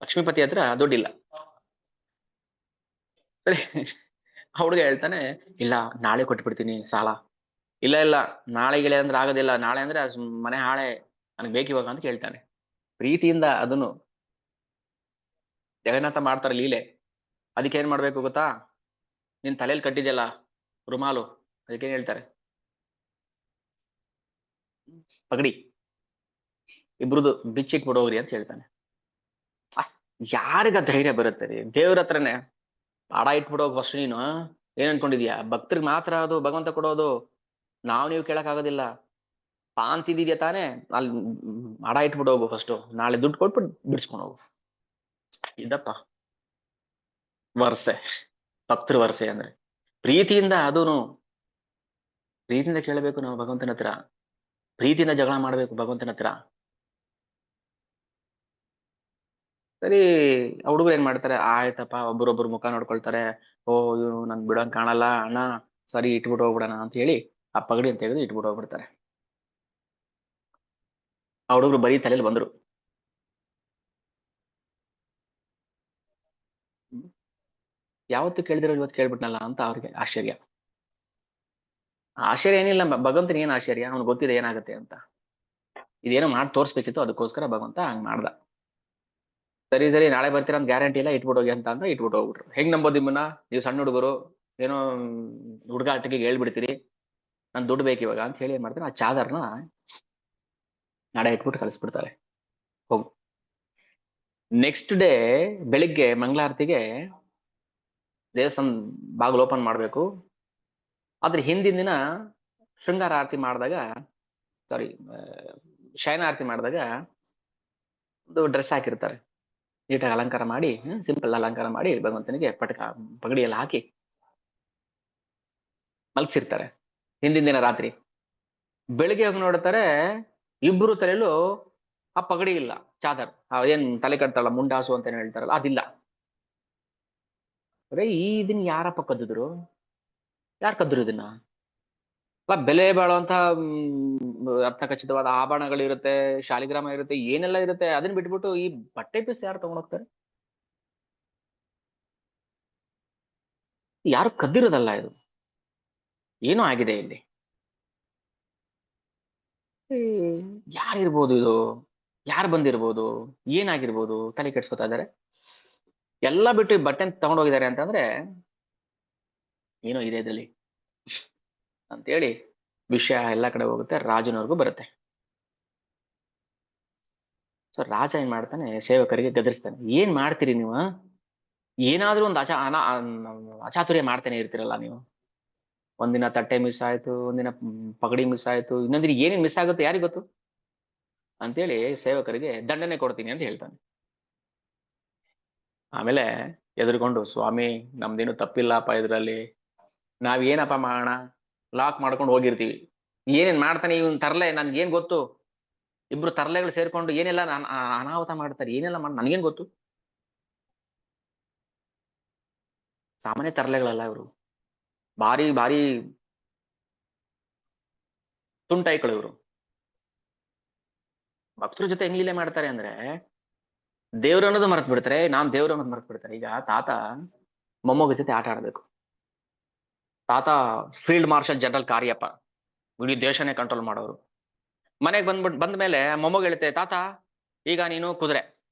ಲಕ್ಷ್ಮೀಪತಿ ಹತ್ರ ದುಡ್ಡಿಲ್ಲ. ಸರಿ, ಆ ಹುಡುಗ ಹೇಳ್ತಾನೆ, ಇಲ್ಲ ನಾಳೆ ಕೊಟ್ಬಿಡ್ತೀನಿ ಸಾಲ. ಇಲ್ಲ ಇಲ್ಲ, ನಾಳೆಗಿಳೆ ಅಂದ್ರೆ ಆಗೋದಿಲ್ಲ, ನಾಳೆ ಅಂದ್ರೆ ಮನೆ ಹಾಳೆ, ನನಗೆ ಬೇಕಿವಾಗ ಅಂತ ಕೇಳ್ತಾನೆ. ಪ್ರೀತಿಯಿಂದ ಅದನ್ನು ಜಗನ್ನಾಥ ಮಾಡ್ತಾರೆ ಲೀಲೆ. ಅದಕ್ಕೆ ಏನ್ ಮಾಡ್ಬೇಕು ಗೊತ್ತಾ? ನಿನ್ ತಲೆಯಲ್ಲಿ ಕಟ್ಟಿದ್ಯಲ್ಲ ರುಮಾಲು, ಅದಕ್ಕೇನ್ ಹೇಳ್ತಾರೆ? ಪಗಡಿ, ಇಬ್ರದು ಬಿಚ್ಚಿಟ್ಬಿಡು ಹೋಗ್ರಿ ಅಂತ ಹೇಳ್ತಾನೆ. ಯಾರಿಗ ಧೈರ್ಯ ಬರುತ್ತೆ ರೀ? ದೇವ್ರ ಹತ್ರನೇ ಅಡ ಇಟ್ಬಿಡೋಗ್ ಫಸ್ಟ್. ನೀನು ಏನ್ ಅನ್ಕೊಂಡಿದ್ಯಾ? ಭಕ್ತರಿಗೆ ಮಾತ್ರ ಅದು ಭಗವಂತ ಕೊಡೋದು, ನೀವು ಕೇಳಕ್ ಆಗೋದಿಲ್ಲ. ಅಂತಿದ್ಯಾ ತಾನೇ, ಅಲ್ಲಿ ಅಡ ಇಟ್ಬಿಡೋಗು ಫಸ್ಟ್, ನಾಳೆ ದುಡ್ಡು ಕೊಟ್ಬಿಟ್ಟು ಬಿಡಿಸ್ಕೊಂಡು ಹೋಗು. ಇದಪ್ಪ ವರ್ಷೆ, ಭಕ್ತೃ ವರ್ಷೆ ಅಂದ್ರೆ ಪ್ರೀತಿಯಿಂದ. ಅದೂನು ಪ್ರೀತಿಯಿಂದ ಕೇಳಬೇಕು ನಾವು ಭಗವಂತನ ಹತ್ರ, ಪ್ರೀತಿಯಿಂದ ಜಗಳ ಮಾಡ್ಬೇಕು ಭಗವಂತನ ಹತ್ರ. ಸರಿ, ಹುಡುಗರು ಏನ್ ಮಾಡ್ತಾರೆ, ಆಯ್ತಪ್ಪ, ಒಬ್ರೊಬ್ರು ಮುಖ ನೋಡ್ಕೊಳ್ತಾರೆ. ಓ ಇವ್ನು ನನ್ ಬಿಡಂಗ್ ಕಾಣಲ್ಲ ಅಣ್ಣ, ಸರಿ ಇಟ್ಬಿಟ್ಟು ಹೋಗ್ಬಿಡಣ ಅಂತ ಹೇಳಿ ಆ ಪಗಡಿ ಅಂತ ತೆಗೆದು ಇಟ್ಬಿಟ್ಟು ಹೋಗ್ಬಿಡ್ತಾರೆ. ಆ ಹುಡುಗರು ಬರೀ ತಲೆಯಲ್ಲಿ ಬಂದ್ರು. ಯಾವತ್ತು ಕೇಳಿದಿರೋ ಇವತ್ತು ಕೇಳ್ಬಿಟ್ನಲ್ಲ ಅಂತ ಅವ್ರಿಗೆ ಆಶ್ಚರ್ಯ. ಆಶ್ಚರ್ಯ ಏನಿಲ್ಲ, ಭಗವಂತನ ಏನ್ ಆಶ್ಚರ್ಯ, ಅವ್ನು ಗೊತ್ತಿದೆ ಏನಾಗುತ್ತೆ ಅಂತ. ಇದೇನೋ ಮಾಡಿ ತೋರ್ಸ್ಬೇಕಿತ್ತು, ಅದಕ್ಕೋಸ್ಕರ ಭಗವಂತ ಹಂಗ್ ಮಾಡ್ದ. ಸರಿ ಸರಿ, ನಾಳೆ ಬರ್ತೀರ ಅಂತ ಗ್ಯಾರಂಟಿ ಇಲ್ಲ, ಇಟ್ಬಿಟ್ಟು ಹೋಗಿ ಅಂತ ಅಂದ್ರೆ ಇಟ್ಬಿಟ್ಟು ಹೋಗ್ಬಿಟ್ರು. ಹೆಂಗ್ ನಂಬೋದು ನಿಮ್ಮನ್ನ? ನೀವು ಸಣ್ಣ ಹುಡುಗರು, ಏನೋ ಹುಡುಗಾಟಿಗೆ ಹೇಳ್ಬಿಡ್ತೀರಿ, ನನ್ ದುಡ್ಡು ಬೇಕು ಇವಾಗ ಅಂತ ಹೇಳಿ ಏನ್ ಮಾಡ್ತಾರೆ, ಆ ಚಾದರ್ನ ನಡೆ ಇಟ್ಬಿಟ್ಟು ಕಳಿಸ್ಬಿಡ್ತಾರೆ. ಹೋಗು. ನೆಕ್ಸ್ಟ್ ಡೇ ಬೆಳಿಗ್ಗೆ ಮಂಗಳಾರತಿಗೆ ದೇವಸ್ಥಾನ ಬಾಗಿಲು ಓಪನ್ ಮಾಡ್ಬೇಕು. ಆದ್ರೆ ಹಿಂದಿನ ದಿನ ಶೃಂಗಾರ ಆರತಿ ಮಾಡಿದಾಗ, ಸಾರಿ, ಶಯನ ಆರತಿ ಮಾಡಿದಾಗ ಒಂದು ಡ್ರೆಸ್ ಹಾಕಿರ್ತಾರೆ, ನೀಟಾಗಿ ಅಲಂಕಾರ ಮಾಡಿ, ಸಿಂಪಲ್ ಅಲಂಕಾರ ಮಾಡಿ ಭಗವಂತನಿಗೆ ಪಗಡಿ ಎಲ್ಲ ಹಾಕಿ ಮಲಗಿಸಿರ್ತಾರೆ ಹಿಂದಿನ ದಿನ ರಾತ್ರಿ. ಬೆಳಿಗ್ಗೆ ಹೋಗಿ ನೋಡ್ತಾರೆ, ಇಬ್ರು ತಲೆಯಲ್ಲೂ ಆ ಪಗಡಿ ಇಲ್ಲ, ಚಾದರ್, ಏನ್ ತಲೆ ಕಟ್ತಾರಲ್ಲ ಮುಂಡಾಸು ಅಂತ ಏನ್ ಹೇಳ್ತಾರಲ್ಲ, ಅದಿಲ್ಲ. ಇದನ್ನ ಯಾರಪ್ಪ ಕದ್ದಿದ್ರು? ಯಾರು ಕದ್ರು ಇದನ್ನ? ಬೆಲೆ ಬಾಳುವಂತ ರತ್ನ ಖಚಿತವಾದ ಆಭರಣಗಳು ಇರುತ್ತೆ, ಶಾಲಿಗ್ರಾಮ ಇರುತ್ತೆ, ಏನೆಲ್ಲ ಇರುತ್ತೆ, ಅದನ್ನ ಬಿಟ್ಬಿಟ್ಟು ಈ ಬಟ್ಟೆ ಪೀಸ್ ಯಾರು ತಗೊಂಡೋಗ್ತಾರೆ? ಯಾರು ಕದ್ದಿರೋದಲ್ಲ ಇದು, ಏನೋ ಆಗಿದೆ ಇಲ್ಲಿ. ಯಾರಿರ್ಬೋದು ಇದು? ಯಾರು ಬಂದಿರ್ಬೋದು? ಏನಾಗಿರ್ಬೋದು? ತಲೆ ಕೆಡ್ಸ್ಕೊತಾ ಇದಾರೆ. ಎಲ್ಲ ಬಿಟ್ಟು ಈ ಬಟ್ಟೆ ತಗೊಂಡೋಗಿದ್ದಾರೆ ಅಂತಂದ್ರೆ ಏನೋ ಇದೆ ಇದ್ರಲ್ಲಿ ಅಂತೇಳಿ ವಿಷಯ ಎಲ್ಲ ಕಡೆ ಹೋಗುತ್ತೆ, ರಾಜನವ್ರಿಗೂ ಬರುತ್ತೆ. ಸೊ ರಾಜ ಏನ್ ಮಾಡ್ತಾನೆ, ಸೇವಕರಿಗೆ ಗದರಿಸ್ತಾನೆ, ಏನ್ ಮಾಡ್ತೀರಿ ನೀವು? ಏನಾದ್ರೂ ಒಂದು ಅಚಾತುರ್ಯ ಮಾಡ್ತಾನೆ ಇರ್ತೀರಲ್ಲ ನೀವು. ಒಂದಿನ ತಟ್ಟೆ ಮಿಸ್ ಆಯ್ತು, ಒಂದಿನ ಪಗಡಿ ಮಿಸ್ ಆಯ್ತು, ಇನ್ನೊಂದಿನ ಏನೇನ್ ಮಿಸ್ ಆಗುತ್ತೆ ಯಾರಿಗ್ ಗೊತ್ತು ಅಂತೇಳಿ ಸೇವಕರಿಗೆ ದಂಡನೆ ಕೊಡ್ತೀನಿ ಅಂತ ಹೇಳ್ತಾನೆ. ಆಮೇಲೆ ಎದುರುಕೊಂಡು, ಸ್ವಾಮಿ ನಮ್ದೇನು ತಪ್ಪಿಲ್ಲಪ್ಪ ಇದ್ರಲ್ಲಿ, ನಾವ್ ಏನಪ್ಪ ಮಾಡೋಣ, ಲಾಕ್ ಮಾಡ್ಕೊಂಡು ಹೋಗಿರ್ತೀವಿ, ಏನೇನ್ ಮಾಡ್ತಾನೆ ಇವನ್ ತರ್ಲೆ, ನನ್ಗೆ ಏನ್ ಗೊತ್ತು? ಇಬ್ರು ತರ್ಲೆಗಳು ಸೇರ್ಕೊಂಡು ಏನೆಲ್ಲ ಅನಾಹುತ ಮಾಡ್ತಾರೆ, ಏನೆಲ್ಲ ನನ್ಗೇನ್ ಗೊತ್ತು? ಸಾಮಾನ್ಯ ತರ್ಲೆಗಳಲ್ಲ ಇವರು, ಭಾರಿ ಭಾರಿ ತುಂಟಾಯ್ಗಳು ಇವರು. ಭಕ್ತರ ಜೊತೆ ಹೆಂಗ್ ಲೀಲೆ ಮಾಡ್ತಾರೆ ಅಂದ್ರೆ, ದೇವ್ರ ಅನ್ನೋದು ಮರ್ತ್ ಬಿಡ್ತಾರೆ, ದೇವ್ರ ಅನ್ನೋದು ಮರ್ತ್ ಬಿಡ್ತಾರೆ. ಈಗ ತಾತ ಮೊಮ್ಮಗ ಜೊತೆ ಆಟ ಆಡ್ಬೇಕು. ತಾತ ಫೀಲ್ಡ್ ಮಾರ್ಷಲ್ ಜನರಲ್ ಕಾರ್ಯಪ್ಪ, ಇಡೀ ದೇಶನೇ ಕಂಟ್ರೋಲ್ ಮಾಡೋರು. ಮನೆಗೆ ಬಂದ ಮೇಲೆ ಮೊಮ್ಮಗ ಹೇಳುತ್ತೆ, ತಾತ ಈಗ ನೀನು ಕುದುರೆ,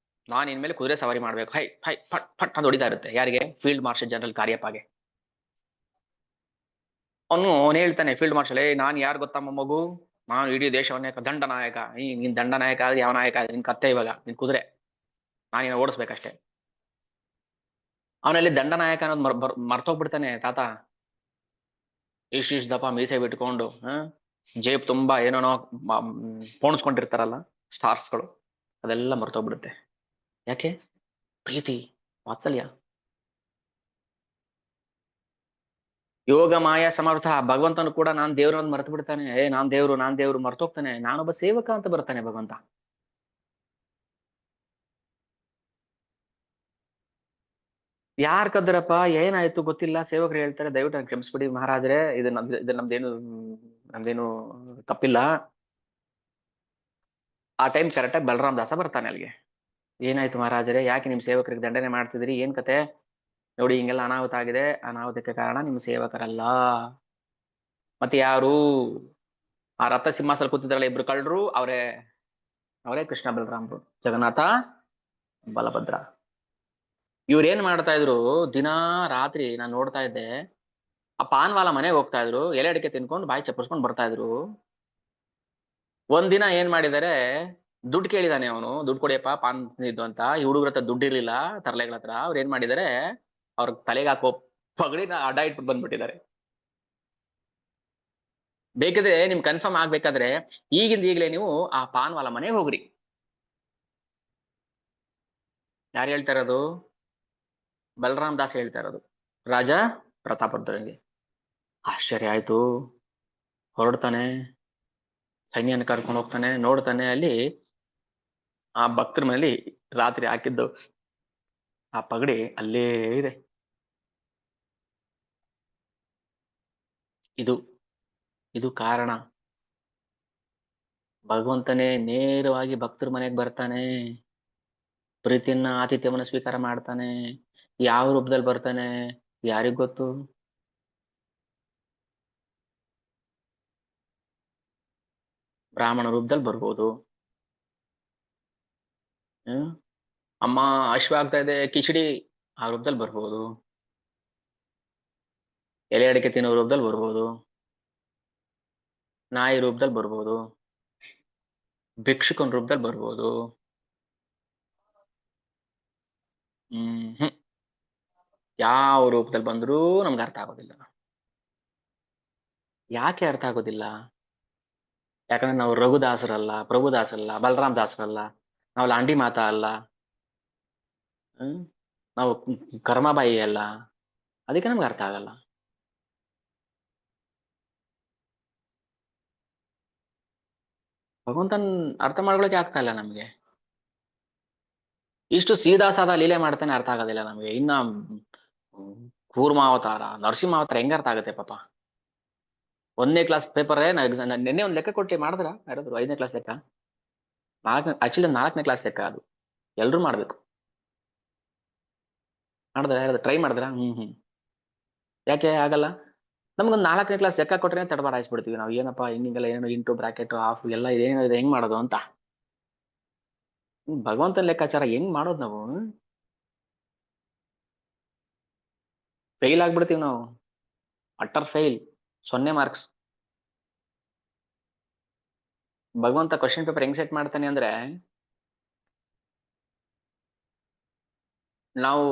ನಾನ್ ಇನ್ಮೇಲೆ ಕುದುರೆ ಸವಾರಿ ಮಾಡ್ಬೇಕು, ಹೈ ಹೈ ಫಟ್ ಫಟ್ ಅಂತ ಹೊಡಿತಾ ಇರುತ್ತೆ. ಯಾರಿಗೆ? ಫೀಲ್ಡ್ ಮಾರ್ಷಲ್ ಜನರಲ್ ಕಾರ್ಯಪ್ಪಗೆ. ಅವನು ಹೇಳ್ತಾನೆ, ಫೀಲ್ಡ್ ಮಾರ್ಷಲ್, ನಾನ್ ಯಾರು ಗೊತ್ತಾ ಮೊಮ್ಮಗು, ನಾನು ಇಡೀ ದೇಶವನ್ನೇ ದಂಡ ನಾಯಕ. ನೀನ್ ದಂಡ ನಾಯಕ ಆದ್ರೆ ಯಾವ ನಾಯಕ ಆದ್ರೆ ನಿನ್ ಕತ್ತೆ, ಇವಾಗ ನಿನ್ ಕುದುರೆ ನಾನಿನ ಓಡಿಸ್ಬೇಕಷ್ಟೇ. ಅವನಲ್ಲಿ ದಂಡನಾಯಕ ಅನ್ನೋದು ಮರ್ತೋಗ್ಬಿಡ್ತಾನೆ ತಾತ. ಇಷ್ಟ ದಪ್ಪ ಮೀಸೆ ಬಿಟ್ಕೊಂಡು ಜೇಬ್ ತುಂಬಾ ಏನೇನೋ ಪೋಣಿಸ್ಕೊಂಡಿರ್ತಾರಲ್ಲ ಸ್ಟಾರ್ಸ್ಗಳು, ಅದೆಲ್ಲ ಮರ್ತೋಗ್ಬಿಡುತ್ತೆ. ಯಾಕೆ? ಪ್ರೀತಿ, ವಾತ್ಸಲ್ಯ. ಯೋಗ ಮಾಯ ಸಮರ್ಥ ಭಗವಂತನು ಕೂಡ ನಾನ್ ದೇವ್ರನ್ನ ಮರ್ತು ಬಿಡ್ತಾನೆ. ನಾನ್ ದೇವ್ರು ಮರ್ತೋಗ್ತಾನೆ. ನಾನೊಬ್ಬ ಸೇವಕ ಅಂತ ಬರ್ತಾನೆ ಭಗವಂತ. ಯಾರ್ ಕದ್ರಪ್ಪ, ಏನಾಯ್ತು ಗೊತ್ತಿಲ್ಲ, ಸೇವಕರು ಹೇಳ್ತಾರೆ ದಯವಿಟ್ಟು ಕ್ಷಮಿಸ್ಬಿಡಿ ಮಹಾರಾಜರೇ, ಇದು ನಮ್ದೇನು ತಪ್ಪಿಲ್ಲ. ಆ ಟೈಮ್ ಕರೆಕ್ಟಾಗಿ ಬಲರಾಮ್ ದಾಸ ಬರ್ತಾನೆ ಅಲ್ಲಿಗೆ. ಏನಾಯ್ತು ಮಹಾರಾಜರೇ, ಯಾಕೆ ನಿಮ್ ಸೇವಕರಿಗೆ ದಂಡನೆ ಮಾಡ್ತಿದ್ರಿ, ಏನ್ ಕತೆ? ನೋಡಿ ಹಿಂಗೆಲ್ಲ ಅನಾಹುತ ಆಗಿದೆ, ಅನಾಹುತಕ್ಕೆ ಕಾರಣ ನಿಮ್ ಸೇವಕರಲ್ಲ. ಮತ್ತೆ ಯಾರು? ಆ ರಥ ಸಿಂಹಾಸನ ಕೂತಿದ್ರಲ್ಲ ಇಬ್ರು ಕಳ್ಳರು, ಅವರೇ ಅವರೇ ಕೃಷ್ಣ ಬಲರಾಮ್ರು, ಜಗನ್ನಾಥ ಬಲಭದ್ರ. ಇವ್ರೇನ್ ಮಾಡ್ತಾ ಇದ್ರು, ದಿನಾ ರಾತ್ರಿ ನಾನ್ ನೋಡ್ತಾ ಇದ್ದೆ, ಆ ಪಾನ್ವಾಲ ಮನೆಗೆ ಹೋಗ್ತಾ ಇದ್ರು, ಎಲೆ ಅಡಿಕೆ ತಿನ್ಕೊಂಡು ಬಾಯಿ ಚಪ್ಪರ್ಸ್ಕೊಂಡು ಬರ್ತಾ ಇದ್ರು. ಒಂದಿನ ಏನ್ ಮಾಡಿದಾರೆ, ದುಡ್ಡು ಕೇಳಿದಾನೆ ಅವನು, ದುಡ್ಡು ಕೊಡಿಯಪ್ಪ ಪಾನ್ ಇದ್ದು ಅಂತ. ಈ ಹುಡುಗ್ರ ಹತ್ರ ದುಡ್ಡು ಇರ್ಲಿಲ್ಲ, ತರ್ಲೆಗಳ ಹತ್ರ. ಅವ್ರು ಏನ್ ಮಾಡಿದಾರೆ, ಅವ್ರ ತಲೆಗೆ ಹಾಕೋ ಪಗಡಿನ ಅಡ್ಡ ಇಟ್ಬಿಟ್ಟು ಬಂದ್ಬಿಟ್ಟಿದ್ದಾರೆ. ಬೇಕಿದ್ರೆ ನಿಮ್ ಕನ್ಫರ್ಮ್ ಆಗ್ಬೇಕಾದ್ರೆ ಈಗಲೇ ನೀವು ಆ ಪಾನ್ವಾಲ ಮನೆಗೆ ಹೋಗ್ರಿ. ಯಾರು ಹೇಳ್ತಾ ಇರೋದು? ಬಲರಾಮ್ ದಾಸ್ ಹೇಳ್ತಾ ಇರೋದು, ರಾಜ ಪ್ರತಾಪರುದ್ರನಿಗೆ. ಆಶ್ಚರ್ಯ ಆಯ್ತು. ಹೊರಡ್ತಾನೆ, ಸೈನ್ಯನ ಕರ್ಕೊಂಡು ಹೋಗ್ತಾನೆ. ನೋಡ್ತಾನೆ ಅಲ್ಲಿ ಆ ಭಕ್ತರ ಮನೇಲಿ ರಾತ್ರಿ ಹಾಕಿದ್ದು ಆ ಪಗಡಿ ಅಲ್ಲೇ ಇದೆ. ಇದು ಇದು ಕಾರಣ. ಭಗವಂತನೇ ನೇರವಾಗಿ ಭಕ್ತರ ಮನೆಗೆ ಬರ್ತಾನೆ, ಪ್ರೀತಿಯನ್ನ ಆತಿಥ್ಯವನ್ನ ಸ್ವೀಕಾರ ಮಾಡ್ತಾನೆ. ಯಾವ ರೂಪದಲ್ಲಿ ಬರ್ತಾನೆ ಯಾರಿಗ್ ಗೊತ್ತು? ಬ್ರಾಹ್ಮಣ ರೂಪದಲ್ಲಿ ಬರ್ಬೋದು. ಅಮ್ಮ ಅಶ್ವ ಆಗ್ತಾ ಇದೆ ಕಿಚಡಿ, ಆ ರೂಪದಲ್ಲಿ ಬರ್ಬೋದು. ಎಲೆ ಅಡಿಕೆ ತಿನ್ನೋ ರೂಪದಲ್ಲಿ ಬರ್ಬೋದು, ನಾಯಿ ರೂಪದಲ್ಲಿ ಬರ್ಬೋದು, ಭಿಕ್ಷುಕನ ರೂಪದಲ್ಲಿ ಬರ್ಬೋದು. ಯಾವ ರೂಪದಲ್ಲಿ ಬಂದ್ರೂ ನಮ್ಗೆ ಅರ್ಥ ಆಗೋದಿಲ್ಲ. ಯಾಕೆ ಅರ್ಥ ಆಗೋದಿಲ್ಲ? ಯಾಕಂದ್ರೆ ನಾವು ರಘುದಾಸರಲ್ಲ, ಪ್ರಭುದಾಸರಲ್ಲ, ಬಲರಾಮ್ ದಾಸರಲ್ಲ, ನಾವು ಲಾಂಡಿ ಮಾತಾ ಅಲ್ಲ, ನಾವು ಕರ್ಮಬಾಯಿ ಅಲ್ಲ. ಅದಕ್ಕೆ ನಮ್ಗೆ ಅರ್ಥ ಆಗಲ್ಲ. ಭಗವಂತನ್ ಅರ್ಥ ಮಾಡ್ಕೊಳಕ್ಕೆ ಆಗ್ತಾ ಇಲ್ಲ ನಮ್ಗೆ. ಇಷ್ಟು ಸೀದಾ ಸಾದಾ ಲೀಲೆ ಮಾಡ್ತಾನೆ, ಅರ್ಥ ಆಗೋದಿಲ್ಲ ನಮ್ಗೆ. ಇನ್ನ ಕೂರ್ಮಾವತಾರ, ನರಸಿಂಹಾವತಾರ ಹೆಂಗ ಅರ್ಥ ಆಗುತ್ತೆ ಪಾಪ? 1ನೇ ಕ್ಲಾಸ್ ಪೇಪರ್ ನಿನ್ನೆ ಒಂದ್ ಲೆಕ್ಕ ಕೊಟ್ಟು ಮಾಡಿದ್ರ ಯಾರಾದ್ರು? 5ನೇ ಕ್ಲಾಸ್ ಲೆಕ್ಕ, ಆಕ್ಚುಲಿ 4ನೇ ಕ್ಲಾಸ್ ಲೆಕ್ಕ ಅದು. ಎಲ್ರು ಮಾಡ್ಬೇಕು. ಮಾಡಿದ್ರ ಯಾರಾದ್ರು ಟ್ರೈ ಮಾಡಿದ್ರ? ಯಾಕೆ ಆಗಲ್ಲ? ನಮ್ಗೊಂದು 4ನೇ ಕ್ಲಾಸ್ ಲೆಕ್ಕ ಕೊಟ್ರೆ ತಡಬಾಡಾಯಿಸ್ಬಿಡ್ತೀವಿ ನಾವು. ಏನಪ್ಪಾ ಹಿಂಗೆಲ್ಲ ಏನೋ ಇಂಟು ಬ್ರಾಕೆಟ್ ಆಫ್ ಎಲ್ಲ ಇದೇನೋ ಇದೆ, ಹೆಂಗ್ ಮಾಡೋದು ಅಂತ. ಭಗವಂತನ ಲೆಕ್ಕಾಚಾರ ಹೆಂಗ್ ಮಾಡೋದು ನಾವು? ಫೇಲ್ ಆಗ್ಬಿಡ್ತೀವಿ ನಾವು, ಅಟ್ಟರ್ ಫೇಲ್, 0 ಮಾರ್ಕ್ಸ್. ಭಗವಂತ ಕ್ವಶನ್ ಪೇಪರ್ ಹೆಂಗ್ ಸೆಟ್ ಮಾಡ್ತಾನೆ ಅಂದ್ರೆ, ನಾವು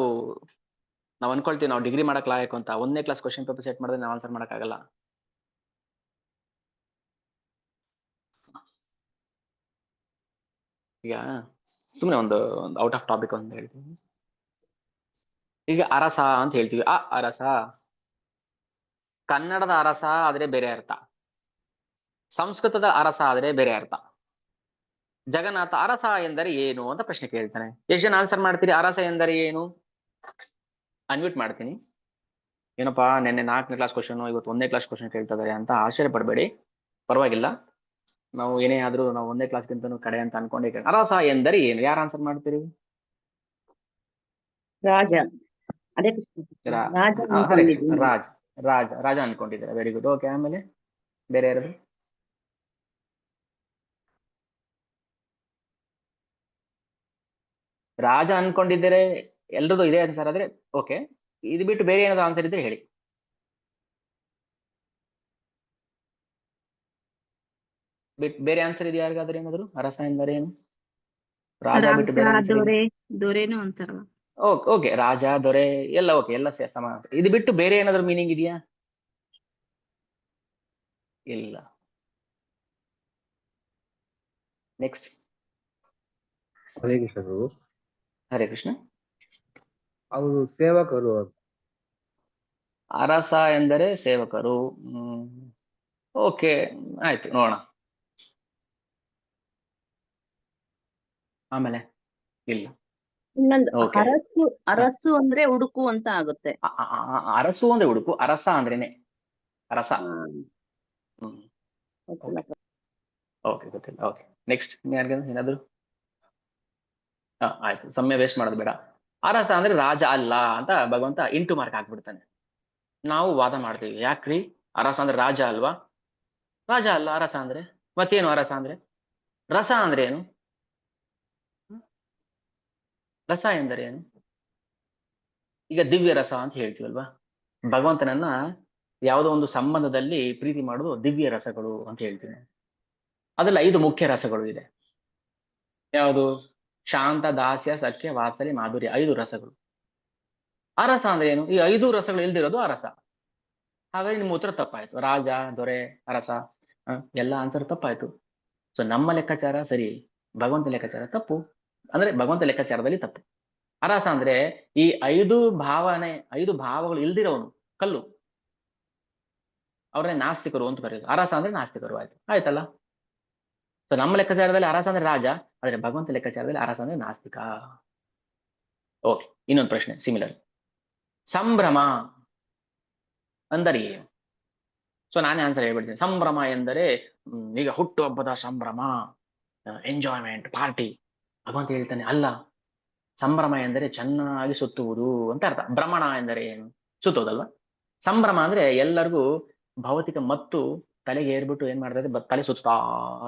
ಅನ್ಕೊಳ್ತೀವಿ ನಾವು ಡಿಗ್ರಿ ಮಾಡಕ್ ಲಾಯಕು ಅಂತ. 1ನೇ ಕ್ಲಾಸ್ ಕ್ವಶನ್ ಪೇಪರ್ ಸೆಟ್ ಮಾಡಿದ್ರೆ ನಾವು ಆನ್ಸರ್ ಮಾಡಕ್ ಆಗಲ್ಲ. ಈಗ ಸುಮ್ಮನೆ ಒಂದು ಔಟ್ ಆಫ್ ಟಾಪಿಕ್ ಅಂತ ಹೇಳ್ತೀವಿ. ಈಗ ಅರಸ ಅಂತ ಹೇಳ್ತೀವಿ, ಆ ಅರಸ. ಕನ್ನಡದ ಅರಸ ಆದ್ರೆ ಬೇರೆ ಅರ್ಥ, ಸಂಸ್ಕೃತದ ಅರಸ ಆದ್ರೆ ಬೇರೆ ಅರ್ಥ. ಜಗನ್ನಾಥ ಅರಸ ಎಂದರೆ ಏನು ಅಂತ ಪ್ರಶ್ನೆ ಕೇಳ್ತಾನೆ. ಎಷ್ಟು ಜನ ಆನ್ಸರ್ ಮಾಡ್ತೀರಿ? ಅರಸ ಎಂದರೆ ಏನು? ಅನ್ಮ್ಯೂಟ್ ಮಾಡ್ತೀನಿ. ಏನಪ್ಪಾ ನೆನ್ನೆ 4ನೇ ಕ್ಲಾಸ್ ಕ್ವಶನ್, ಇವತ್ತು 1ನೇ ಕ್ಲಾಸ್ ಕ್ವಶನ್ ಕೇಳ್ತಾ ಇದಾರೆ ಅಂತ ಆಶ್ಚರ್ಯ ಪಡಬೇಡಿ, ಪರವಾಗಿಲ್ಲ. ನಾವು ಏನೇ ಆದ್ರೂ ನಾವು 1ನೇ ಕ್ಲಾಸ್ಗಿಂತ ಕಡೆ ಅಂತ ಅನ್ಕೊಂಡೆ. ಅರಸ ಎಂದರೆ ಏನು? ಯಾರು ಆನ್ಸರ್ ಮಾಡ್ತೀರಿ? ರಾಜ. ಅದೇ ರಾಜ ರಾಜ ರಾಜ ಅನ್ಕೊಂಡಿದ್ದೀರಾ? Very good. ಓಕೆ, ಆಮೇಲೆ ಬೇರೆ ಯಾರು? ರಾಜ ಅನ್ಕೊಂಡಿದ್ದೀರೆ, ಎಲ್ರದ್ದು ಇದೆ ಆನ್ಸರ್ ಆದ್ರೆ ಓಕೆ. ಇದು ಬಿಟ್ಟು ಬೇರೆ ಏನಾದ್ರು ಆನ್ಸರ್ ಇದ್ರೆ ಹೇಳಿ. ಬೇರೆ ಆನ್ಸರ್ ಇದೆ ಯಾರಿಗಾದ್ರೂ? ಏನಾದ್ರು ಅರಸ ಎಂದರೆ ಏನು? ರಾಜ ಬಿಟ್ಟು ಬೇರೆ ಆನ್ಸರ್ ಇದೆ? ದೊರೆನು ಅಂತಾರಲ್ಲ. ಓಕೆ, ರಾಜ, ದೊರೆ ಎಲ್ಲ ಓಕೆ, ಎಲ್ಲ ಸಮ. ಇದು ಬಿಟ್ಟು ಬೇರೆ ಏನಾದ್ರು ಮೀನಿಂಗ್ ಇದೆಯಾ? ಇಲ್ಲ. ನೆಕ್ಸ್ಟ್. ಹರೇ ಕೃಷ್ಣ ಪ್ರಭು. ಹರೇ ಕೃಷ್ಣ. ಅವರು ಸೇವಕರು. ಅರಸ ಎಂದರೆ ಸೇವಕರು. ಓಕೆ, ಆಯ್ತು, ನೋಡೋಣ. ಆಮೇಲೆ ಇಲ್ಲ. ಇನ್ನೊಂದು Okay. ಅರಸು ಅಂದ್ರೆ ಹುಡುಕು ಅಂತ ಆಗುತ್ತೆ. ಅರಸು ಅಂದ್ರೆ ಹುಡುಕು, ಅರಸ ಅಂದ್ರೇನೆ ಅರಸ. ಓಕೆ, ಗೊತ್ತಿಲ್ಲ. Okay, next. ಏನಾದ್ರು? ಆಯ್ತು, ಸಮಯ ವೇಸ್ಟ್ ಮಾಡೋದು ಬೇಡ. ಅರಸ ಅಂದ್ರೆ ರಾಜ ಅಲ್ಲ ಅಂತ ಭಗವಂತ ಇಂಟು ಮಾರ್ಕ್ ಹಾಕ್ಬಿಡ್ತಾನೆ. ನಾವು ವಾದ ಮಾಡ್ತೀವಿ, ಯಾಕ್ರಿ ಅರಸ ಅಂದ್ರೆ ರಾಜ ಅಲ್ವಾ? ರಾಜ ಅಲ್ಲ ಅರಸ ಅಂದ್ರೆ. ಮತ್ತೇನು ಅರಸ ಅಂದ್ರೆ? ರಸ ಅಂದ್ರೆ ಏನು? ರಸ ಎಂದರೆ ಏನು? ಈಗ ದಿವ್ಯ ರಸ ಅಂತ ಹೇಳ್ತೀವಲ್ವಾ, ಭಗವಂತನನ್ನ ಯಾವುದೋ ಒಂದು ಸಂಬಂಧದಲ್ಲಿ ಪ್ರೀತಿ ಮಾಡೋದು ದಿವ್ಯ ರಸಗಳು ಅಂತ ಹೇಳ್ತೀವಿ. ಅದ್ರಲ್ಲಿ 5 ಮುಖ್ಯ ರಸಗಳು ಇದೆ. ಯಾವುದು? ಶಾಂತ, ದಾಸ್ಯ, ಸಖ್ಯ, ವಾತ್ಸಲ್ಯ, ಮಾಧುರ್ಯ, 5 ರಸಗಳು. ಅರಸ ಅಂದ್ರೆ ಏನು? ಈ 5 ರಸಗಳು ಇಲ್ದಿರೋದು ಅರಸ. ಹಾಗಾಗಿ ನಿಮ್ಮ ಉತ್ತರ ತಪ್ಪಾಯ್ತು. ರಾಜ, ದೊರೆ, ಅರಸ ಎಲ್ಲ ಆನ್ಸರ್ ತಪ್ಪಾಯ್ತು. ಸೊ ನಮ್ಮ ಲೆಕ್ಕಾಚಾರ ಸರಿ, ಭಗವಂತ ಲೆಕ್ಕಾಚಾರ ತಪ್ಪು. ಅಂದ್ರೆ ಭಗವಂತ ಲೆಕ್ಕಾಚಾರದಲ್ಲಿ ತಪ್ಪು. ಅರಸ ಅಂದ್ರೆ ಈ 5 ಭಾವಗಳು ಇಲ್ದಿರೋನು, ಕಲ್ಲು. ಅವ್ರನ್ನೇ ನಾಸ್ತಿಕರು ಅಂತ ಕರೆಯೋದು. ಅರಸ ಅಂದ್ರೆ ನಾಸ್ತಿಕರು. ಆಯ್ತಲ್ಲ. ಸೊ ನಮ್ಮ ಲೆಕ್ಕಾಚಾರದಲ್ಲಿ ಅರಸ ಅಂದ್ರೆ ರಾಜ, ಆದ್ರೆ ಭಗವಂತ ಲೆಕ್ಕಾಚಾರದಲ್ಲಿ ಅರಸ ಅಂದ್ರೆ ನಾಸ್ತಿಕ. ಓಕೆ, ಇನ್ನೊಂದು ಪ್ರಶ್ನೆ ಸಿಮಿಲರ್. ಸಂಭ್ರಮ ಅಂದರೆ ಏನು? ಸೊ ನಾನೇ ಆನ್ಸರ್ ಹೇಳ್ಬಿಡ್ತೀನಿ. ಸಂಭ್ರಮ ಎಂದರೆ ಈಗ ಹುಟ್ಟುಹಬ್ಬದ ಸಂಭ್ರಮ, ಎಂಜಾಯ್ಮೆಂಟ್, ಪಾರ್ಟಿ. ಭಗವಂತ ಹೇಳ್ತಾನೆ ಅಲ್ಲ, ಸಂಭ್ರಮ ಎಂದರೆ ಚೆನ್ನಾಗಿ ಸುತ್ತುವುದು ಅಂತ ಅರ್ಥ. ಭ್ರಮಣ ಎಂದರೆ ಏನು? ಸುತ್ತೋದಲ್ವಾ. ಸಂಭ್ರಮ ಅಂದ್ರೆ ಎಲ್ಲರಿಗೂ ಭೌತಿಕ ಮತ್ತು ತಲೆಗೆ ಏರ್ಬಿಟ್ಟು ಏನ್ ಮಾಡ್ತಾರೆ, ತಲೆ ಸುತ್ತಾ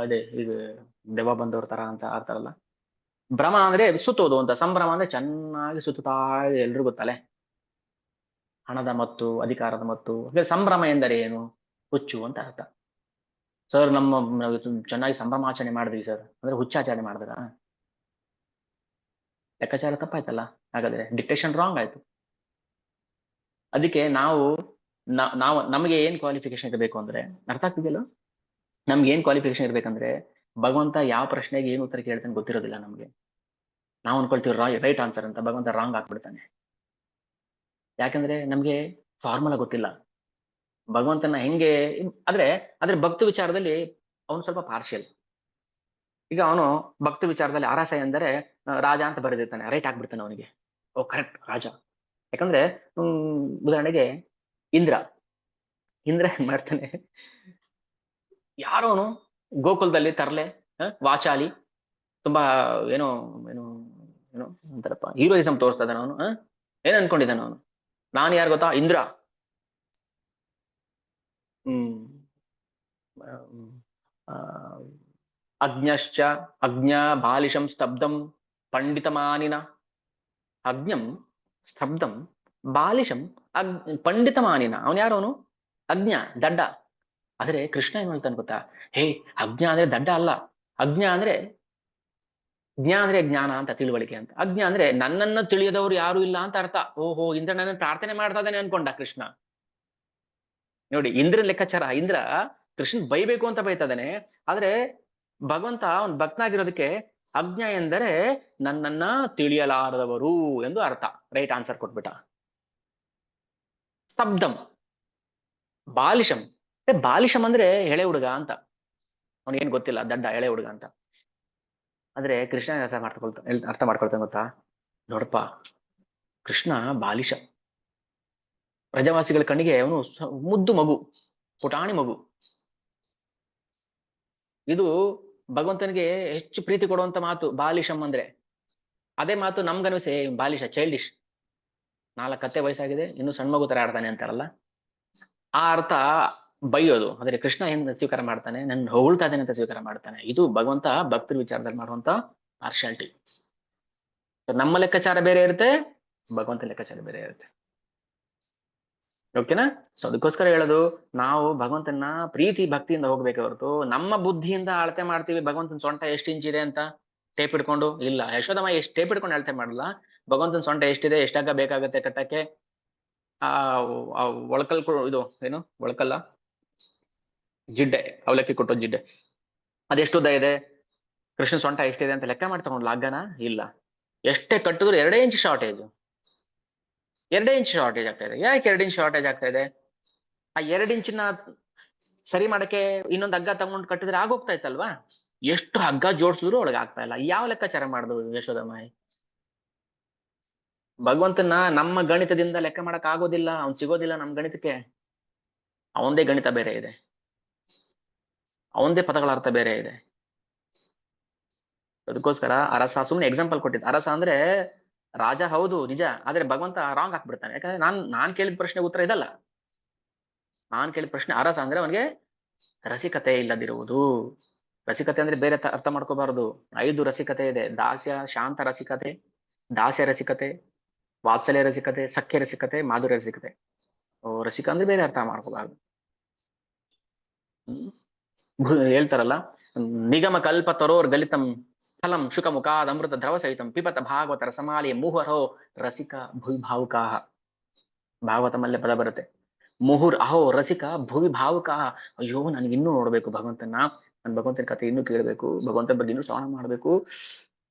ಇದೆ, ಈಗ ದೆವ್ವ ಬಂದವ್ರ ತರ ಅಂತ ಆಡ್ತಾರಲ್ಲ. ಭ್ರಮ ಅಂದ್ರೆ ಸುತ್ತೋದು ಅಂತ. ಸಂಭ್ರಮ ಅಂದ್ರೆ ಚೆನ್ನಾಗಿ ಸುತ್ತಾ ಇದೆ ಎಲ್ರಿಗೂ ತಲೆ. ಹಣದ ಮತ್ತು ಅಧಿಕಾರದ ಮತ್ತು. ಸಂಭ್ರಮ ಎಂದರೆ ಏನು? ಹುಚ್ಚು ಅಂತ ಅರ್ಥ. ಸರ್ ನಾವು ಚೆನ್ನಾಗಿ ಸಂಭ್ರಮಾಚರಣೆ ಮಾಡಿದ್ವಿ ಸರ್ ಅಂದ್ರೆ ಹುಚ್ಚಾಚರಣೆ ಮಾಡಿದ್ರ? ಲೆಕ್ಕಾಚಾರ ತಪ್ಪಾಯ್ತಲ್ಲ. ಹಾಗಾದ್ರೆ ಡಿಕ್ಟೇಷನ್ ರಾಂಗ್ ಆಯ್ತು. ಅದಕ್ಕೆ ನಮಗೆ ಏನ್ ಕ್ವಾಲಿಫಿಕೇಶನ್ ಇರಬೇಕು ಅಂದ್ರೆ, ಅರ್ಥ ಆಗ್ತಿದೆಯಲ್ಲ, ನಮ್ಗೆ ಏನ್ ಕ್ವಾಲಿಫಿಕೇಶನ್ ಇರ್ಬೇಕಂದ್ರೆ, ಭಗವಂತ ಯಾವ ಪ್ರಶ್ನೆಗೆ ಏನು ಉತ್ತರ ಕೇಳ್ತಾನೆ ಗೊತ್ತಿರೋದಿಲ್ಲ ನಮ್ಗೆ. ನಾವು ಅನ್ಕೊಳ್ತೀವಿ ರೈಟ್ ಆನ್ಸರ್ ಅಂತ, ಭಗವಂತ ರಾಂಗ್ ಹಾಕ್ಬಿಡ್ತಾನೆ. ಯಾಕಂದ್ರೆ ನಮ್ಗೆ ಫಾರ್ಮುಲಾ ಗೊತ್ತಿಲ್ಲ ಭಗವಂತನ ಹೆಂಗೆ. ಆದ್ರೆ ಭಕ್ತಿ ವಿಚಾರದಲ್ಲಿ ಅವನು ಸ್ವಲ್ಪ ಪಾರ್ಷಿಯಲ್. ಈಗ ಅವನು ಭಕ್ತಿ ವಿಚಾರದಲ್ಲಿ ಅರಸ ಎಂದರೆ ರಾಜ ಅಂತ ಬರೆದಿರ್ತಾನೆ, ರೈಟ್ ಹಾಕ್ಬಿಡ್ತಾನೆ ಅವನಿಗೆ. ಓ ಕರೆಕ್ಟ್, ರಾಜ. ಯಾಕಂದ್ರೆ ಉದಾಹರಣೆಗೆ ಇಂದ್ರ ಏನ್ ಮಾಡ್ತಾನೆ, ಯಾರೋನು ಗೋಕುಲದಲ್ಲಿ ತರ್ಲೆ, ವಾಚಾಲಿ, ತುಂಬಾ ಏನೋ ಏನೋ ಏನೋ ಅಂತಾರಪ್ಪ, ಹೀರೋಯಿಸಂ ತೋರಿಸ್ತಾ ಇದ್ದಾನೆ ಅವನು. ಏನ್ ಅನ್ಕೊಂಡಿದ್ದಾನೆ ಅವನು, ನಾನು ಯಾರು ಗೊತ್ತಾ, ಇಂದ್ರ. ಅಜ್ಞಶ್ಚ ಅಜ್ಞ ಬಾಲಿಶಂ ಸ್ತಬ್ಧಂ ಪಂಡಿತಮಾನಿನ. ಅಜ್ಞಂ ಸ್ತಬ್ಧಂ ಬಾಲಿಶಂ ಪಂಡಿತಮಾನಿನ. ಅವನು ಯಾರು? ಅವನು ಅಜ್ಞ, ದಡ್ಡ. ಆದ್ರೆ ಕೃಷ್ಣ ಏನ್ ಹೇಳ್ತಾನೆ ಗೊತ್ತಾ, ಹೇ ಅಜ್ಞ ಅಂದ್ರೆ ದಡ್ಡ ಅಲ್ಲ. ಅಜ್ಞ ಅಂದ್ರೆ ಜ್ಞಾನ ಅಂತ, ತಿಳುವಳಿಕೆ ಅಂತ. ಅಜ್ಞ ಅಂದ್ರೆ ನನ್ನನ್ನ ತಿಳಿಯದವ್ರು ಯಾರು ಇಲ್ಲ ಅಂತ ಅರ್ಥ. ಓಹೋ, ಇಂದ್ರ ನನ್ನ ಪ್ರಾರ್ಥನೆ ಮಾಡ್ತಾ ಇದ್ದಾನೆ ಅನ್ಕೊಂಡ ಕೃಷ್ಣ. ನೋಡಿ ಇಂದ್ರ ಲೆಕ್ಕಾಚಾರ. ಇಂದ್ರ ಕೃಷ್ಣ ಬೈಬೇಕು ಅಂತ ಬೈತಾ ಇದ್ದಾನೆ, ಆದ್ರೆ ಭಗವಂತ ಅವನ್ ಭಕ್ತನಾಗಿರೋದಕ್ಕೆ ಅಜ್ಞ ಎಂದರೆ ನನ್ನನ್ನ ತಿಳಿಯಲಾರದವರು ಎಂದು ಅರ್ಥ. Right answer ಕೊಟ್ಬಿಟ್ಟ. ಸ್ತಬ್ಧಂ ಬಾಲಿಶಂ, ಬಾಲಿಶಂ ಅಂದ್ರೆ ಎಳೆ ಹುಡುಗ ಅಂತ. ಅವನಿಗೇನ್ ಗೊತ್ತಿಲ್ಲ, ದಡ್ಡ ಎಳೆ ಹುಡುಗ ಅಂತ. ಆದ್ರೆ ಕೃಷ್ಣ ಅರ್ಥ ಮಾಡ್ಕೊಳ್ತಾನೆ ಗೊತ್ತಾ, ನೋಡಪ್ಪ ಕೃಷ್ಣ ಬಾಲಿಶ. ಪ್ರಜಾವಾಸಿಗಳ ಕಣ್ಣಿಗೆ ಅವನು ಮುದ್ದು ಮಗು, ಪುಟಾಣಿ ಮಗು. ಇದು ಭಗವಂತನಿಗೆ ಹೆಚ್ಚು ಪ್ರೀತಿ ಕೊಡುವಂತ ಮಾತು ಬಾಲಿಶಂ ಅಂದ್ರೆ. ಅದೇ ಮಾತು ನಮ್ಗನ್ನಿಸೆ ಬಾಲಿಶ, ಚೈಲ್ಡಿಶ್, 4 ಕತ್ತೆ ವಯಸ್ಸಾಗಿದೆ ಇನ್ನು ಸಣ್ಣ ಮಗು ತರ ಆಡ್ತಾನೆ ಅಂತಾರಲ್ಲ, ಆ ಅರ್ಥ ಬೈಯೋದು. ಆದ್ರೆ ಕೃಷ್ಣ ಏನ್ ಸ್ವೀಕಾರ ಮಾಡ್ತಾನೆ, ನನ್ನ ಹೊಗಳ್ತಾ ಇದ್ದೇನೆ ಅಂತ ಸ್ವೀಕಾರ ಮಾಡ್ತಾನೆ. ಇದು ಭಗವಂತ ಭಕ್ತರ ವಿಚಾರದಲ್ಲಿ ಮಾಡುವಂತ ಪಾರ್ಶಾಲಿಟಿ. ನಮ್ಮ ಲೆಕ್ಕಾಚಾರ ಬೇರೆ ಇರುತ್ತೆ, ಭಗವಂತ ಲೆಕ್ಕಾಚಾರ ಬೇರೆ ಇರುತ್ತೆ. ಓಕೆನಾ? ಸೊ ಅದಕ್ಕೋಸ್ಕರ ಹೇಳೋದು, ನಾವು ಭಗವಂತನ ಪ್ರೀತಿ ಭಕ್ತಿಯಿಂದ ಹೋಗ್ಬೇಕೆ ಹೊರತು ನಮ್ಮ ಬುದ್ಧಿಯಿಂದ ಅಳತೆ ಮಾಡ್ತೀವಿ ಭಗವಂತನ ಸೊಂಟ ಎಷ್ಟು ಇಂಚ್ ಇದೆ ಅಂತ ಟೇಪ್ ಇಟ್ಕೊಂಡು. ಇಲ್ಲ, ಯಶೋದಮ್ಮ ಎಷ್ಟು ಟೇಪ್ ಇಟ್ಕೊಂಡು ಅಳತೆ ಮಾಡಲ್ಲ. ಭಗವಂತನ ಸೊಂಟ ಎಷ್ಟಿದೆ, ಎಷ್ಟಾಗ ಬೇಕಾಗತ್ತೆ ಕಟ್ಟಕ್ಕೆ, ಆ ಒಳಕಲ್ ಇದು ಏನು ಒಳಕಲ್ಲ, ಜಿಡ್ಡೆ, ಅವಲಕ್ಕಿ ಕೊಟ್ಟೋ ಜಿಡ್ಡೆ, ಅದೆಷ್ಟು ಉದ್ದ ಇದೆ, ಕೃಷ್ಣ ಸೊಂಟ ಎಷ್ಟಿದೆ ಅಂತ ಲೆಕ್ಕ ಮಾಡಿ ತಗೊಂಡ್ಲ ಹಗ್ಗನ? ಇಲ್ಲ. ಎಷ್ಟೇ ಕಟ್ಟಿದ್ರು 2 ಇಂಚ್ ಶಾರ್ಟೇಜ್. 2 ಇಂಚ್ ಶಾರ್ಟೇಜ್ ಆಗ್ತಾ ಇದೆ. ಯಾಕೆ 2 ಇಂಚ್ ಶಾರ್ಟೇಜ್ ಆಗ್ತಾ ಇದೆ? ಆ 2 ಇಂಚಿನ ಸರಿ ಮಾಡಕ್ಕೆ ಇನ್ನೊಂದು ಹಗ್ಗ ತಗೊಂಡು ಕಟ್ಟಿದ್ರೆ ಆಗೋಗ್ತಾ ಇತ್ತಲ್ವಾ? ಎಷ್ಟು ಹಗ್ಗ ಜೋಡಿಸಿದ್ರು ಒಳಗೆ ಆಗ್ತಾ ಇಲ್ಲ. ಯಾವ ಲೆಕ್ಕಾಚಾರ ಮಾಡಿದ್ರು ಯಶೋದಮ್ಮಾಯಿ? ಭಗವಂತನ ನಮ್ಮ ಗಣಿತದಿಂದ ಲೆಕ್ಕ ಮಾಡಕ್ ಆಗೋದಿಲ್ಲ. ಅವ್ನ್ ಸಿಗೋದಿಲ್ಲ ನಮ್ ಗಣಿತಕ್ಕೆ. ಅವಂದೇ ಗಣಿತ ಬೇರೆ ಇದೆ, ಅವಂದೇ ಪದಗಳ ಅರ್ಥ ಬೇರೆ ಇದೆ. ಅದಕ್ಕೋಸ್ಕರ ಅರಸ ಸುಮ್ನೆ ಎಕ್ಸಾಂಪಲ್ ಕೊಟ್ಟಿದ್ದ. ಅರಸ ಅಂದ್ರೆ ರಾಜ ಹೌದು ನಿಜ, ಆದ್ರೆ ಭಗವಂತ ರಾಂಗ್ ಹಾಕ್ಬಿಡ್ತಾನೆ. ಯಾಕಂದ್ರೆ ನಾನ್ ಕೇಳಿದ ಪ್ರಶ್ನೆ ಉತ್ತರ ಇದಲ್ಲ. ನಾನ್ ಕೇಳಿದ ಪ್ರಶ್ನೆ ಅರಸ ಅಂದ್ರೆ ಅವನಿಗೆ ರಸಿಕತೆ ಇಲ್ಲದಿರುವುದು. ರಸಿಕತೆ ಅಂದ್ರೆ ಬೇರೆ ಅರ್ಥ ಮಾಡ್ಕೋಬಾರದು. 5 ರಸಿಕತೆ ಇದೆ. ದಾಸ್ಯ, ಶಾಂತ ರಸಿಕತೆ, ದಾಸ್ಯ ರಸಿಕತೆ, ವಾತ್ಸಲ್ಯ ರಸಿಕತೆ, ಸಖ್ಯ ರಸಿಕತೆ, ಮಾಧುರ್ಯ ರಸಿಕತೆ. ರಸಿಕ ಅಂದ್ರೆ ಬೇರೆ ಅರ್ಥ ಮಾಡ್ಕೋಬಾರ್ದು. ಹೇಳ್ತಾರಲ್ಲ, ನಿಗಮ ಕಲ್ಪ ತರೋರ್ ಗಲಿತಂ ಫಲಂ ಶುಕ ಮುಖಾದ್ ಅಮೃತ ದ್ರವ ಸಹಿತಂ ಪಿಬತ ಭಾಗವತ ರಸಮಾಲಿಯ ಮುಹುರಹೋ ರಸಿಕ ಭುವಿ ಭಾವುಕಾಹ. ಭಾಗವತಮಲ್ಲೇ ಪದ ಬರುತ್ತೆ. ಮುಹುರ್ ಅಹೋ ರಸಿಕ ಭುವಿ ಭಾವುಕಾಹ. ಅಯ್ಯೋ ನನ್ಗೆ ಇನ್ನೂ ನೋಡ್ಬೇಕು ಭಗವಂತನ, ನನ್ ಭಗವಂತನ ಕಥೆ ಇನ್ನೂ ಕೇಳಬೇಕು, ಭಗವಂತನ ಬಗ್ಗೆ ಇನ್ನೂ ಶ್ರವಣ ಮಾಡ್ಬೇಕು,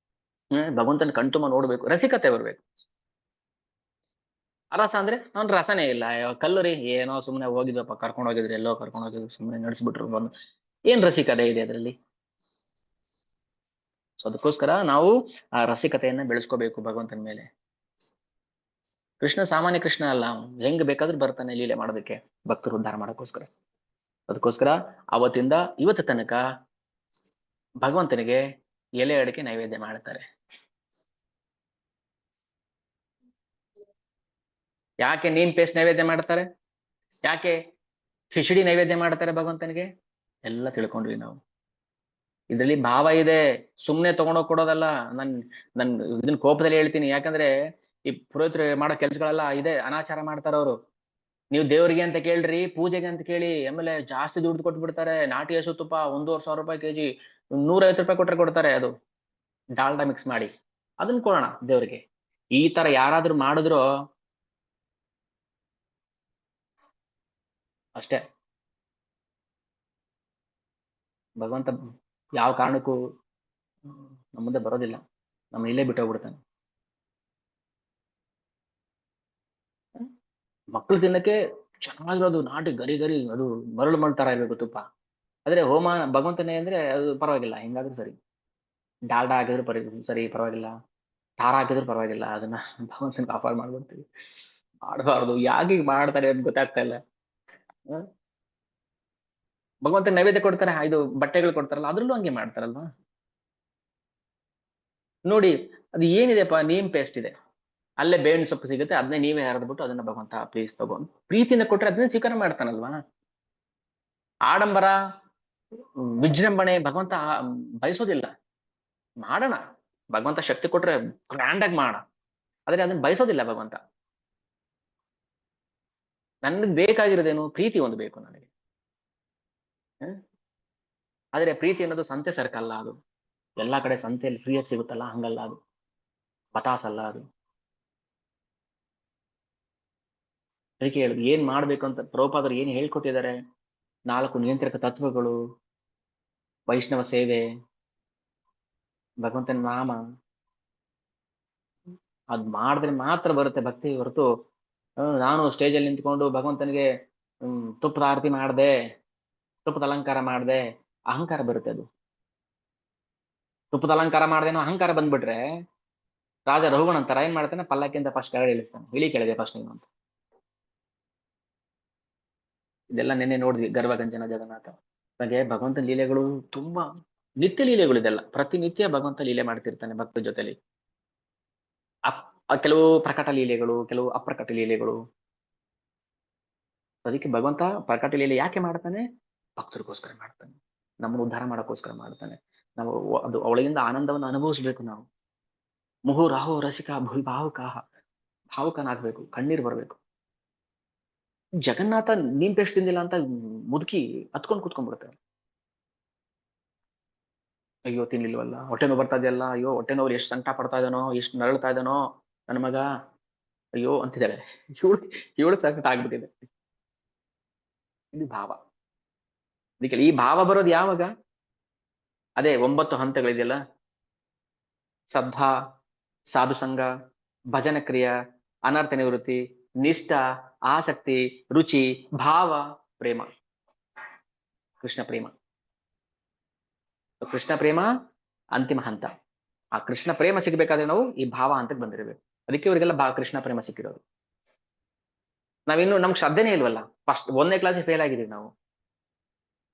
ಭಗವಂತನ ಕಣ್ತುಂಬ ನೋಡ್ಬೇಕು, ರಸಿಕತೆ ಬರ್ಬೇಕು. ಅರಸ ಅಂದ್ರೆ ಅವ್ನ್ ರಸನೇ ಇಲ್ಲ. ಕಲ್ಲುರಿ ಏನೋ ಸುಮ್ನೆ ಹೋಗಿದ್ವಪ್ಪ, ಕರ್ಕೊಂಡು ಹೋಗಿದ್ರು, ಎಲ್ಲೋ ಕರ್ಕೊಂಡು ಹೋಗಿದ್ರು, ಸುಮ್ನೆ ನಡೆಸ್ಬಿಟ್ರು ಬಂದು. ಏನ್ ರಸಿಕತೆ ಇದೆ ಅದರಲ್ಲಿ? ಸೊ ಅದಕ್ಕೋಸ್ಕರ ನಾವು ಆ ರಸಿಕತೆಯನ್ನ ಬೆಳೆಸ್ಕೋಬೇಕು ಭಗವಂತನ ಮೇಲೆ. ಕೃಷ್ಣ ಸಾಮಾನ್ಯ ಕೃಷ್ಣ ಅಲ್ಲ, ಹೆಂಗ್ ಬೇಕಾದ್ರೂ ಬರ್ತಾನೆ ಲೀಲೆ ಮಾಡೋದಕ್ಕೆ, ಭಕ್ತರು ಉದ್ಧಾರ ಮಾಡೋಕ್ಕೋಸ್ಕರ. ಅದಕ್ಕೋಸ್ಕರ ಅವತ್ತಿಂದ ಇವತ್ತು ತನಕ ಭಗವಂತನಿಗೆ ಎಲೆ ಅಡಿಕೆ ನೈವೇದ್ಯ ಮಾಡ್ತಾರೆ. ಯಾಕೆ ನೀಮ್ ಪೇಸ್ಟ್ ನೈವೇದ್ಯ ಮಾಡ್ತಾರೆ? ಯಾಕೆ ಖಿಚಡಿ ನೈವೇದ್ಯ ಮಾಡ್ತಾರೆ ಭಗವಂತನಿಗೆ? ಎಲ್ಲ ತಿಳ್ಕೊಂಡ್ವಿ ನಾವು. ಇದ್ರಲ್ಲಿ ಭಾವ ಇದೆ, ಸುಮ್ನೆ ತಗೊಂಡೋಗ್ ಕೊಡೋದಲ್ಲ. ನನ್ ಇದನ್ನ ಕೋಪದಲ್ಲಿ ಹೇಳ್ತೀನಿ. ಯಾಕಂದ್ರೆ ಈ ಪುರೋಹಿತರು ಮಾಡೋ ಕೆಲ್ಸಗಳೆಲ್ಲ ಇದೆ, ಅನಾಚಾರ ಮಾಡ್ತಾರ ಅವರು. ನೀವು ದೇವ್ರಿಗೆ ಅಂತ ಕೇಳ್ರಿ, ಪೂಜೆಗೆ ಅಂತ ಕೇಳಿ, ಆಮೇಲೆ ಜಾಸ್ತಿ ದುಡ್ಡು ಕೊಟ್ಟು ಬಿಡ್ತಾರೆ. ನಾಟಿ ಹಸು ತುಪ್ಪ 1,500 ರೂಪಾಯಿ ಕೆಜಿ, 150 ರೂಪಾಯಿ ಕೊಟ್ರೆ ಕೊಡ್ತಾರೆ. ಅದು ಡಾಲ್ಡಾ ಮಿಕ್ಸ್ ಮಾಡಿ ಅದನ್ನ ಕೊಡೋಣ ದೇವ್ರಿಗೆ. ಈ ತರ ಯಾರಾದ್ರೂ ಮಾಡಿದ್ರು ಅಷ್ಟೇ, ಭಗವಂತ ಯಾವ ಕಾರಣಕ್ಕೂ ನಮ್ಮ ಮುಂದೆ ಬರೋದಿಲ್ಲ, ನಮ್ಮ ಇಲ್ಲೇ ಬಿಟ್ಟು ಹೋಗ್ಬಿಡ್ತಾನೆ. ಮಕ್ಕಳು ತಿನ್ನಕ್ಕೆ ಚೆನ್ನಾಗಿರೋದು ನಾಟಿ ಗರಿ ಗರಿ, ಅದು ಮರಳು ತರ ಇರ್ಬೇಕು ತುಪ್ಪ. ಆದ್ರೆ ಹೋಮ ಭಗವಂತನೇ ಅಂದ್ರೆ ಅದು ಪರವಾಗಿಲ್ಲ, ಹಿಂಗಾದ್ರೂ ಸರಿ. ಡಾಲ್ಡಾ ಹಾಕಿದ್ರು ಸರಿ ಪರವಾಗಿಲ್ಲ, ಖಾರ ಹಾಕಿದ್ರು ಪರವಾಗಿಲ್ಲ, ಅದನ್ನ ಭಗವಂತನ ಕಾಪಾಡ್ ಮಾಡ್ಬಿಡ್ತೀವಿ. ಮಾಡಬಾರ್ದು. ಯಾಕೆ ಹೀಗ್ ಮಾಡ್ತಾರೆ ಅಂತ ಗೊತ್ತಾಗ್ತಾ ಇಲ್ಲ. ಭಗವಂತನ ನೈವೇದ್ಯ ಕೊಡ್ತಾರೆ, ಇದು ಬಟ್ಟೆಗಳು ಕೊಡ್ತಾರಲ್ಲ, ಅದ್ರಲ್ಲೂ ಹಂಗೆ ಮಾಡ್ತಾರಲ್ವಾ ನೋಡಿ. ಅದು ಏನಿದೆಪ್ಪ, ನೀಮ್ ಪೇಸ್ಟ್ ಇದೆ, ಅಲ್ಲೇ ಬೇವಿನ ಸೊಪ್ಪು ಸಿಗುತ್ತೆ, ಅದನ್ನೇ ನೀವೇ ಹರಿದ್ಬಿಟ್ಟು ಅದನ್ನ ಭಗವಂತ ಪ್ಲೀಸ್ ತಗೊಂಡು ಪ್ರೀತಿಯಿಂದ ಕೊಟ್ರೆ ಅದನ್ನೇ ಸ್ವೀಕಾರ ಮಾಡ್ತಾನಲ್ವಾ. ಆಡಂಬರ ವಿಜೃಂಭಣೆ ಭಗವಂತ ಬಯಸೋದಿಲ್ಲ. ಮಾಡೋಣ, ಭಗವಂತ ಶಕ್ತಿ ಕೊಟ್ರೆ ಗ್ರ್ಯಾಂಡ್ ಆಗಿ ಮಾಡೋಣ, ಆದ್ರೆ ಅದನ್ನ ಬಯಸೋದಿಲ್ಲ ಭಗವಂತ. ನನ್ಗೆ ಬೇಕಾಗಿರೋದೇನು? ಪ್ರೀತಿ ಒಂದು ಬೇಕು ನನಗೆ. ಆದ್ರೆ ಪ್ರೀತಿ ಅನ್ನೋದು ಸಂತೆ ಸರ್ಕಲ್ಲ. ಅದು ಎಲ್ಲಾ ಕಡೆ ಸಂತೆಯಲ್ಲಿ ಫ್ರೀಯಾಗಿ ಸಿಗುತ್ತಲ್ಲ, ಹಂಗಲ್ಲ ಅದು, ಪಟಾಸ್ ಅಲ್ಲ ಅದು. ಅದಕ್ಕೆ ಹೇಳುದು ಏನ್ ಮಾಡ್ಬೇಕು ಅಂತ ಪ್ರಭುಪಾದರು ಏನ್ ಹೇಳ್ಕೊಟ್ಟಿದ್ದಾರೆ. 4 ನಿಯಂತ್ರಕ ತತ್ವಗಳು, ವೈಷ್ಣವ ಸೇವೆ, ಭಗವಂತನ ನಾಮ, ಅದ್ ಮಾಡಿದ್ರೆ ಮಾತ್ರ ಬರುತ್ತೆ ಭಕ್ತಿ. ಹೊರತು ನಾನು ಸ್ಟೇಜಲ್ಲಿ ನಿಂತ್ಕೊಂಡು ಭಗವಂತನಿಗೆ ತುಪ್ಪದ ಆರತಿ ಮಾಡ್ದೆ, ತುಪ್ಪದ ಅಲಂಕಾರ ಮಾಡ್ದೆ, ಅಹಂಕಾರ ಬರುತ್ತೆ. ಅದು ತುಪ್ಪದ ಅಲಂಕಾರ ಮಾಡ್ದೇನೋ ಅಹಂಕಾರ ಬಂದ್ಬಿಟ್ರೆ ರಾಜ ರಘುಗಣ ಅಂತಾರ ಏನ್ ಮಾಡ್ತಾನೆ, ಪಲ್ಲಕ್ಕಿಂತ ಫಸ್ಟ್ ಕೆಳಗೆ ಇಳಿಸ್ತಾನೆ, ಇಳಿ ಕೆಳಗೆ ಫಸ್ಟ್ ನೀನು ಅಂತ. ಇದೆಲ್ಲ ನಿನ್ನೆ ನೋಡಿದ್ವಿ ಗರ್ಭಗಂಜನ ಜಗನ್ನಾಥ. ಹಾಗೆ ಭಗವಂತನ ಲೀಲೆಗಳು ತುಂಬಾ ನಿತ್ಯ ಲೀಲೆಗಳು. ಇದೆಲ್ಲ ಪ್ರತಿನಿತ್ಯ ಭಗವಂತ ಲೀಲೆ ಮಾಡ್ತಿರ್ತಾನೆ ಭಕ್ತರ ಜೊತೆಲಿ. ಕೆಲವು ಪ್ರಕಟ ಲೀಲೆಗಳು, ಕೆಲವು ಅಪ್ರಕಟ ಲೀಲೆಗಳು. ಅದಕ್ಕೆ ಭಗವಂತ ಪ್ರಕಟ ಲೀಲೆ ಯಾಕೆ ಮಾಡ್ತಾನೆ? ಭಕ್ತರಿಗೋಸ್ಕರ ಮಾಡ್ತಾನೆ, ನಮ್ಮನ್ನು ಉದ್ಧಾರ ಮಾಡೋಕ್ಕೋಸ್ಕರ ಮಾಡ್ತಾನೆ. ನಾವು ಅದು ಅವಳಿಂದ ಆನಂದವನ್ನು ಅನುಭವಿಸ್ಬೇಕು ನಾವು. ಮುಹು ರಾಹು ರಸಿಕ ಭುವಿ ಭಾವುಕಾಹ, ಭಾವುಕನಾಗ್ಬೇಕು, ಕಣ್ಣೀರ್ ಬರ್ಬೇಕು. ಜಗನ್ನಾಥ ನೀನ್ ಪೇಸ್ಟ್ ತಿಂದಿಲ್ಲ ಅಂತ ಮುದುಕಿ ಹತ್ಕೊಂಡ್ ಕುತ್ಕೊಂಡ್ಬಿಡುತ್ತೆ. ಅಯ್ಯೋ ತಿನ್ಲಿಲ್ವಲ್ಲ, ಹೊಟ್ಟೆ ನೋವು ಬರ್ತಾ ಇದೆಯಲ್ಲ, ಅಯ್ಯೋ ಹೊಟ್ಟೆ ನೋವು ಎಷ್ಟು ಸಂಕಟ ಪಡ್ತಾ ಇದಾನೋ, ಎಷ್ಟು ನರಳ್ತಾ ಇದಾನೋ ನನ್ನ ಮಗ, ಅಯ್ಯೋ ಅಂತಿದ್ದಾಳೆ. ಇವಳು ಸಂಕಟ ಆಗ್ಬಿಟ್ಟಿದೆ. ಇದು ಭಾವ. ಅದಕ್ಕೆ ಈ ಭಾವ ಬರೋದು ಯಾವಾಗ? ಅದೇ 9 ಹಂತಗಳಿದೆಯಲ್ಲ, ಶ್ರದ್ಧಾ, ಸಾಧು ಸಂಘ, ಭಜನ ಕ್ರಿಯಾ, ಅನರ್ಥ ನಿವೃತ್ತಿ, ನಿಷ್ಠ, ಆಸಕ್ತಿ, ರುಚಿ, ಭಾವ, ಪ್ರೇಮ. ಕೃಷ್ಣ ಪ್ರೇಮ. ಕೃಷ್ಣ ಪ್ರೇಮ ಅಂತಿಮ ಹಂತ. ಆ ಕೃಷ್ಣ ಪ್ರೇಮ ಸಿಗ್ಬೇಕಾದ್ರೆ ನಾವು ಈ ಭಾವ ಹಂತಕ್ಕೆ ಬಂದಿರಬೇಕು. ಅದಕ್ಕೆ ಇವರಿಗೆಲ್ಲ ಕೃಷ್ಣ ಪ್ರೇಮ ಸಿಕ್ಕಿರೋದು. ನಾವಿನ್ನು ನಮ್ಗೆ ಶ್ರದ್ಧೆನೇ ಇಲ್ವಲ್ಲ. ಫಸ್ಟ್ 1ನೇ ಕ್ಲಾಸೇ ಫೇಲ್ ಆಗಿದೀವಿ ನಾವು.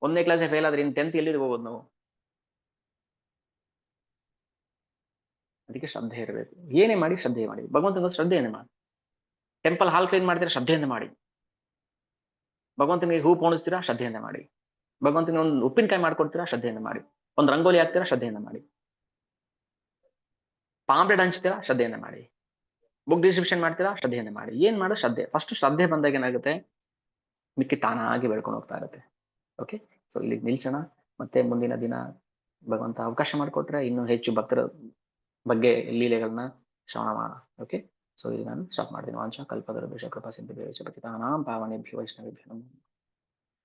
1ನೇ ಕ್ಲಾಸೇ ಫೇಲ್ ಆದ್ರೆ ಇನ್ನು 10th ಎಲ್ಲಿಗೆ ಹೋಗೋದು ನಾವು? ಅದಕ್ಕೆ ಶ್ರದ್ಧೆ ಇರಬೇಕು. ಏನೇ ಮಾಡಿ ಶ್ರದ್ಧೆ ಮಾಡಿ. ಭಗವಂತನ ಶ್ರದ್ಧೆಯನ್ನು ಮಾಡಿ. ಟೆಂಪಲ್ ಹಾಲ್ ಕ್ಲೀನ್ ಮಾಡ್ತೀರಾ, ಶ್ರದ್ಧೆಯಿಂದ ಮಾಡಿ. ಭಗವಂತನಿಗೆ ಹೂ ಪೋಣಿಸ್ತೀರಾ, ಶ್ರದ್ಧೆಯಿಂದ ಮಾಡಿ. ಭಗವಂತನಿಗೆ ಒಂದು ಉಪ್ಪಿನಕಾಯಿ ಮಾಡ್ಕೊಡ್ತೀರಾ, ಶ್ರದ್ಧೆಯಿಂದ ಮಾಡಿ. ಒಂದು ರಂಗೋಲಿ ಹಾಕ್ತೀರಾ, ಶ್ರದ್ಧೆಯಿಂದ ಮಾಡಿ. ಪಾಂಪ್ಲೆಟ್ ಹಂಚ್ತೀರಾ, ಶ್ರದ್ಧೆಯಿಂದ ಮಾಡಿ. ಬುಕ್ ಡಿಸ್ಟ್ರಿಬ್ಯೂಷನ್ ಮಾಡ್ತೀರಾ, ಶ್ರದ್ಧೆಯಿಂದ ಮಾಡಿ. ಏನ್ ಮಾಡೋ ಶ್ರದ್ಧೆ. ಫಸ್ಟ್ ಶ್ರದ್ಧೆ ಬಂದಾಗ ಏನಾಗುತ್ತೆ, ಮಿಕ್ಕಿ ತಾನಾಗಿ ಬೆಳ್ಕೊಂಡು ಹೋಗ್ತಾ ಇರುತ್ತೆ. ಓಕೆ, ಸೊ ಇಲ್ಲಿ ನಿಲ್ಸೋಣ. ಮತ್ತೆ ಮುಂದಿನ ದಿನ ಭಗವಂತ ಅವಕಾಶ ಮಾಡಿಕೊಟ್ರೆ ಇನ್ನೂ ಹೆಚ್ಚು ಭಕ್ತರ ಬಗ್ಗೆ ಲೀಲೆಗಳನ್ನ ಶ್ರವಣ ಮಾಡೋಣ. ಓಕೆ, ಸೊ ಇಲ್ಲಿ ನಾನು ಸ್ಟಾಪ್ ಮಾಡ್ತೀನಿ. ವಾಂಚ ಕಲ್ಪತರುಭ್ಯಶ್ಚ ಕೃಪಾ ಸಿಂಧುಭ್ಯಶ್ಚ ಪತಿತಾನಾಂ ಪಾವನೇಭ್ಯೋ ವೈಷ್ಣವೇಭ್ಯೋ ನಮೋ ನಮಃ.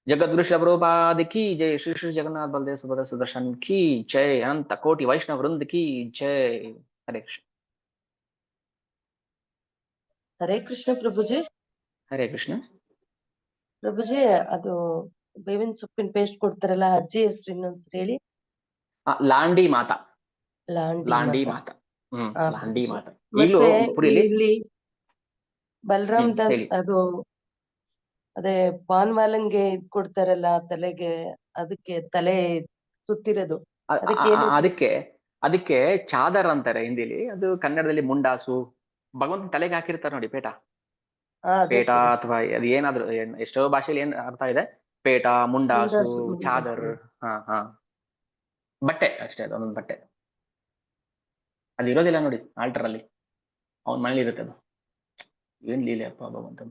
जगद्गुरु श्री प्रभुपाद की जय. श्री श्री जगन्नाथ बलदेव सुभद्रा सुदर्शन की जय. अनंत कोटि वैष्णव वृंद की जय. हरे कृष्ण. ಹರೇ ಕೃಷ್ಣ ಪ್ರಭುಜಿ. ಹರೇ ಕೃಷ್ಣ. ಪ್ರಭುಜಿ, ಅದು ಬೇವಿನ ಸೊಪ್ಪಿನ ಪೇಸ್ಟ್ ಕೊಡ್ತಾರಲ್ಲ, ಅಜ್ಜಿ ಹೆಸರು ಇನ್ನೊಂದ್ಸರಿ ಹೇಳಿ. ಲಾಂಡಿ ಮಾತಾ. ಲಾಂಡಿ ಮಾತಾ. ಹಾ, ಲಾಂಡಿ ಪ್ರಭುಜಿ. ಮಾತಾ. ಈಗಲೂ ಮತ್ತೆ ಪುರಿಯಲ್ಲಿ ಇಲ್ಲಿ ಬಲರಾಮ್ ದಾಸ್ ಹೇಳಿ. ಅದು ಅದೇ ಪಾನ್ ಮಾಲಂಗೆ ಇದ್ ಕೊಡ್ತಾರಲ್ಲ ತಲೆಗೆ, ಅದಕ್ಕೆ ತಲೆ ಸುತ್ತಿರೋದು, ಅದಕ್ಕೆ ಏನು ಹೆಸರು? ಅದಕ್ಕೆ ಚಾದರ್ ಅಂತಾರೆ ಹಿಂದಿಲಿ. ಅದು ಕನ್ನಡದಲ್ಲಿ ಮುಂಡಾಸು. ಭಗವಂತ ತಲೆಗೆ ಹಾಕಿರ್ತಾರೆ ನೋಡಿ, ಪೇಟ. ಅದೇ ಪೇಟ ಸರಿ. ಅಥವಾ ಅದು ಏನಾದ್ರು ಎಷ್ಟೋ ಭಾಷೆಯಲ್ಲಿ ಏನ್ ಅರ್ಥ ಇದೆ. ಪೇಟ, ಮುಂಡಾಸು, ಚಾದರ್. ಹಾ, ಬಟ್ಟೆ ಅಷ್ಟೇ. ಅದು ಒಂದೊಂದು ಬಟ್ಟೆ. ಅದು ಇರೋದಿಲ್ಲ ನೋಡಿ ಆಲ್ಟರ್ ಅಲ್ಲಿ. ಅವನ ಮನೇಲಿ ಇರುತ್ತೆ ಅದು. ಏನ್ ಲೀಲೆ ಅಪ್ಪ ಭಗವಂತ.